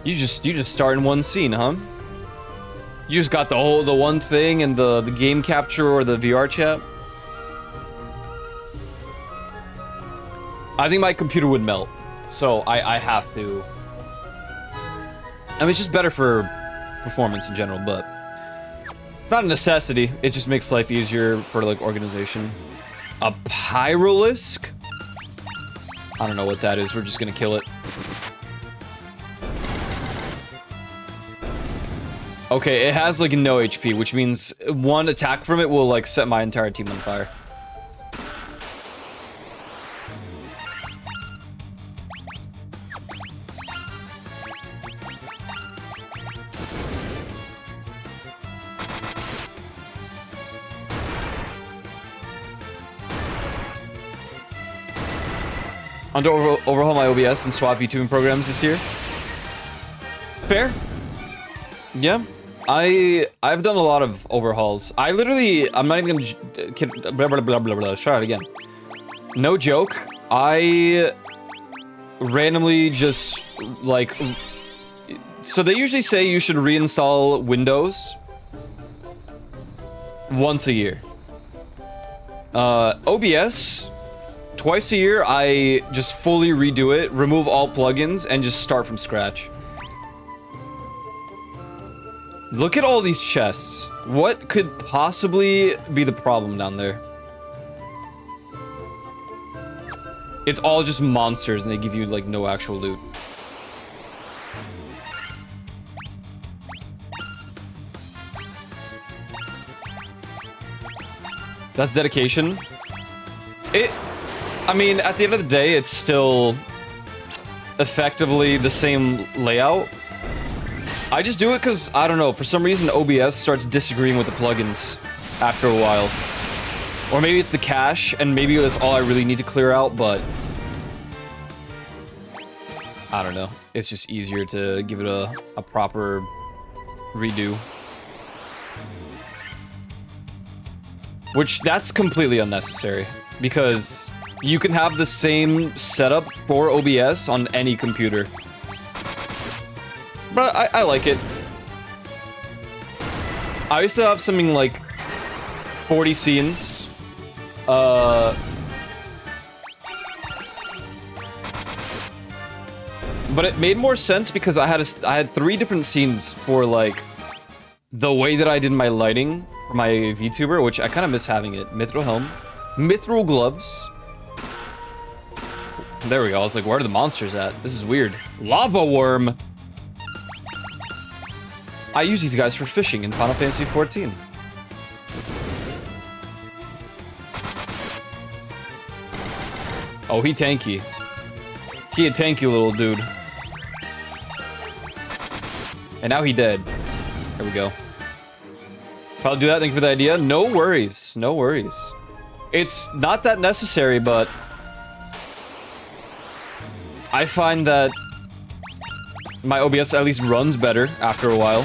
You just start in one scene, huh? You just got the one thing and the game capture or the VR chat? I think my computer would melt. So I have to. I mean, it's just better for performance in general, but it's not a necessity. It just makes life easier for like organization. A Pyrolisk? I don't know what that is. We're just gonna kill it. Okay, it has like no HP, which means one attack from it will like set my entire team on fire. I'm to overhaul my OBS and swap VTubing programs this year. Fair. Yeah. I've done a lot of overhauls. I'm not even gonna kid, blah, blah, blah, blah, blah. Let's try it again. No joke. I randomly just like, so they usually say you should reinstall Windows once a year. OBS, twice a year, I just fully redo it, remove all plugins, and just start from scratch. Look at all these chests. What could possibly be the problem down there? It's all just monsters and they give you like no actual loot. That's dedication. I mean, at the end of the day, it's still effectively the same layout. I just do it because, I don't know, for some reason OBS starts disagreeing with the plugins after a while. Or maybe it's the cache, and maybe that's all I really need to clear out, but I don't know. It's just easier to give it a proper redo. Which, that's completely unnecessary. Because you can have the same setup for OBS on any computer. But I like it. I used to have something like 40 scenes. But it made more sense because I had 3 different scenes for like the way that I did my lighting for my VTuber, which I kind of miss having it. Mithril helm, mithril gloves. There we go. I was like, where are the monsters at? This is weird. Lava worm. I use these guys for fishing in Final Fantasy XIV. Oh, he tanky. He a tanky little dude. And now he dead. There we go. Probably do that. Thank you for the idea. No worries. No worries. It's not that necessary, but I find that my OBS at least runs better after a while.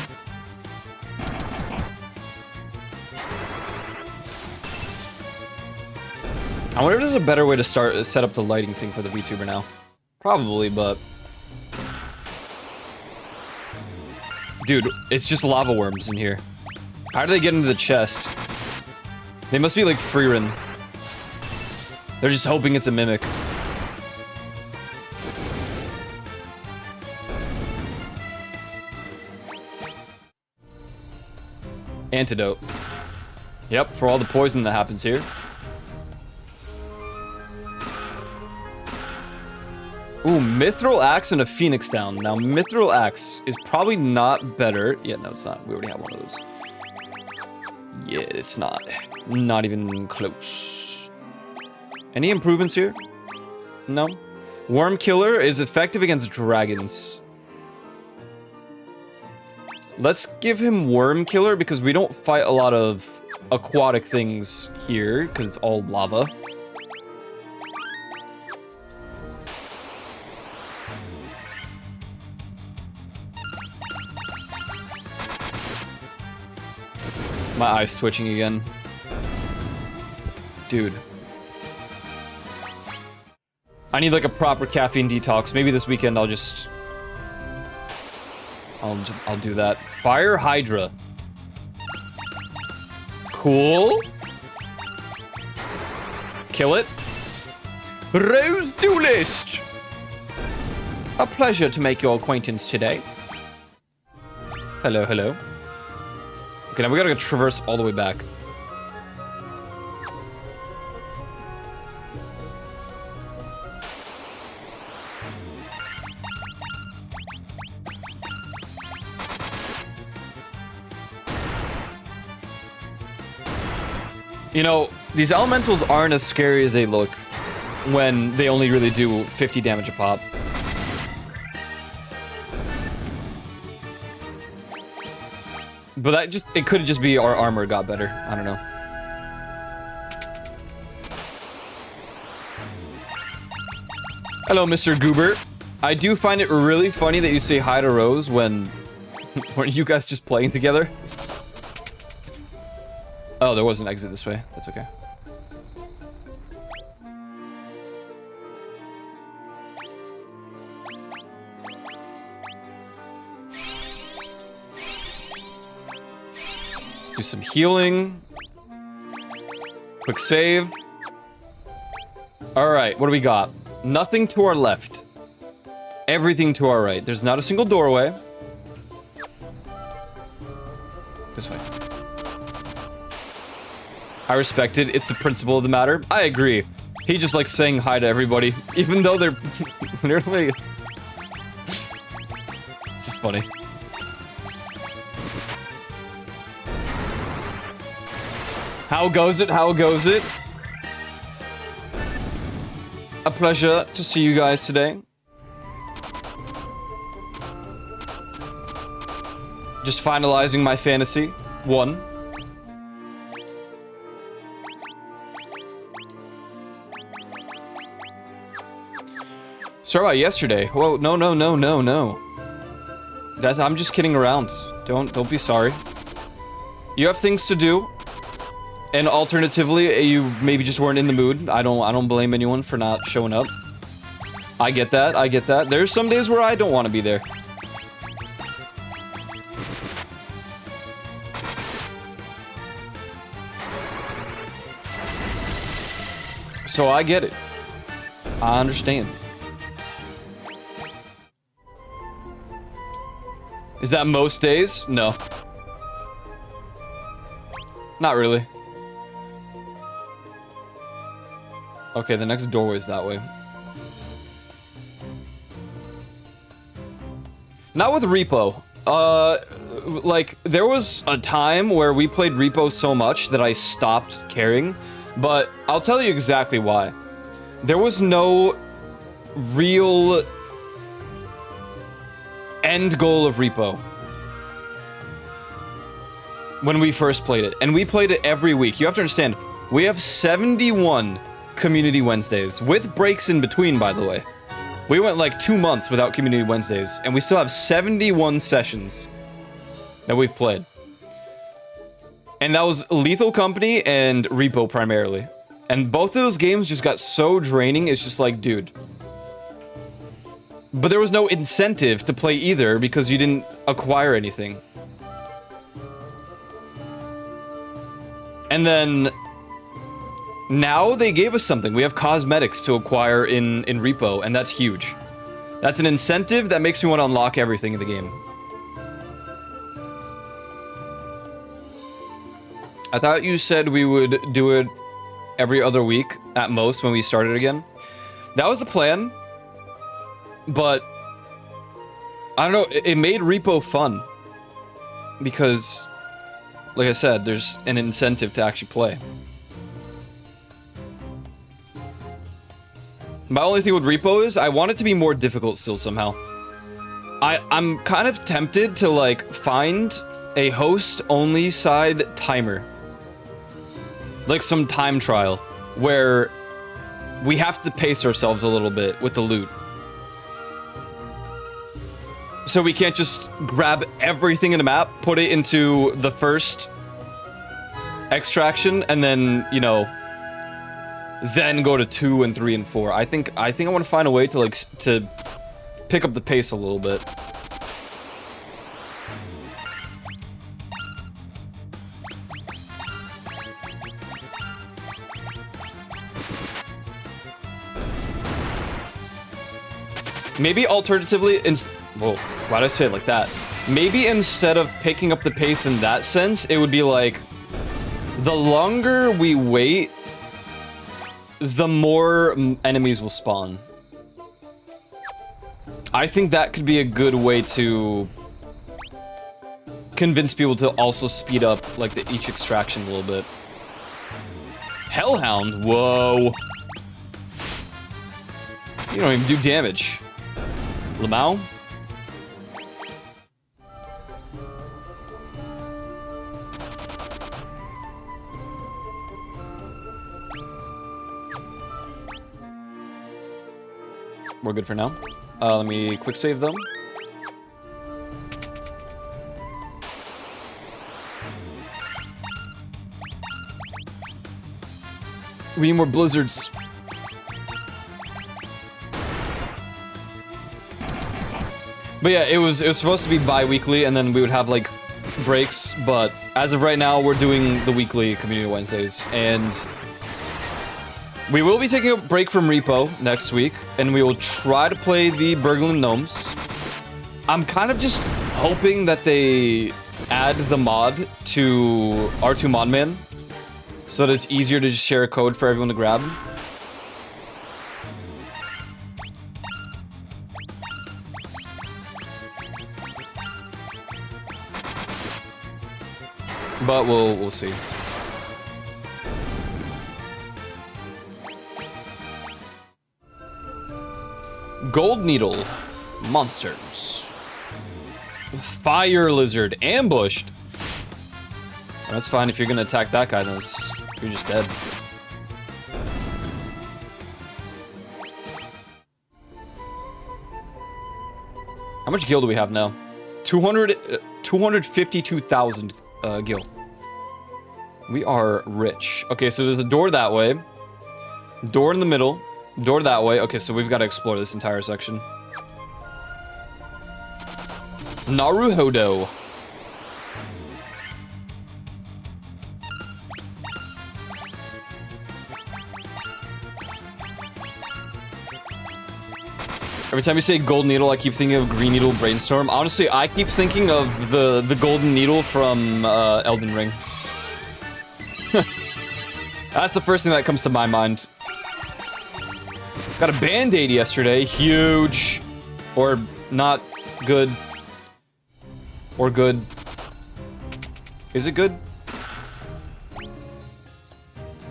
I wonder if there's a better way to set up the lighting thing for the VTuber now. Probably, but dude, it's just lava worms in here. How do they get into the chest? They must be like Freerin. They're just hoping it's a mimic. Antidote. Yep, for all the poison that happens here. Ooh, Mithril Axe and a Phoenix Down. Now, Mithril Axe is probably not better. Yeah, no, it's not. We already have one of those. Yeah, it's not. Not even close. Any improvements here? No. Worm Killer is effective against dragons. Let's give him Worm Killer because we don't fight a lot of aquatic things here because it's all lava. My eye's twitching again. Dude. I need like a proper caffeine detox. Maybe this weekend I'll do that. Fire Hydra. Cool. Kill it. Rose Duelist. A pleasure to make your acquaintance today. Hello, hello. Okay, now we gotta traverse all the way back. You know, these elementals aren't as scary as they look when they only really do 50 damage a pop. But that just, it could just be our armor got better. I don't know. Hello, Mr. Goober. I do find it really funny that you say hi to Rose when you guys just playing together. Oh, there was an exit this way. That's okay. Let's do some healing. Quick save. All right, what do we got? Nothing to our left. Everything to our right. There's not a single doorway. This way. I respect it. It's the principle of the matter. I agree. He just likes saying hi to everybody, even though they're literally... It's just funny. How goes it? How goes it? A pleasure to see you guys today. Just finalizing my fantasy. 1. Sorry about yesterday. Whoa, no, no, no, no, no. I'm just kidding around. Don't be sorry. You have things to do. And alternatively, you maybe just weren't in the mood. I don't blame anyone for not showing up. I get that. I get that. There's some days where I don't want to be there. So I get it. I understand. Is that most days? No. Not really. Okay, the next doorway is that way. Not with Repo. Like, there was a time where we played Repo so much that I stopped caring, but I'll tell you exactly why. There was no real end goal of Repo when we first played it, and we played it every week. You have to understand, we have 71 Community Wednesdays, with breaks in between, by the way. We went like 2 months without Community Wednesdays, and we still have 71 sessions that we've played. And that was Lethal Company and Repo primarily. And both of those games just got so draining, it's just like, dude. But there was no incentive to play either because you didn't acquire anything. And then now they gave us something. We have cosmetics to acquire in Repo, and that's huge. That's an incentive that makes me want to unlock everything in the game. I thought you said we would do it every other week at most when we started again. That was the plan, but I don't know, it made Repo fun because, like I said, there's an incentive to actually play. My only thing with Repo is I want it to be more difficult still somehow. I'm kind of tempted to like find a host-only side timer. Like some time trial where we have to pace ourselves a little bit with the loot. So we can't just grab everything in the map, put it into the first extraction, and then, you know, then go to 2 and 3 and 4. I think I want to find a way to like to pick up the pace a little bit. Maybe alternatively, whoa, why'd I say it like that? Maybe instead of picking up the pace in that sense, it would be like, the longer we wait, the more enemies will spawn. I think that could be a good way to convince people to also speed up like each extraction a little bit. Hellhound? Whoa. You don't even do damage. Lamau? We're good for now. Let me quick save them. We need more blizzards. But yeah, it was supposed to be bi-weekly, and then we would have like breaks. But as of right now, we're doing the weekly Community Wednesdays, and we will be taking a break from Repo next week, and we will try to play the Berglund Gnomes. I'm kind of just hoping that they add the mod to R2 Modman, so that it's easier to just share a code for everyone to grab. But we'll see. Gold Needle. Monsters. Fire Lizard. Ambushed. That's fine if you're gonna attack that guy, then you're just dead. How much gil do we have now? 252,000 gil. We are rich. Okay, so there's a door that way. Door in the middle. Door that way. Okay, so we've got to explore this entire section. Naruhodo. Every time you say Gold Needle, I keep thinking of Green Needle Brainstorm. Honestly, I keep thinking of the Golden Needle from Elden Ring. That's the first thing that comes to my mind. Got a Band-Aid yesterday. Huge. Or not good. Or good. Is it good?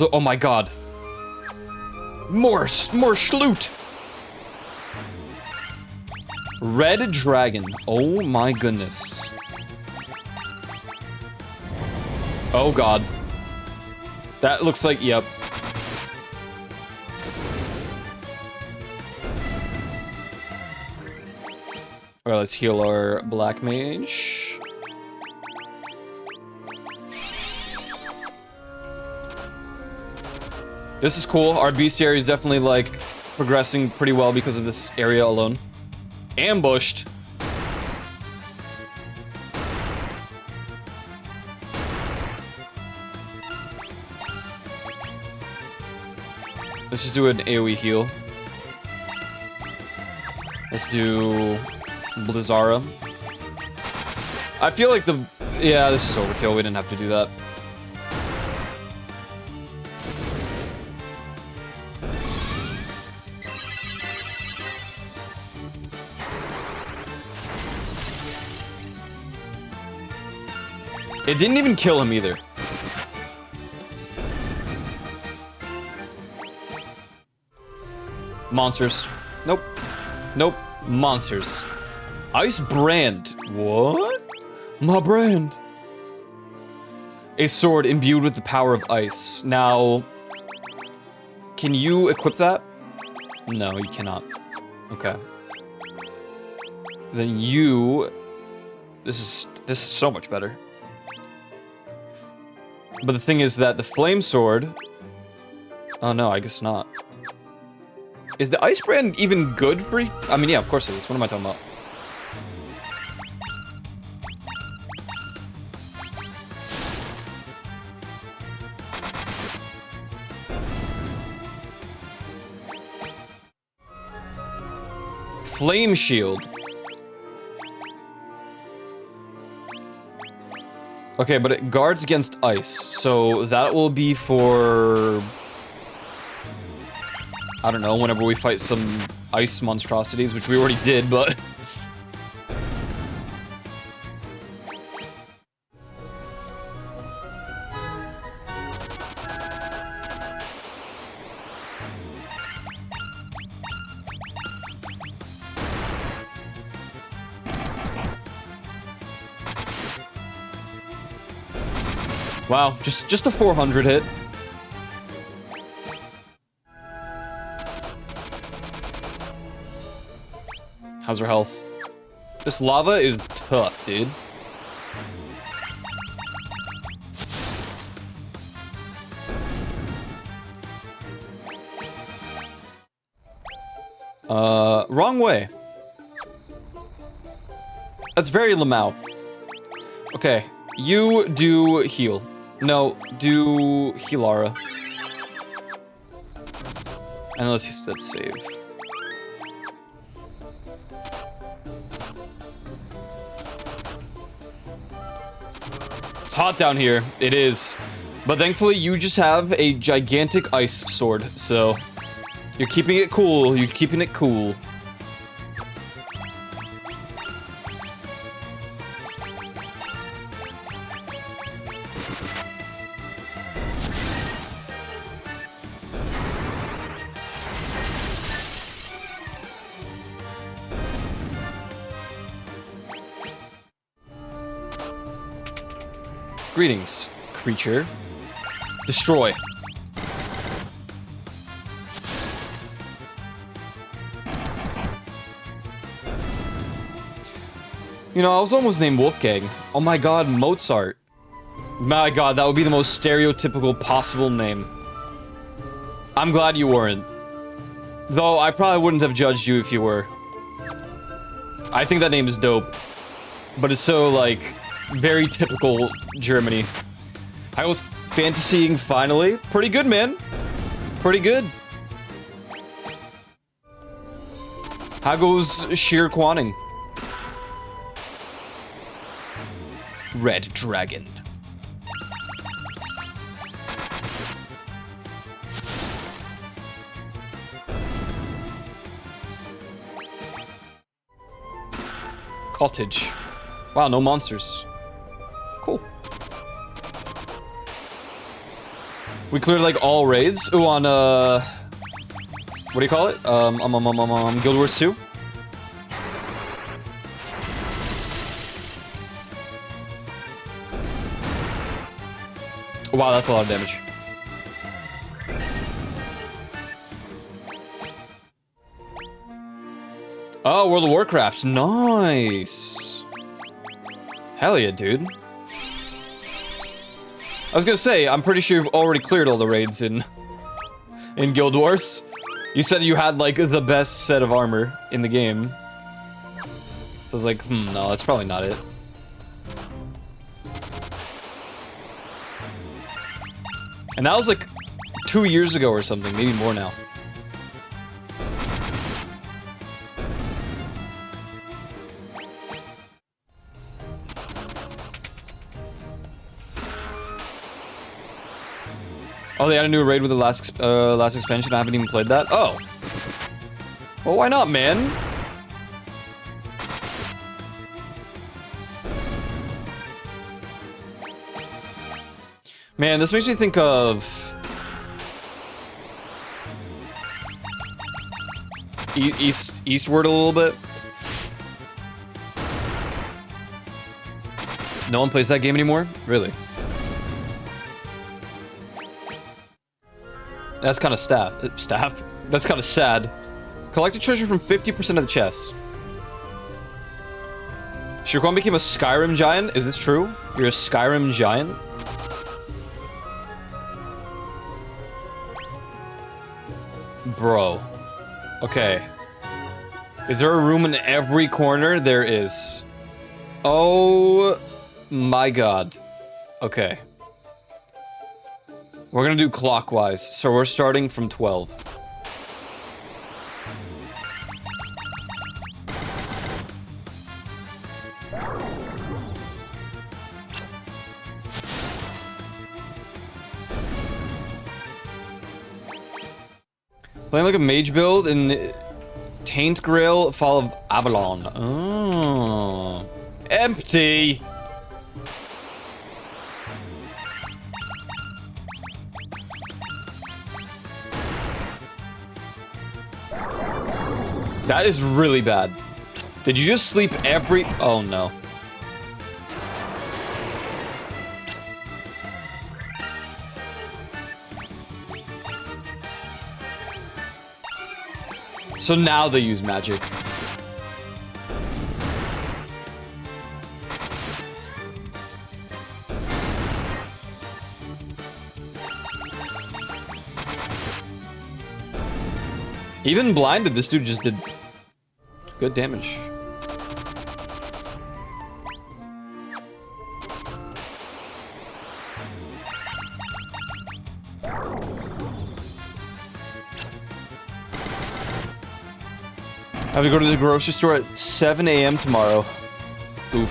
Oh my god. More Schloot. Red Dragon. Oh my goodness. Oh god. That looks like, yep. Alright, let's heal our Black Mage. This is cool. Our bestiary is definitely, like, progressing pretty well because of this area alone. Ambushed. Let's just do an AoE heal. Let's do Blizzara. I feel like yeah, this is overkill. We didn't have to do that. It didn't even kill him either. Monsters. Nope. Nope. Monsters. Ice Brand. What? My brand. A sword imbued with the power of ice. Now, can you equip that? No, you cannot. Okay. Then you... This is so much better. But the thing is that the flame sword... Oh no, I guess not. Is the Ice Brand even good for... I mean, yeah, of course it is. What am I talking about? Flame Shield. Okay, but it guards against ice, so that will be for... I don't know, whenever we fight some ice monstrosities, which we already did, but... Wow, just a 400 hit. How's her health? This lava is tough, dude. Wrong way. That's very Lamau. Okay, you do heal. No, do Healara. And let's save. It's hot down here. It is. But thankfully, you just have a gigantic ice sword, so you're keeping it cool. You're keeping it cool. Greetings, creature. Destroy. You know, I was almost named Wolfgang. Oh my god, Mozart. My god, that would be the most stereotypical possible name. I'm glad you weren't. Though, I probably wouldn't have judged you if you were. I think that name is dope. But it's so, like, very typical Germany. I was fantasying finally. Pretty good, man. Pretty good. How goes Sheer Quanning? Red Dragon. Cottage. Wow, no monsters. Cool. We cleared like all raids. Ooh, on what do you call it? Guild Wars 2. Wow, that's a lot of damage. Oh, World of Warcraft. Nice. Hell yeah, dude. I was gonna say, I'm pretty sure you've already cleared all the raids in Guild Wars. You said you had, like, the best set of armor in the game. So I was like, no, that's probably not it. And that was, like, 2 years ago or something, maybe more now. Oh, they had a new raid with the last expansion. I haven't even played that. Oh. Well, why not, man? Man, this makes me think of Eastward a little bit. No one plays that game anymore? Really? That's kind of staff. That's kind of sad. Collect a treasure from 50% of the chests. Shirkwan became a Skyrim giant? Is this true? You're a Skyrim giant? Bro. Okay. Is there a room in every corner? There is. Oh my god. Okay. We're gonna do clockwise, so we're starting from 12. Playing like a mage build in Taint Grail, Fall of Avalon. Oh. Empty! That is really bad. Did you just sleep every... Oh, no. So now they use magic. Even blinded, this dude just did good damage. I have to go to the grocery store at 7 a.m. tomorrow. Oof.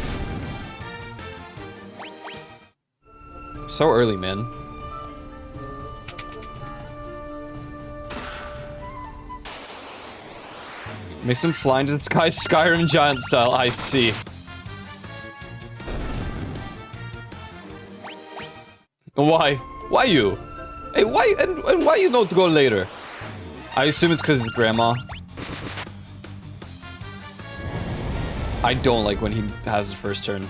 So early, man. Makes them fly into the sky, Skyrim giant style. I see. Why? Why you? Hey, why? And why you not go later? I assume it's because grandma. I don't like when he has his first turn.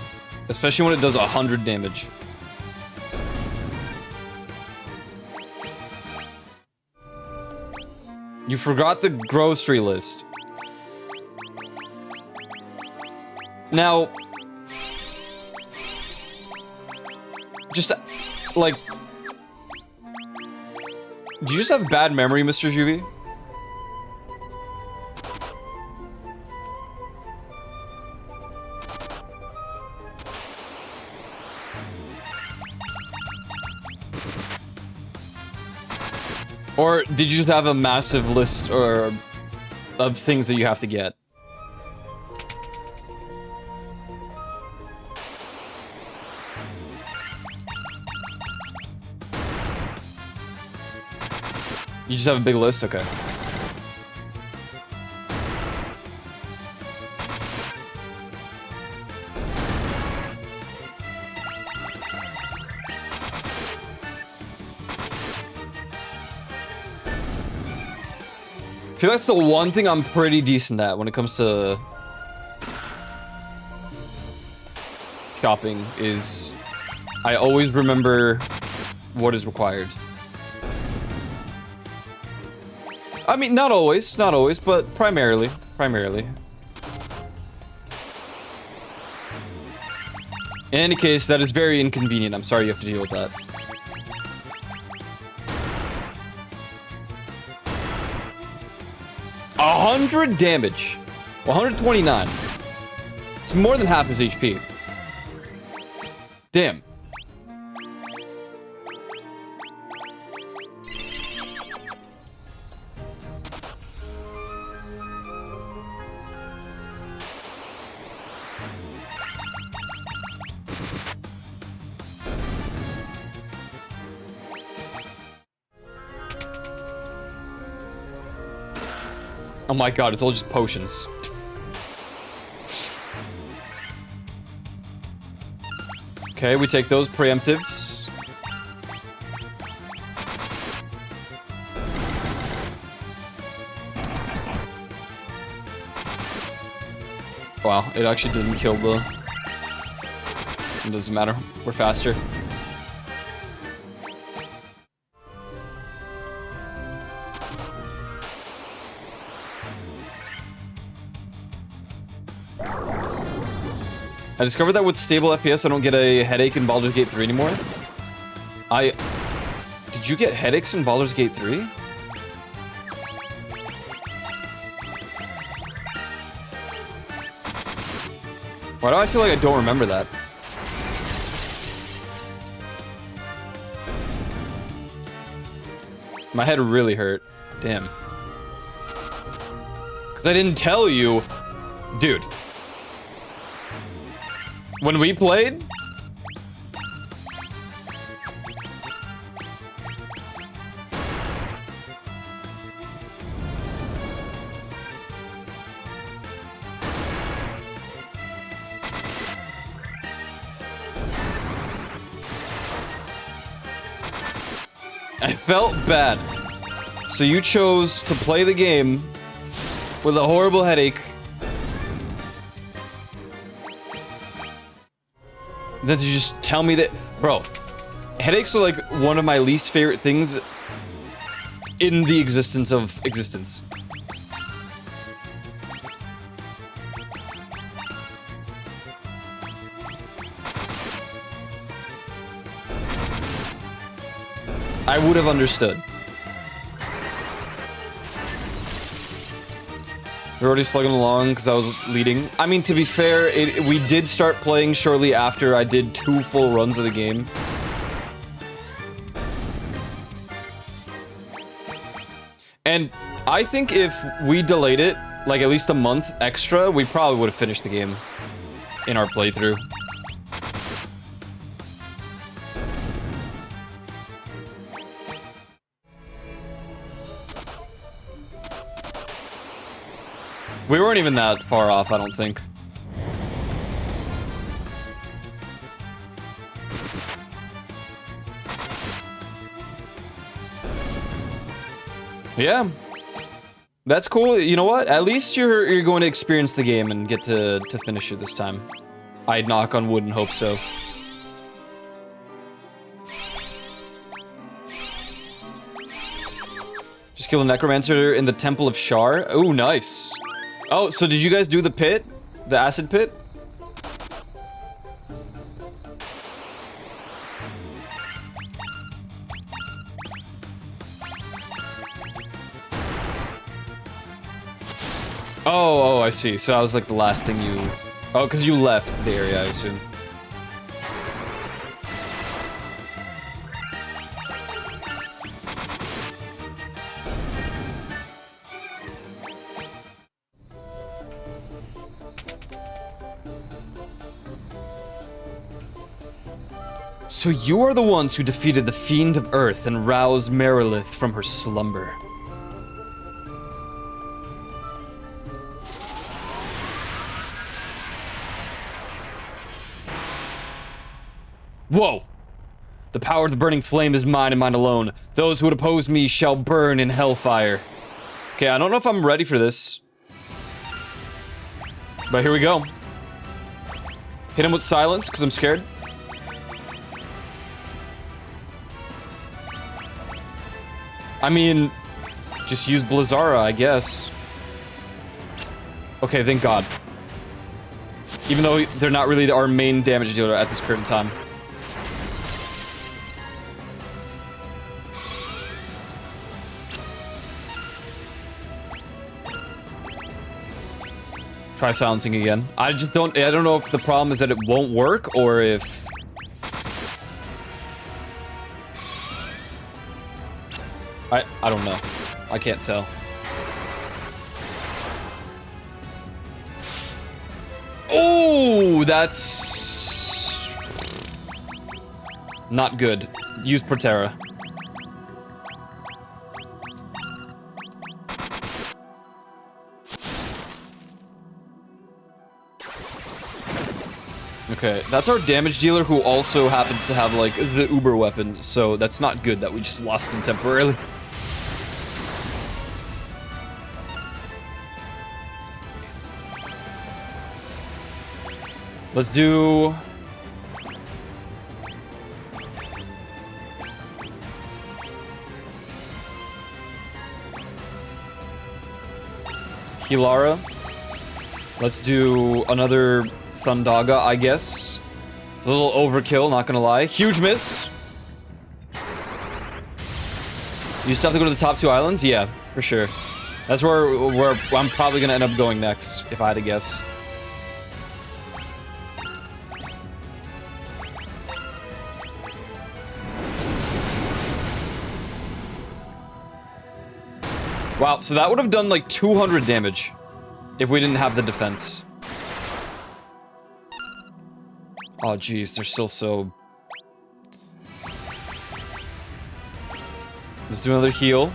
Especially when it does 100 damage. You forgot the grocery list. Now, Just, like... Do you just have bad memory, Mr. Juvie? Or did you just have a massive list or of things that you have to get? You just have a big list? Okay. I feel that's the one thing I'm pretty decent at when it comes to shopping is I always remember what is required. I mean, not always, but primarily. In any case, that is very inconvenient. I'm sorry you have to deal with that. A 100 damage. 129. It's more than half his HP. Damn. Oh my god, it's all just potions. Okay, we take those preemptives. Wow, it actually didn't kill the... It doesn't matter, we're faster. I discovered that with stable FPS, I don't get a headache in Baldur's Gate 3 anymore. Did you get headaches in Baldur's Gate 3? Why do I feel like I don't remember that? My head really hurt. Damn. Because I didn't tell you. Dude. When we played... I felt bad. So you chose to play the game with a horrible headache. Then to just tell me that, bro, headaches are like one of my least favorite things in the existence of existence. I would have understood. We're already slugging along because I was leading. I mean, to be fair, we did start playing shortly after I did 2 full runs of the game. And I think if we delayed it, like at least a month extra, we probably would have finished the game in our playthrough. We weren't even that far off, I don't think. Yeah. That's cool. You know what? At least you're going to experience the game and get to finish it this time. I'd knock on wood and hope so. Just kill a necromancer in the Temple of Shar. Oh, nice. Oh, so did you guys do the pit? The acid pit? Oh, I see. So that was like the last thing you... Oh, because you left the area, I assume. So you are the ones who defeated the Fiend of Earth and roused Merilith from her slumber. Whoa! The power of the burning flame is mine and mine alone. Those who would oppose me shall burn in hellfire. Okay, I don't know if I'm ready for this. But here we go. Hit him with silence, because I'm scared. I mean, just use Blizzara, I guess. Okay, thank God. Even though they're not really our main damage dealer at this current time. Try silencing again. I don't know if the problem is that it won't work or if... I don't know. I can't tell. Oh, that's not good. Use Protera. Okay, that's our damage dealer who also happens to have, like, the uber weapon, so that's not good that we just lost him temporarily. Let's do... Hilara. Let's do another Thundaga, I guess. It's a little overkill, not gonna lie. Huge miss. You still have to go to the top 2 islands? Yeah, for sure. That's where I'm probably gonna end up going next, if I had to guess. Wow, so that would have done like 200 damage if we didn't have the defense. Oh, geez, they're still so... Let's do another heal.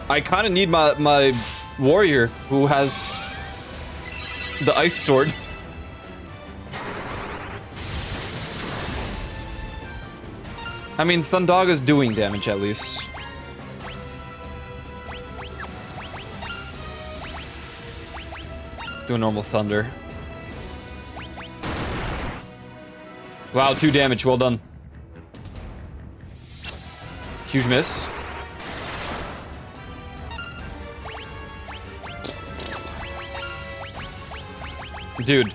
I kind of need my warrior who has the ice sword. I mean, Thundaga's doing damage at least. Do a normal thunder. Wow, 2 damage. Well done. Huge miss. Dude.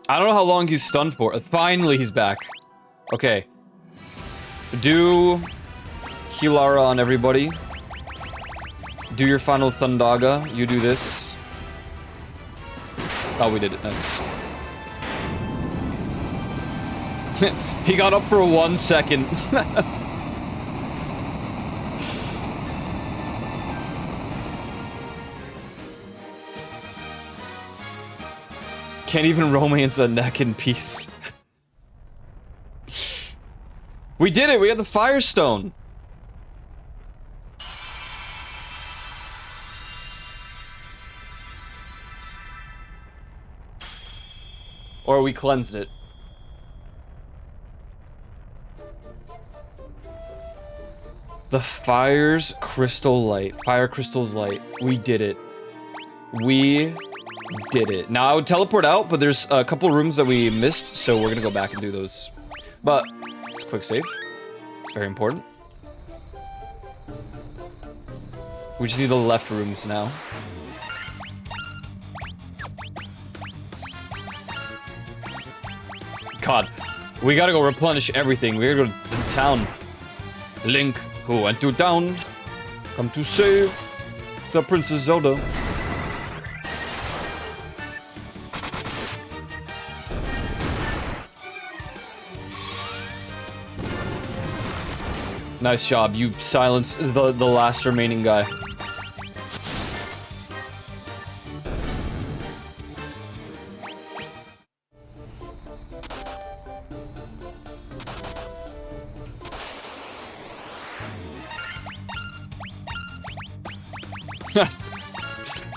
I don't know how long he's stunned for. Finally, he's back. Okay. Do Hilara on everybody. Do your final Thundaga. You do this. Oh, we did it. Nice. He got up for 1 second. Can't even romance a neck in peace. We did it! We got the Firestone! Or we cleansed it. The Fire's Crystal Light. Fire Crystal's Light. We did it. We did it. Now, I would teleport out, but there's a couple rooms that we missed, so we're gonna go back and do those. But, it's a quick save. It's very important. We just need the left rooms now. God, we gotta go replenish everything. We gotta go to the town. Link, who went to town, come to save the Princess Zelda. Nice job, you silenced the last remaining guy.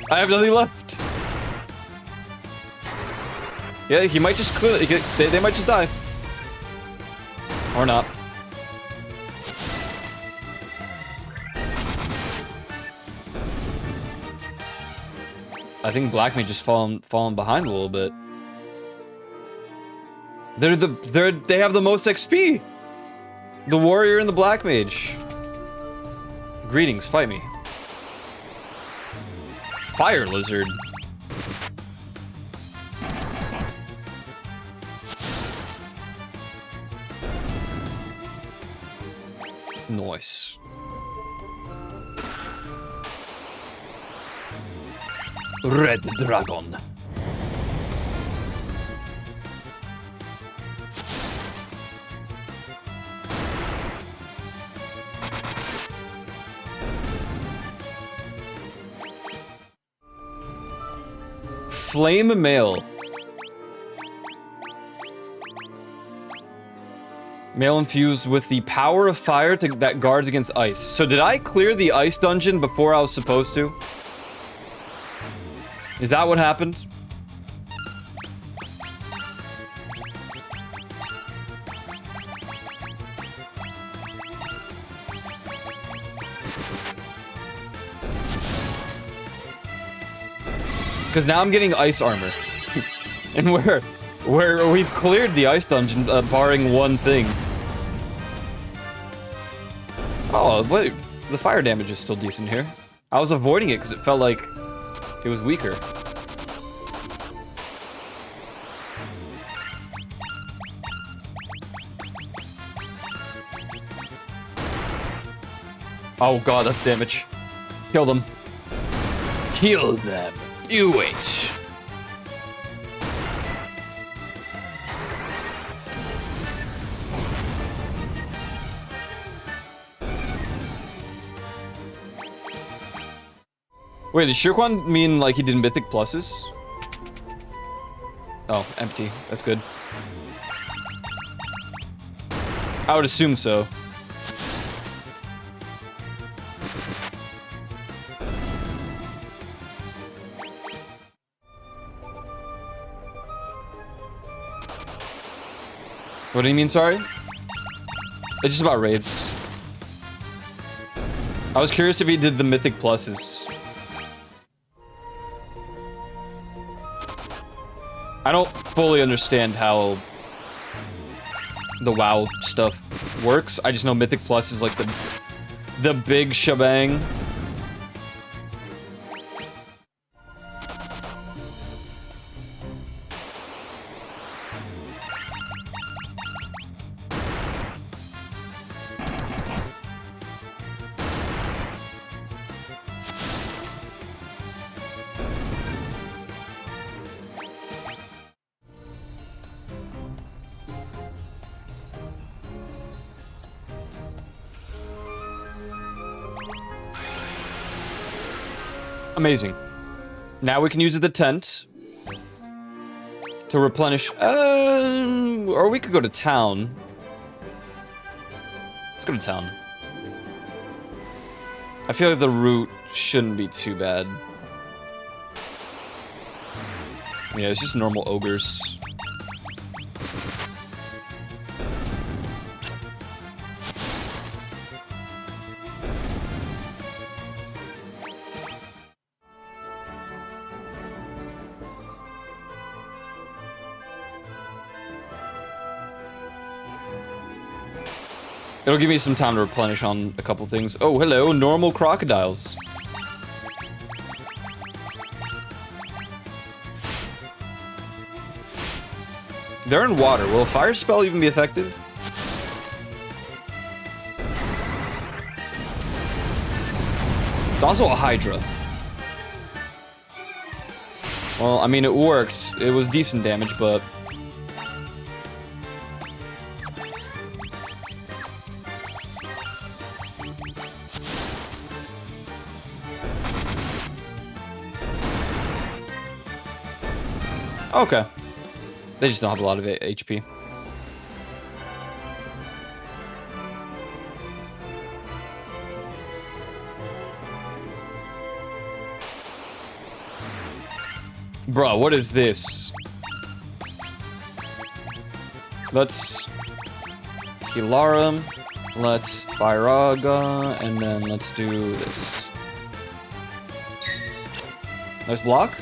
I have nothing left. Yeah, he might just clear it. They might just die. Or not. I think Black may just fallen behind a little bit. They have the most XP. The warrior and the Black Mage. Greetings, fight me. Fire lizard. Nice. Red dragon. Flame mail. Mail infused with the power of fire that guards against ice. So did I clear the ice dungeon before I was supposed to? Is that what happened? Because now I'm getting ice armor. And where we've cleared the ice dungeon, barring one thing. Oh, wait. The fire damage is still decent here. I was avoiding it because it felt like it was weaker. Oh god, that's damage. Kill them. Kill them. Do it. Wait, does Shirkwan mean like he did mythic pluses? Oh, empty. That's good. I would assume so. What do you mean, sorry? It's just about raids. I was curious if he did the mythic pluses. I don't fully understand how the WoW stuff works. I just know Mythic Plus is like the big shebang. Amazing. Now we can use the tent to replenish. Or we could go to town. Let's go to town. I feel like the route shouldn't be too bad. Yeah, it's just normal ogres. It'll give me some time to replenish on a couple things. Oh, hello, normal crocodiles. They're in water. Will a fire spell even be effective? It's also a Hydra. Well, I mean, it worked. It was decent damage, but... Okay. They just don't have a lot of HP. Bro, what is this? Let's Kilarum, let's Firaga, and then let's do this. Nice block.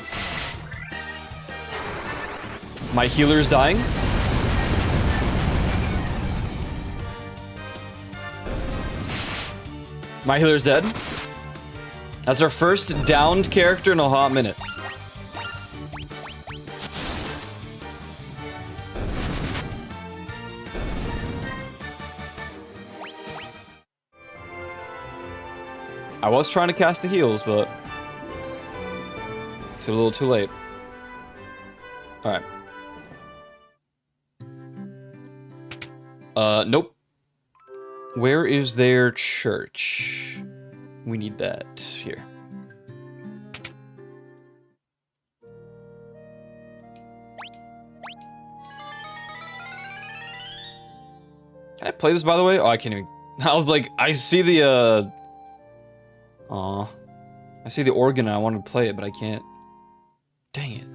My healer's dying. My healer's dead. That's our first downed character in a hot minute. I was trying to cast the heals, but it's a little too late. Alright. Nope. Where is their church? We need that here. Can I play this, by the way? Oh, I can't even... I was like, I see the, Aw. I see the organ and I wanted to play it, but I can't. Dang it.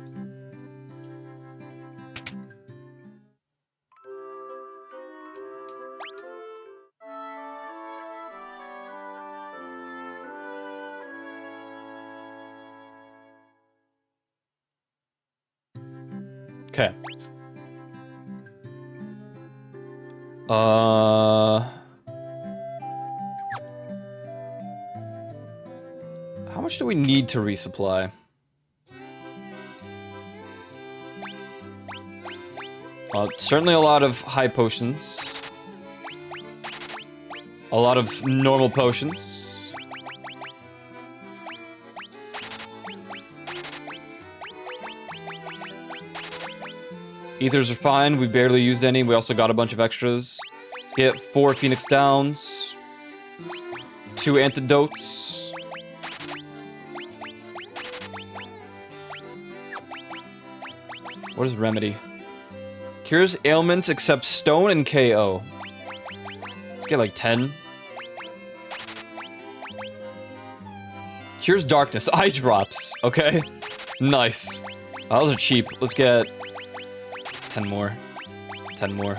Okay. How much do we need to resupply? Certainly a lot of high potions. A lot of normal potions. Ethers are fine. We barely used any. We also got a bunch of extras. Let's get 4 Phoenix Downs. 2 antidotes. What is Remedy? Cures ailments except stone and KO. Let's get like 10. Cures darkness. Eye drops. Okay. Nice. Oh, those are cheap. Let's get 10 more. 10 more.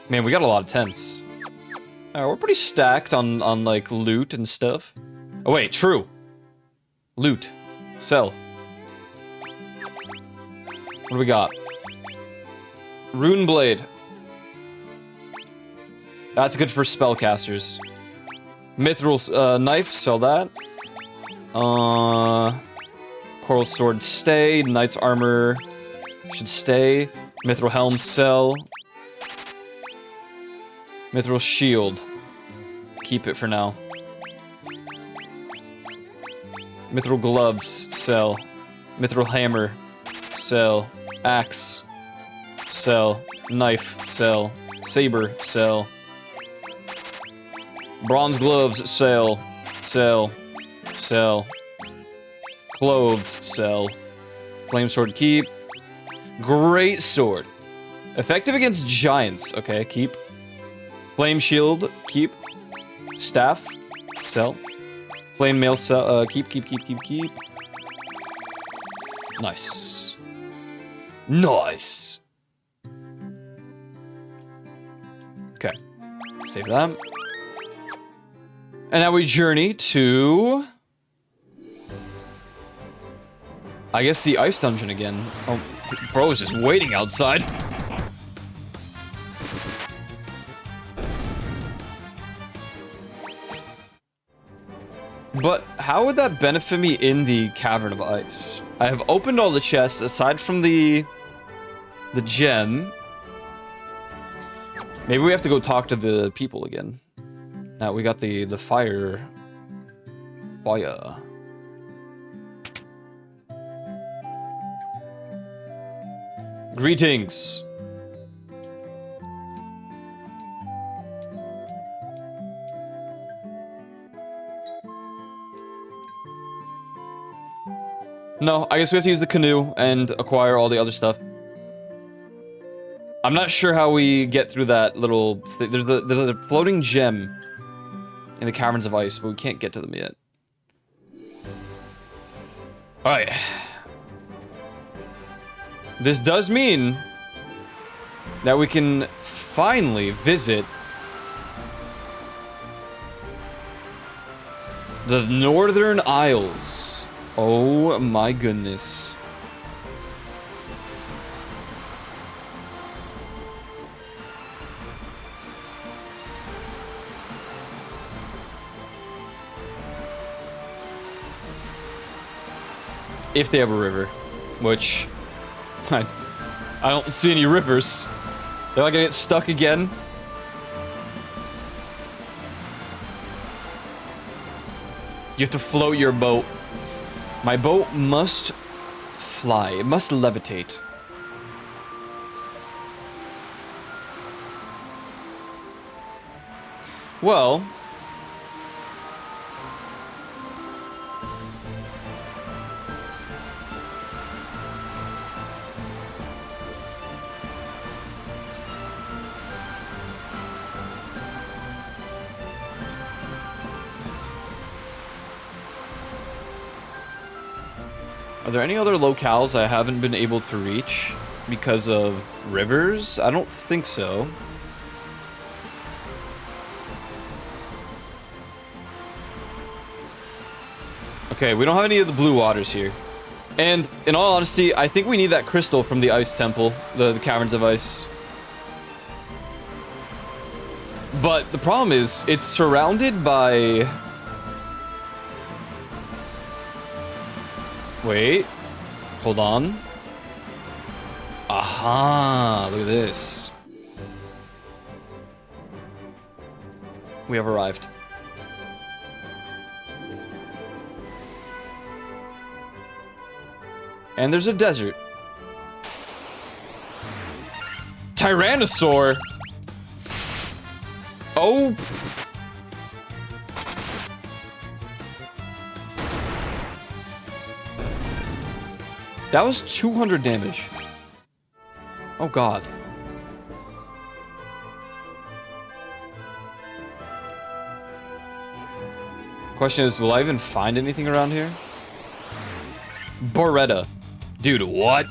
Man, we got a lot of tents. We're pretty stacked on like loot and stuff. Oh wait, true. Loot. Sell. What do we got? Rune Blade. That's good for spellcasters. Mithril knife, sell that. Coral sword, stay. Knight's armor should stay. Mithril helm, sell. Mithril shield. Keep it for now. Mithril gloves, sell. Mithril hammer, sell. Axe, sell. Knife, sell. Saber, sell. Bronze gloves, sell. Sell. Sell. Clothes, sell. Flame sword, keep. Great sword. Effective against giants. Okay, keep. Flame shield, keep. Staff, sell. Flame mail, sell. Keep. Nice. Nice. Okay. Save that. And now we journey to... I guess the ice dungeon again. Oh, bro is just waiting outside. But how would that benefit me in the Cavern of Ice? I have opened all the chests aside from the gem. Maybe we have to go talk to the people again. Now we got the fire. Fire. Greetings. No, I guess we have to use the canoe and acquire all the other stuff. I'm not sure how we get through that little thing. There's a floating gem in the Caverns of Ice, but we can't get to them yet. Alright. This does mean that we can finally visit the Northern Isles. Oh my goodness. If they have a river, which I don't see any rivers. They're not gonna get stuck again. You have to float your boat. My boat must fly. It must levitate. Well, are there any other locales I haven't been able to reach because of rivers? I don't think so. Okay, we don't have any of the blue waters here. And in all honesty, I think we need that crystal from the Ice Temple, the Caverns of Ice. But the problem is, it's surrounded by... Wait. Hold on. Aha! Look at this. We have arrived. And there's a desert. Tyrannosaur! Oh! That was 200 damage. Oh god. Question is, will I even find anything around here? Beretta. Dude, what?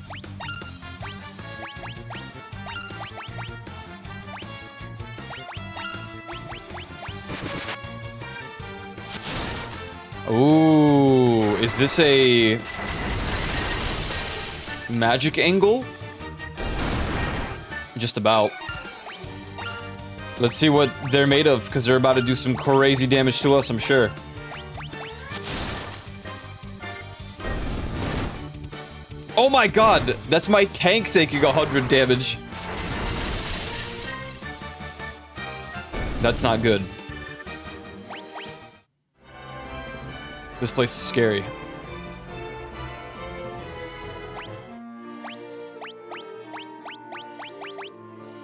Ooh, is this a magic angle? Just about. Let's see what they're made of, because they're about to do some crazy damage to us, I'm sure. Oh my god, that's my tank taking 100 damage. That's not good. This place is scary.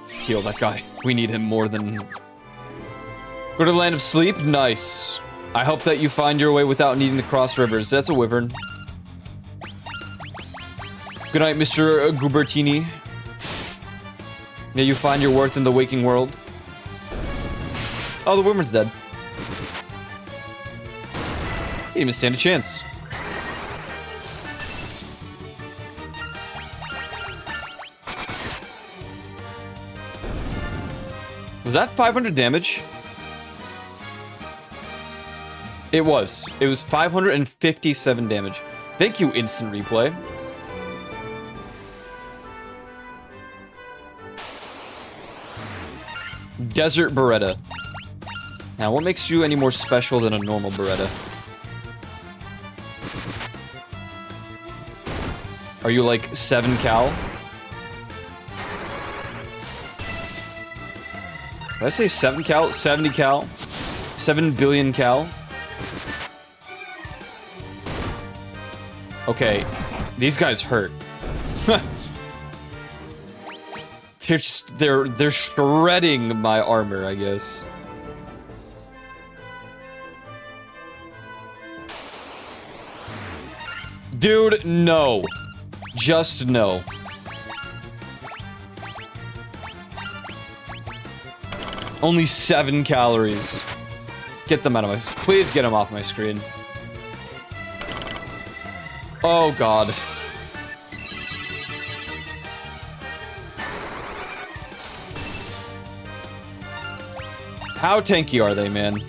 Heal that guy. We need him more than... Go to the Land of Sleep? Nice. I hope that you find your way without needing to cross rivers. That's a wyvern. Good night, Mr. Gubertini. May you find your worth in the waking world. Oh, the wyvern's dead. He didn't even stand a chance. Was that 500 damage? It was. It was 557 damage. Thank you, instant replay. Desert Beretta. Now, what makes you any more special than a normal Beretta? Are you like 7 cal? Did I say 7 cal? 70 cal? 7 billion cal? Okay, these guys hurt. they're shredding my armor, I guess. Dude, no. Just no. Only 7 calories. Get them out of my... Please get them off my screen. Oh, God. How tanky are they, man?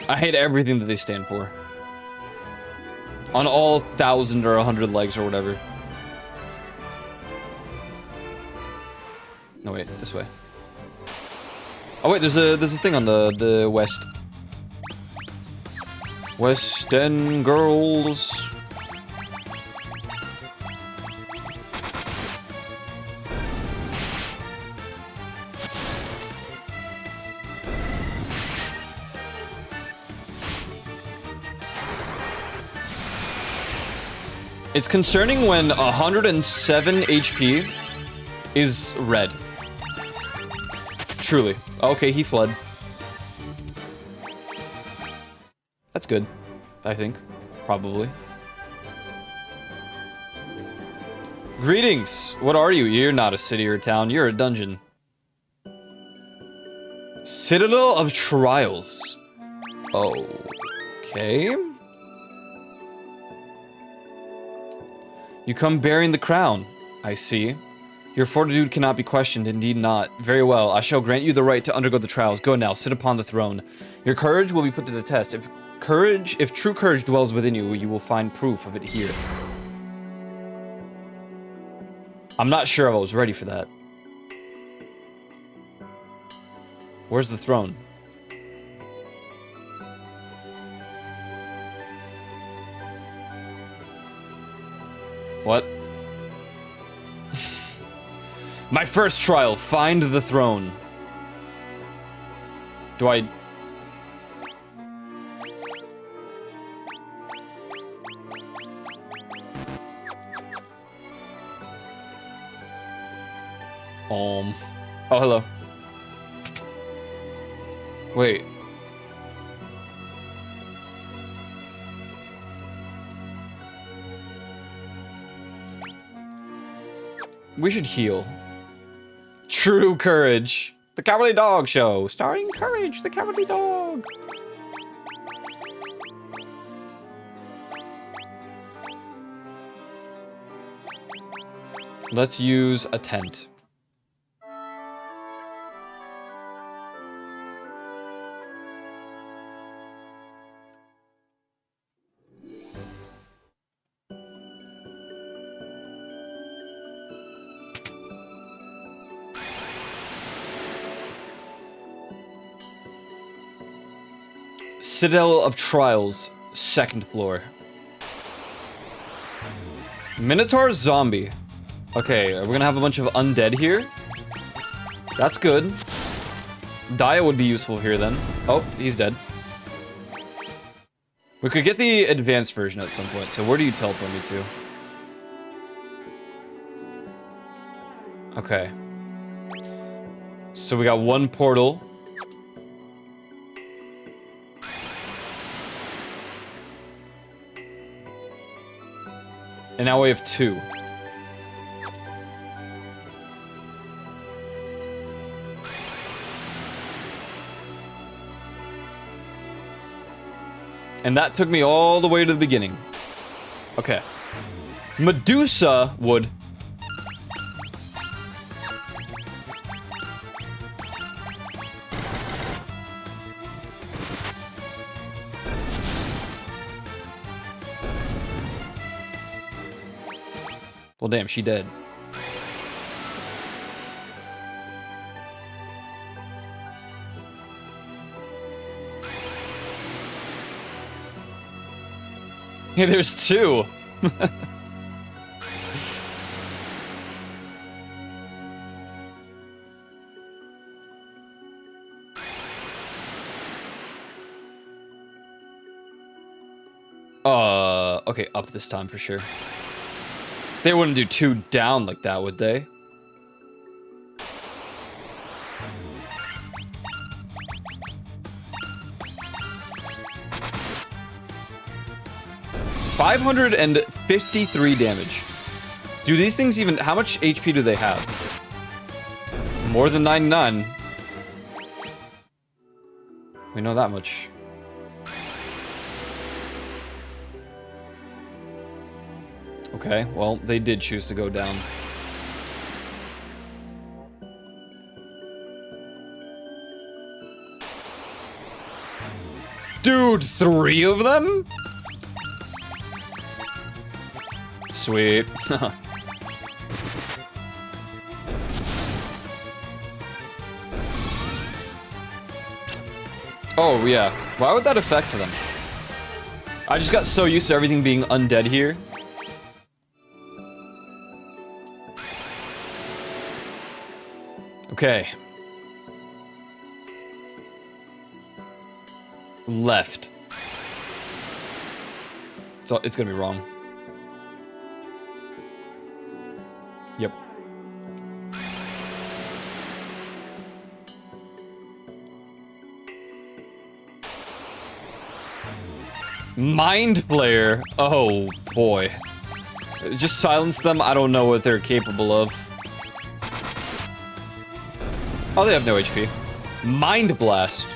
I hate everything that they stand for. On all 1,000 or 100 legs or whatever. No, wait, this way. Oh wait, there's a thing on the west. West End girls. It's concerning when 107 HP is red. Truly. Okay, he fled. That's good, I think. Probably. Greetings! What are you? You're not a city or a town, you're a dungeon. Citadel of Trials. Okay. You come bearing the crown. I see. Your fortitude cannot be questioned, indeed not. Very well, I shall grant you the right to undergo the trials. Go now, sit upon the throne. Your courage will be put to the test. If true courage dwells within you, you will find proof of it here. I'm not sure if I was ready for that. Where's the throne? What? My first trial, find the throne. Do I... Oh, hello. Wait. We should heal. True Courage. The Cowardly Dog Show. Starring Courage, the Cowardly Dog. Let's use a tent. Citadel of Trials, 2nd floor. Minotaur zombie. Okay, we're gonna have a bunch of undead here. That's good. Dia would be useful here then. Oh, he's dead. We could get the advanced version at some point, so where do you teleport me to? Okay. So we got one portal. And now we have 2. And that took me all the way to the beginning. Okay. Medusa wood. Well, damn, she dead. Hey, there's two. Okay, up this time for sure. They wouldn't do two down like that, would they? $553 damage. Do these things even... How much HP do they have? More than 99. We know that much. Okay, well, they did choose to go down. Dude, 3 of them? Sweet. Oh, yeah. Why would that affect them? I just got so used to everything being undead here. Okay. Left. So it's gonna be wrong. Yep. Mind Flayer. Oh boy. Just silence them. I don't know what they're capable of. Oh, they have no HP. Mind Blast.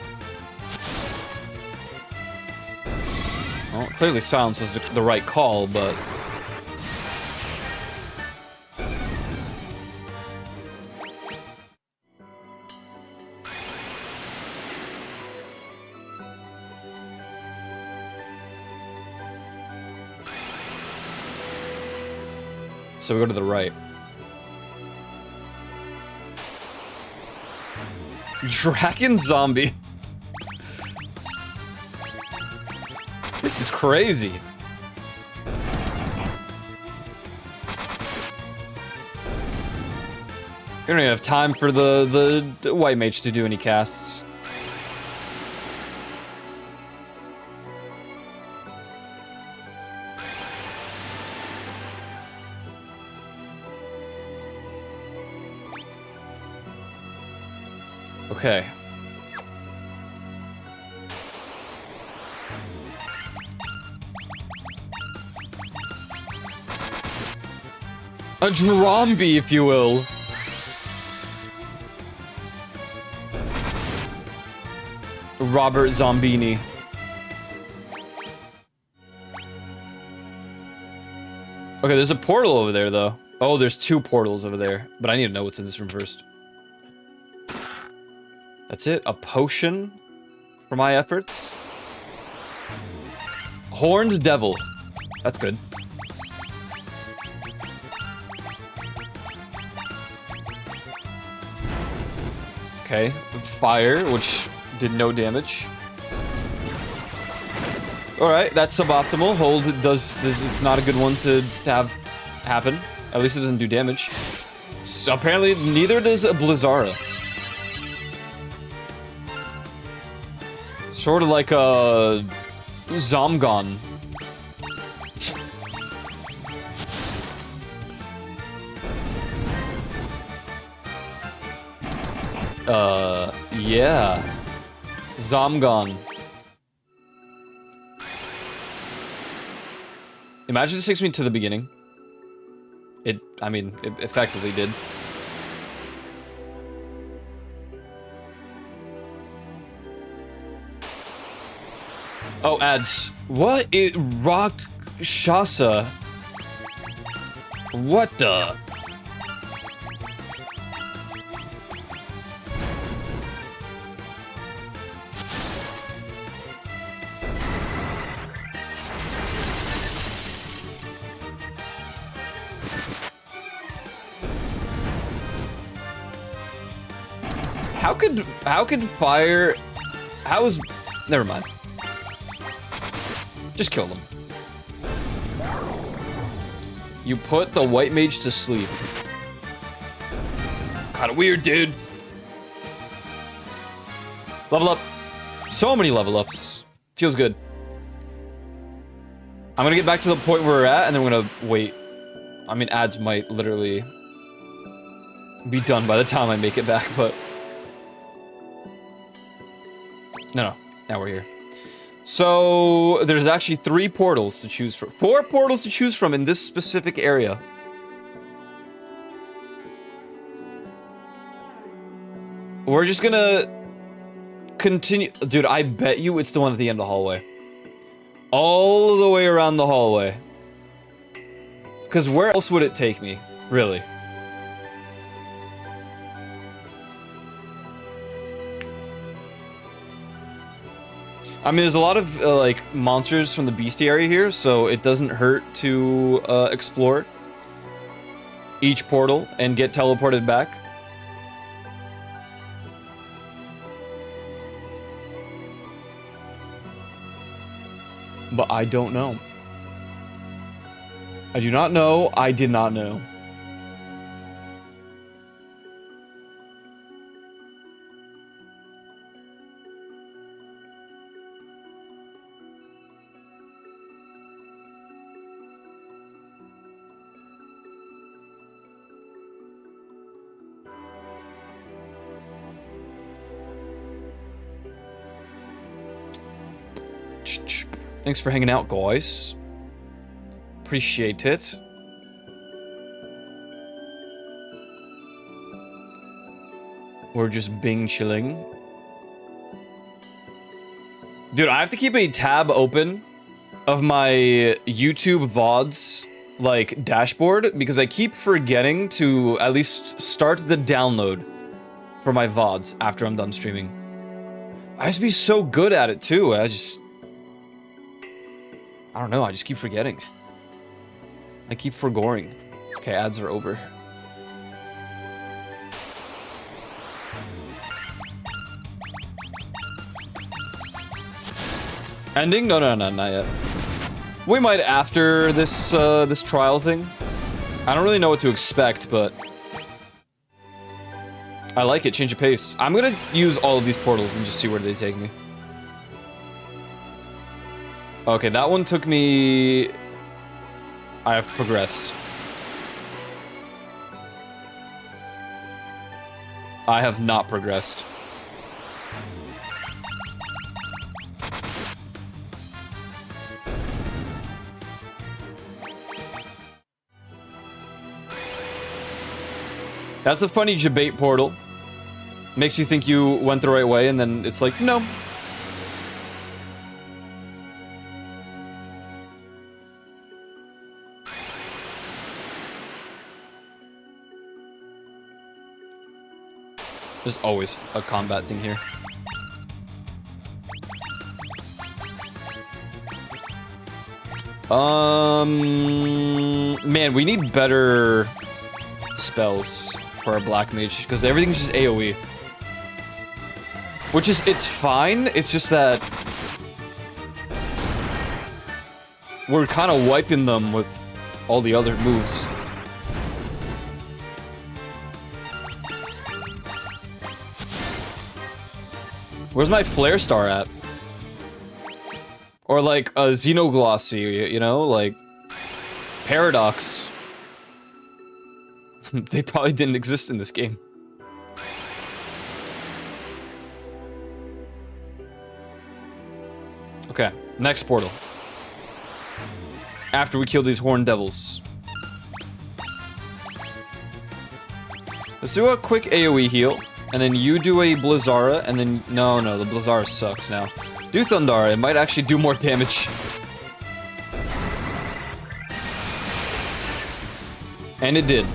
Well, clearly silence was the right call, but... So we go to the right. Dragon Zombie. This is crazy. We don't even have time for the white mage to do any casts. Okay. A Drombie, if you will. Robert Zombini. Okay, there's a portal over there, though. Oh, there's 2 portals over there. But I need to know what's in this room first. That's it? A potion for my efforts? Horned Devil. That's good. Okay. Fire, which did no damage. Alright, that's suboptimal. Hold does... It's not a good one to have happen. At least it doesn't do damage. So apparently, neither does a Blizzara. Sort of like a Zomgon. Yeah. Zomgon. Imagine this takes me to the beginning. It effectively did. Oh, ads. What is Rakshasa? What the? How could fire... How is... Never mind. Just kill them. You put the white mage to sleep. Kinda weird, dude. Level up. So many level ups. Feels good. I'm gonna get back to the point where we're at, and then we're gonna wait. I mean, ads might literally be done by the time I make it back, but... No. Now we're here. So, there's actually 3 portals to choose from. 4 portals to choose from in this specific area. We're just gonna continue. Dude, I bet you it's the one at the end of the hallway. All the way around the hallway. Because where else would it take me? Really? I mean, there's a lot of, like, monsters from the bestiary here, so it doesn't hurt to explore each portal and get teleported back. But I don't know. I do not know. I did not know. Thanks for hanging out, guys. Appreciate it. We're just Bing chilling. Dude, I have to keep a tab open of my YouTube VODs, like, dashboard, because I keep forgetting to at least start the download for my VODs after I'm done streaming. I used to be so good at it, too. I don't know, I just keep forgetting. I keep forgoing. Okay, ads are over. Ending? No, not yet. We might after this, this trial thing. I don't really know what to expect, but... I like it, change of pace. I'm gonna use all of these portals and just see where they take me. Okay, that one took me... I have progressed. I have not progressed. That's a funny debate portal. Makes you think you went the right way, and then it's like, no. There's always a combat thing here. Man, we need better spells for our black mage, because everything's just AoE. Which is, it's fine, it's just that we're kind of wiping them with all the other moves. Where's my Flare Star at? Or like a Xenoglossy, you know, like Paradox. They probably didn't exist in this game. Okay, next portal. After we kill these horned devils. Let's do a quick AoE heal. And then you do a Blizzara, and then... No, the Blizzara sucks now. Do Thundara, it might actually do more damage. And it did.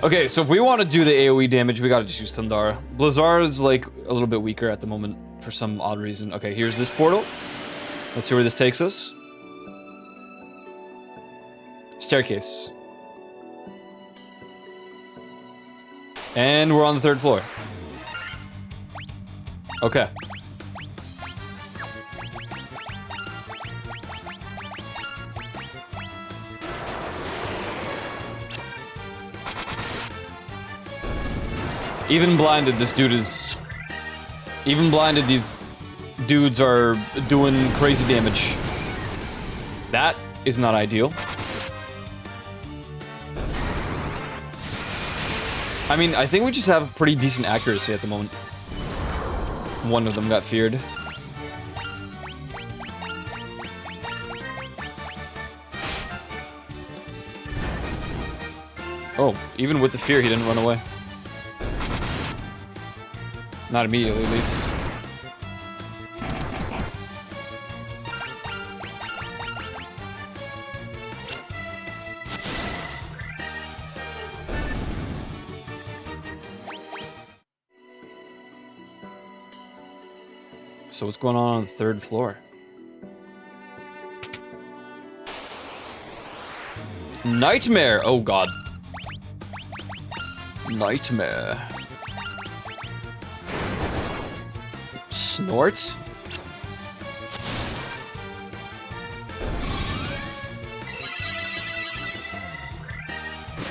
Okay, so if we want to do the AoE damage, we gotta just use Thundara. Blizzara is, like, a little bit weaker at the moment, for some odd reason. Okay, here's this portal. Let's see where this takes us. Staircase. And we're on the 3rd floor. Okay. Even blinded, this dude is... Even blinded, these dudes are doing crazy damage. That is not ideal. I mean, I think we just have pretty decent accuracy at the moment. One of them got feared. Oh, even with the fear, he didn't run away. Not immediately, at least. So what's going on the 3rd floor? Nightmare! Oh god. Nightmare. Snort?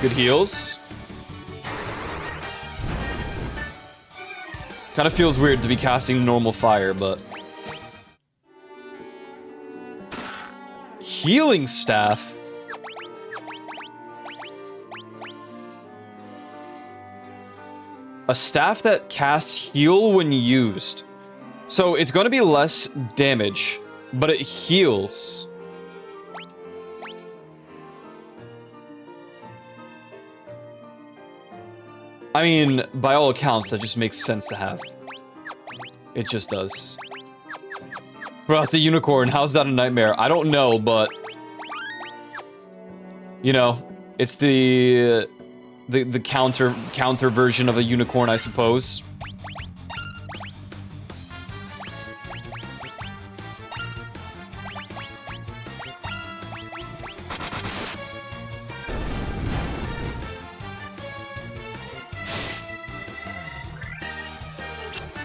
Good heals. Kind of feels weird to be casting normal fire, but... Healing staff? A staff that casts heal when used. So it's going to be less damage, but it heals. I mean, by all accounts, that just makes sense to have. It just does. Bro, it's a unicorn. How's that a nightmare? I don't know, but... You know, it's the counter version of a unicorn, I suppose.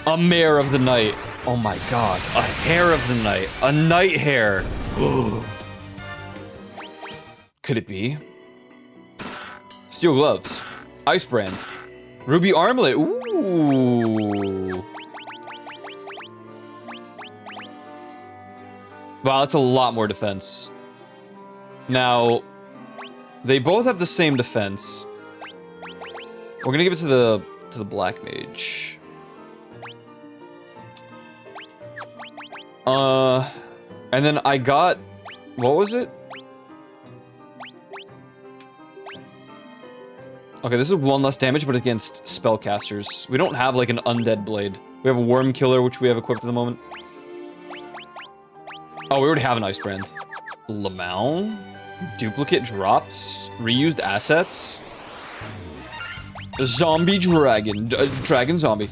A mare of the night. Oh my god. A hare of the night. A night hare. Could it be? Steel gloves. Ice brand. Ruby armlet. Ooh. Wow, that's a lot more defense. Now, they both have the same defense. We're gonna give it to the black mage. And then I got, what was it? Okay, this is 1 less damage, but against spellcasters. We don't have like an undead blade. We have a worm killer, which we have equipped at the moment. Oh, we already have an ice brand. Lamau? Duplicate drops? Reused assets? Zombie dragon. Dragon zombie.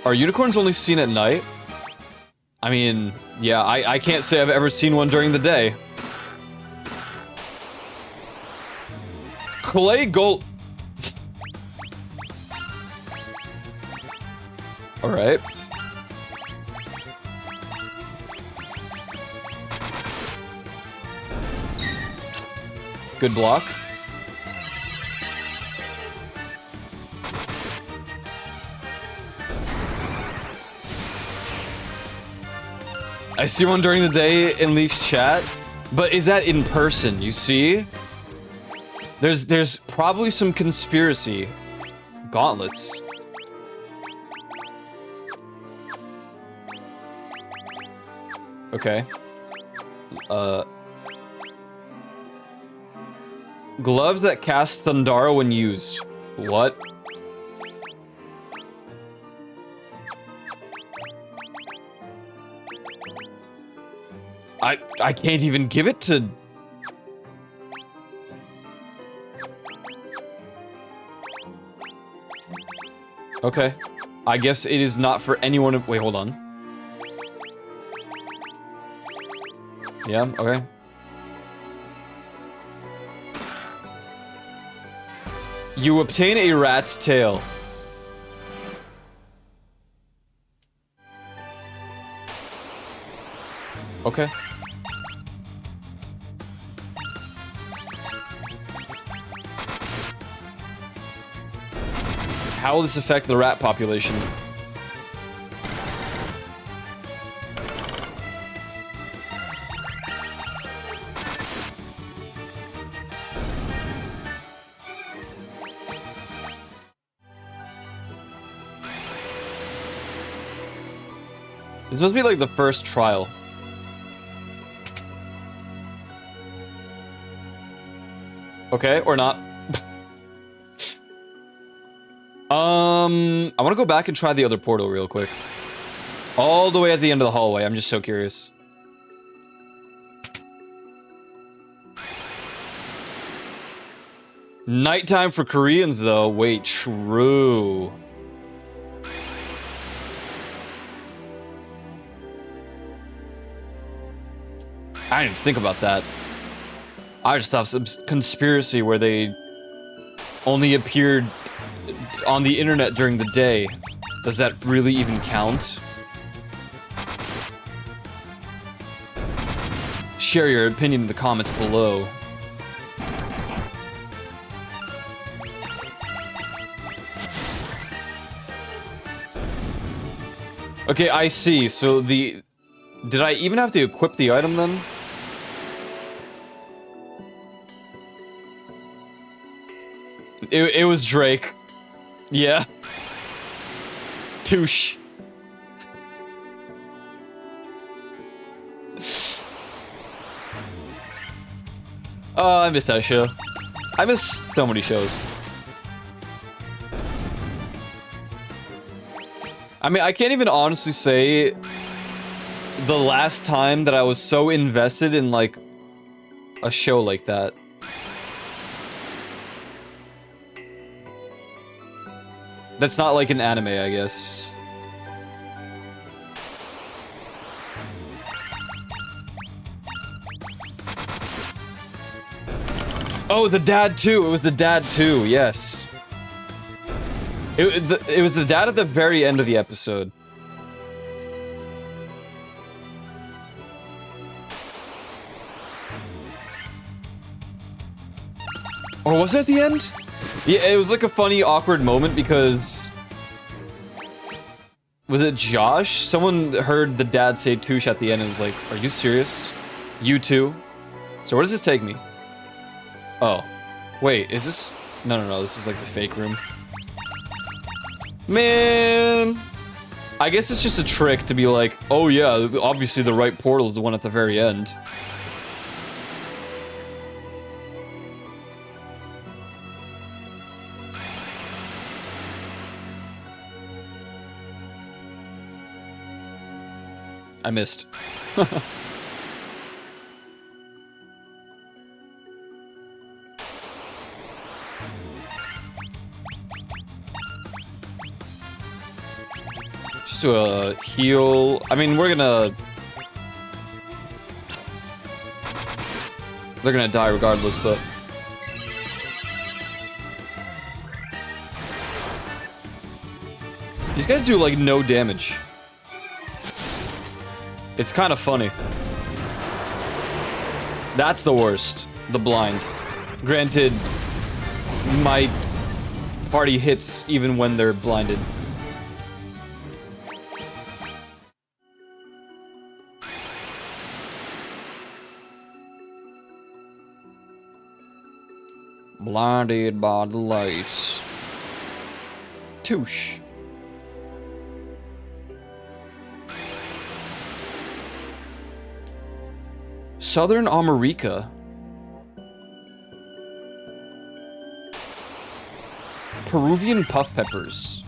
Are unicorns only seen at night? I mean, yeah, I can't say I've ever seen one during the day. Clay gold. Alright. Good block. I see one during the day in Leaf's chat, but is that in person? You see? There's probably some conspiracy. Gauntlets. Okay. Gloves that cast Thundara when used. What? I can't even give it to... Okay. I guess it is not for anyone of... Wait, hold on. Yeah, okay. You obtain a rat's tail. Okay. How will this affect the rat population? This must be like the first trial. Okay, or not. I want to go back and try the other portal real quick. All the way at the end of the hallway. I'm just so curious. Nighttime for Koreans, though. Wait, true. I didn't even think about that. I just thought some conspiracy where they only appeared on the internet during the day. Does that really even count? Share your opinion in the comments below. Okay, I see. So the... Did I even have to equip the item then? It was Drake. Yeah. Touche. Oh, I missed that show. I miss so many shows. I mean, I can't even honestly say the last time that I was so invested in, like, a show like that. That's not like an anime, I guess. Oh, the dad too. It was the dad too. Yes. It was the dad at the very end of the episode. Or was it at the end? Yeah, it was like a funny, awkward moment because... Was it Josh? Someone heard the dad say touche at the end and was like, are you serious? You too? So where does this take me? Oh. Wait, is this... No, this is like the fake room. Man! I guess it's just a trick to be like, oh yeah, obviously the right portal is the one at the very end. I missed. Just to heal. I mean, we're gonna... They're gonna die regardless, but... These guys do, like, no damage. It's kind of funny. That's the worst. The blind. Granted, my party hits even when they're blinded. Blinded by the lights. Touche. Southern America. Peruvian puff peppers.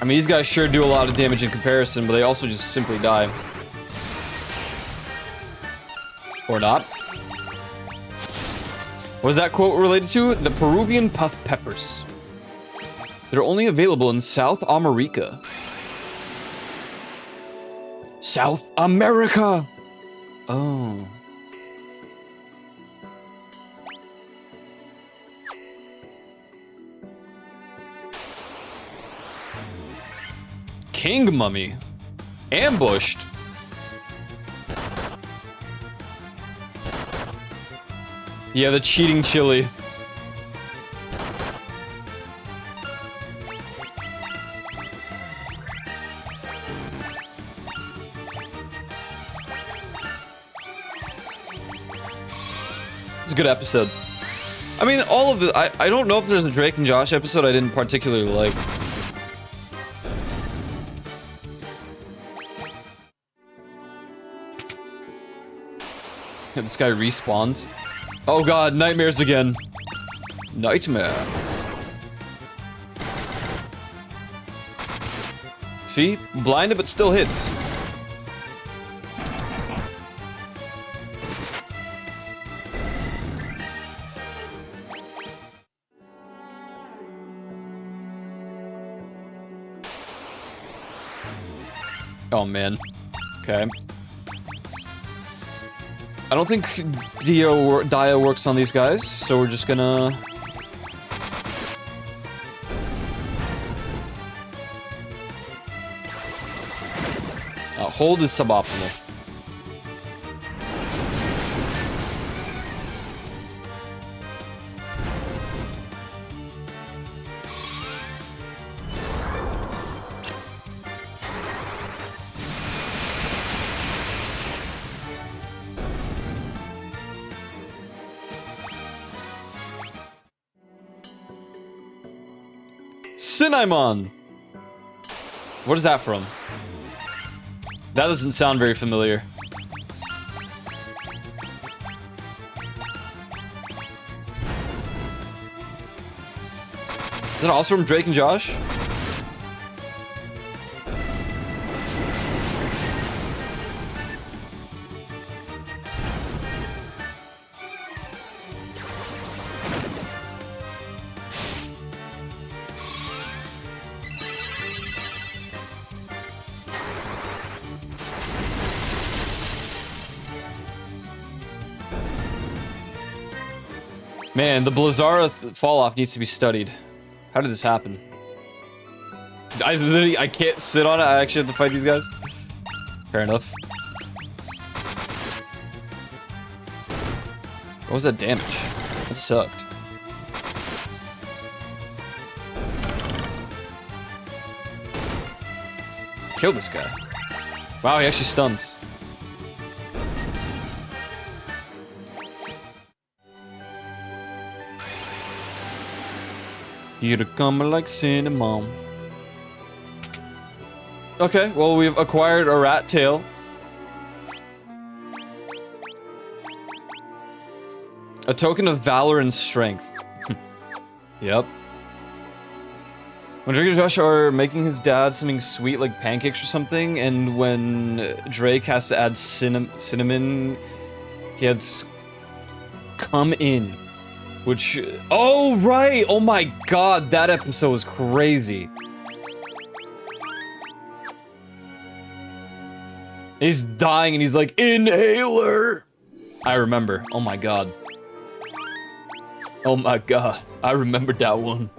I mean, these guys sure do a lot of damage in comparison, but they also just simply die. Or not. What was that quote related to? The Peruvian puff peppers. They're only available in South America. South America! Oh. King Mummy. Ambushed. Yeah, the cheating chili. It's a good episode. I mean, all of the... I don't know if there's a Drake and Josh episode I didn't particularly like. Yeah, this guy respawned. Oh god, nightmares again. Nightmare. See? Blinded but still hits. Oh man. Okay. I don't think Dia works on these guys, so we're just gonna... hold is suboptimal. Cinnamon! What is that from? That doesn't sound very familiar. Is it also from Drake and Josh? Man, the Blizzara fall-off needs to be studied. How did this happen? I can't sit on it. I actually have to fight these guys. Fair enough. What was that damage? That sucked. Kill this guy. Wow, he actually stuns. Here to come like cinnamon. Okay, well, we've acquired a rat tail. A token of valor and strength. Yep. When Drake and Josh are making his dad something sweet like pancakes or something, and when Drake has to add cinnamon, he adds come in. Which, oh right, oh my god, that episode was crazy. He's dying and he's like, inhaler. I remember, oh my god. Oh my god, I remembered that one.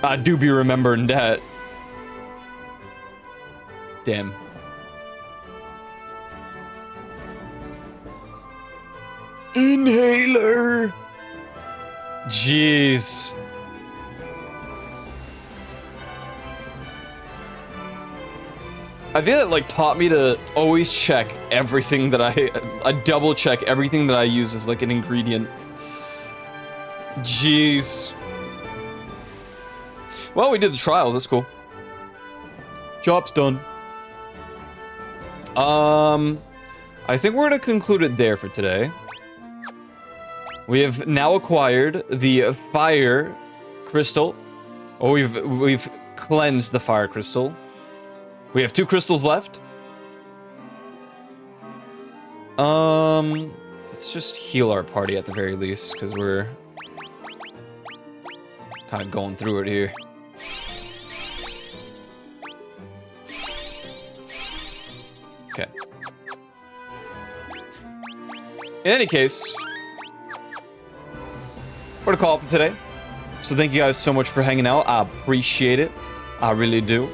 I do be remembering that. Damn. Inhaler. Jeez. I think that like taught me to always check everything that I double check everything that I use as like an ingredient. Jeez. Well, we did the trials. That's cool. Job's done. I think we're gonna conclude it there for today. We have now acquired the fire crystal. Oh, we've cleansed the fire crystal. We have 2 crystals left. Let's just heal our party at the very least, because we're kind of going through it here. Okay. In any case, we're gonna call it today. So thank you guys so much for hanging out. I appreciate it. I really do.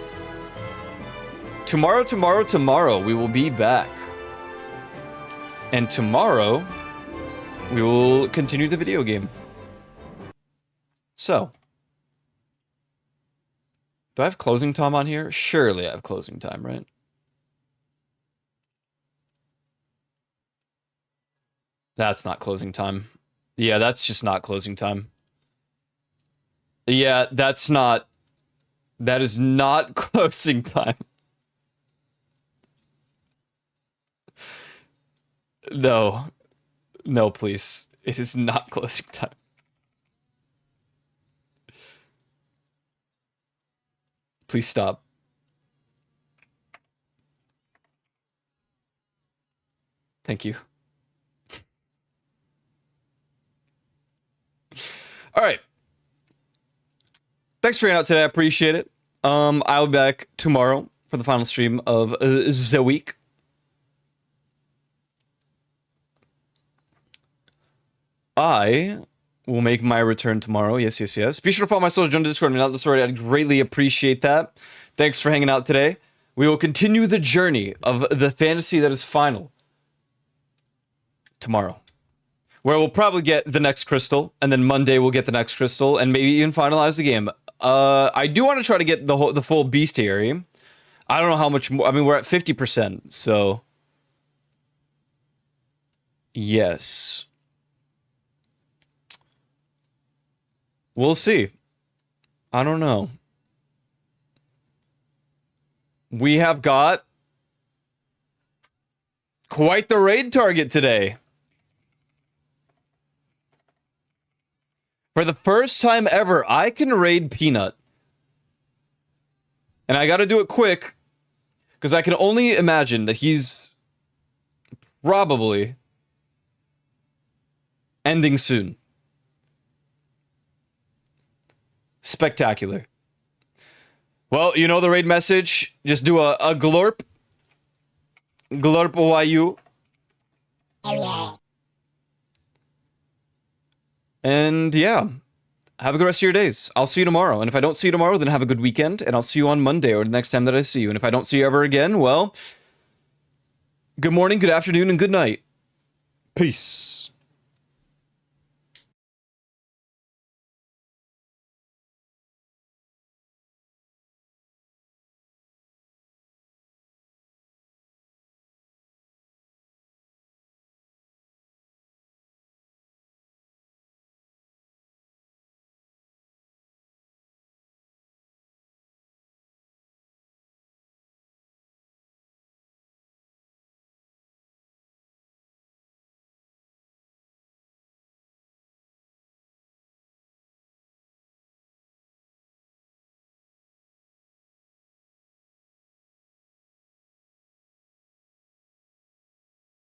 Tomorrow, we will be back. And tomorrow, we will continue the video game. So. Do I have closing time on here? Surely I have closing time, right? That's not closing time. Yeah, that's just not closing time. Yeah, that's not... That is not closing time. No. No, please. It is not closing time. Please stop. Thank you. All right. Thanks for hanging out today. I appreciate it. I'll be back tomorrow for the final stream of the week. I will make my return tomorrow. Yes, yes, yes. Be sure to follow my social, join the Discord, and not the story. I'd greatly appreciate that. Thanks for hanging out today. We will continue the journey of the fantasy that is final tomorrow, where we'll probably get the next crystal, and then Monday we'll get the next crystal, and maybe even finalize the game. I do want to try to get the full bestiary. I don't know how much more. I mean, we're at 50%, so yes. We'll see. I don't know. We have got quite the raid target today. For the first time ever, I can raid Peanut. And I gotta do it quick, because I can only imagine that he's probably ending soon. Spectacular. Well, you know the raid message. Just do a glorp. Glorp YU. And yeah, have a good rest of your days. I'll see you tomorrow. And if I don't see you tomorrow, then have a good weekend. And I'll see you on Monday or the next time that I see you. And if I don't see you ever again, well, good morning, good afternoon, and good night. Peace.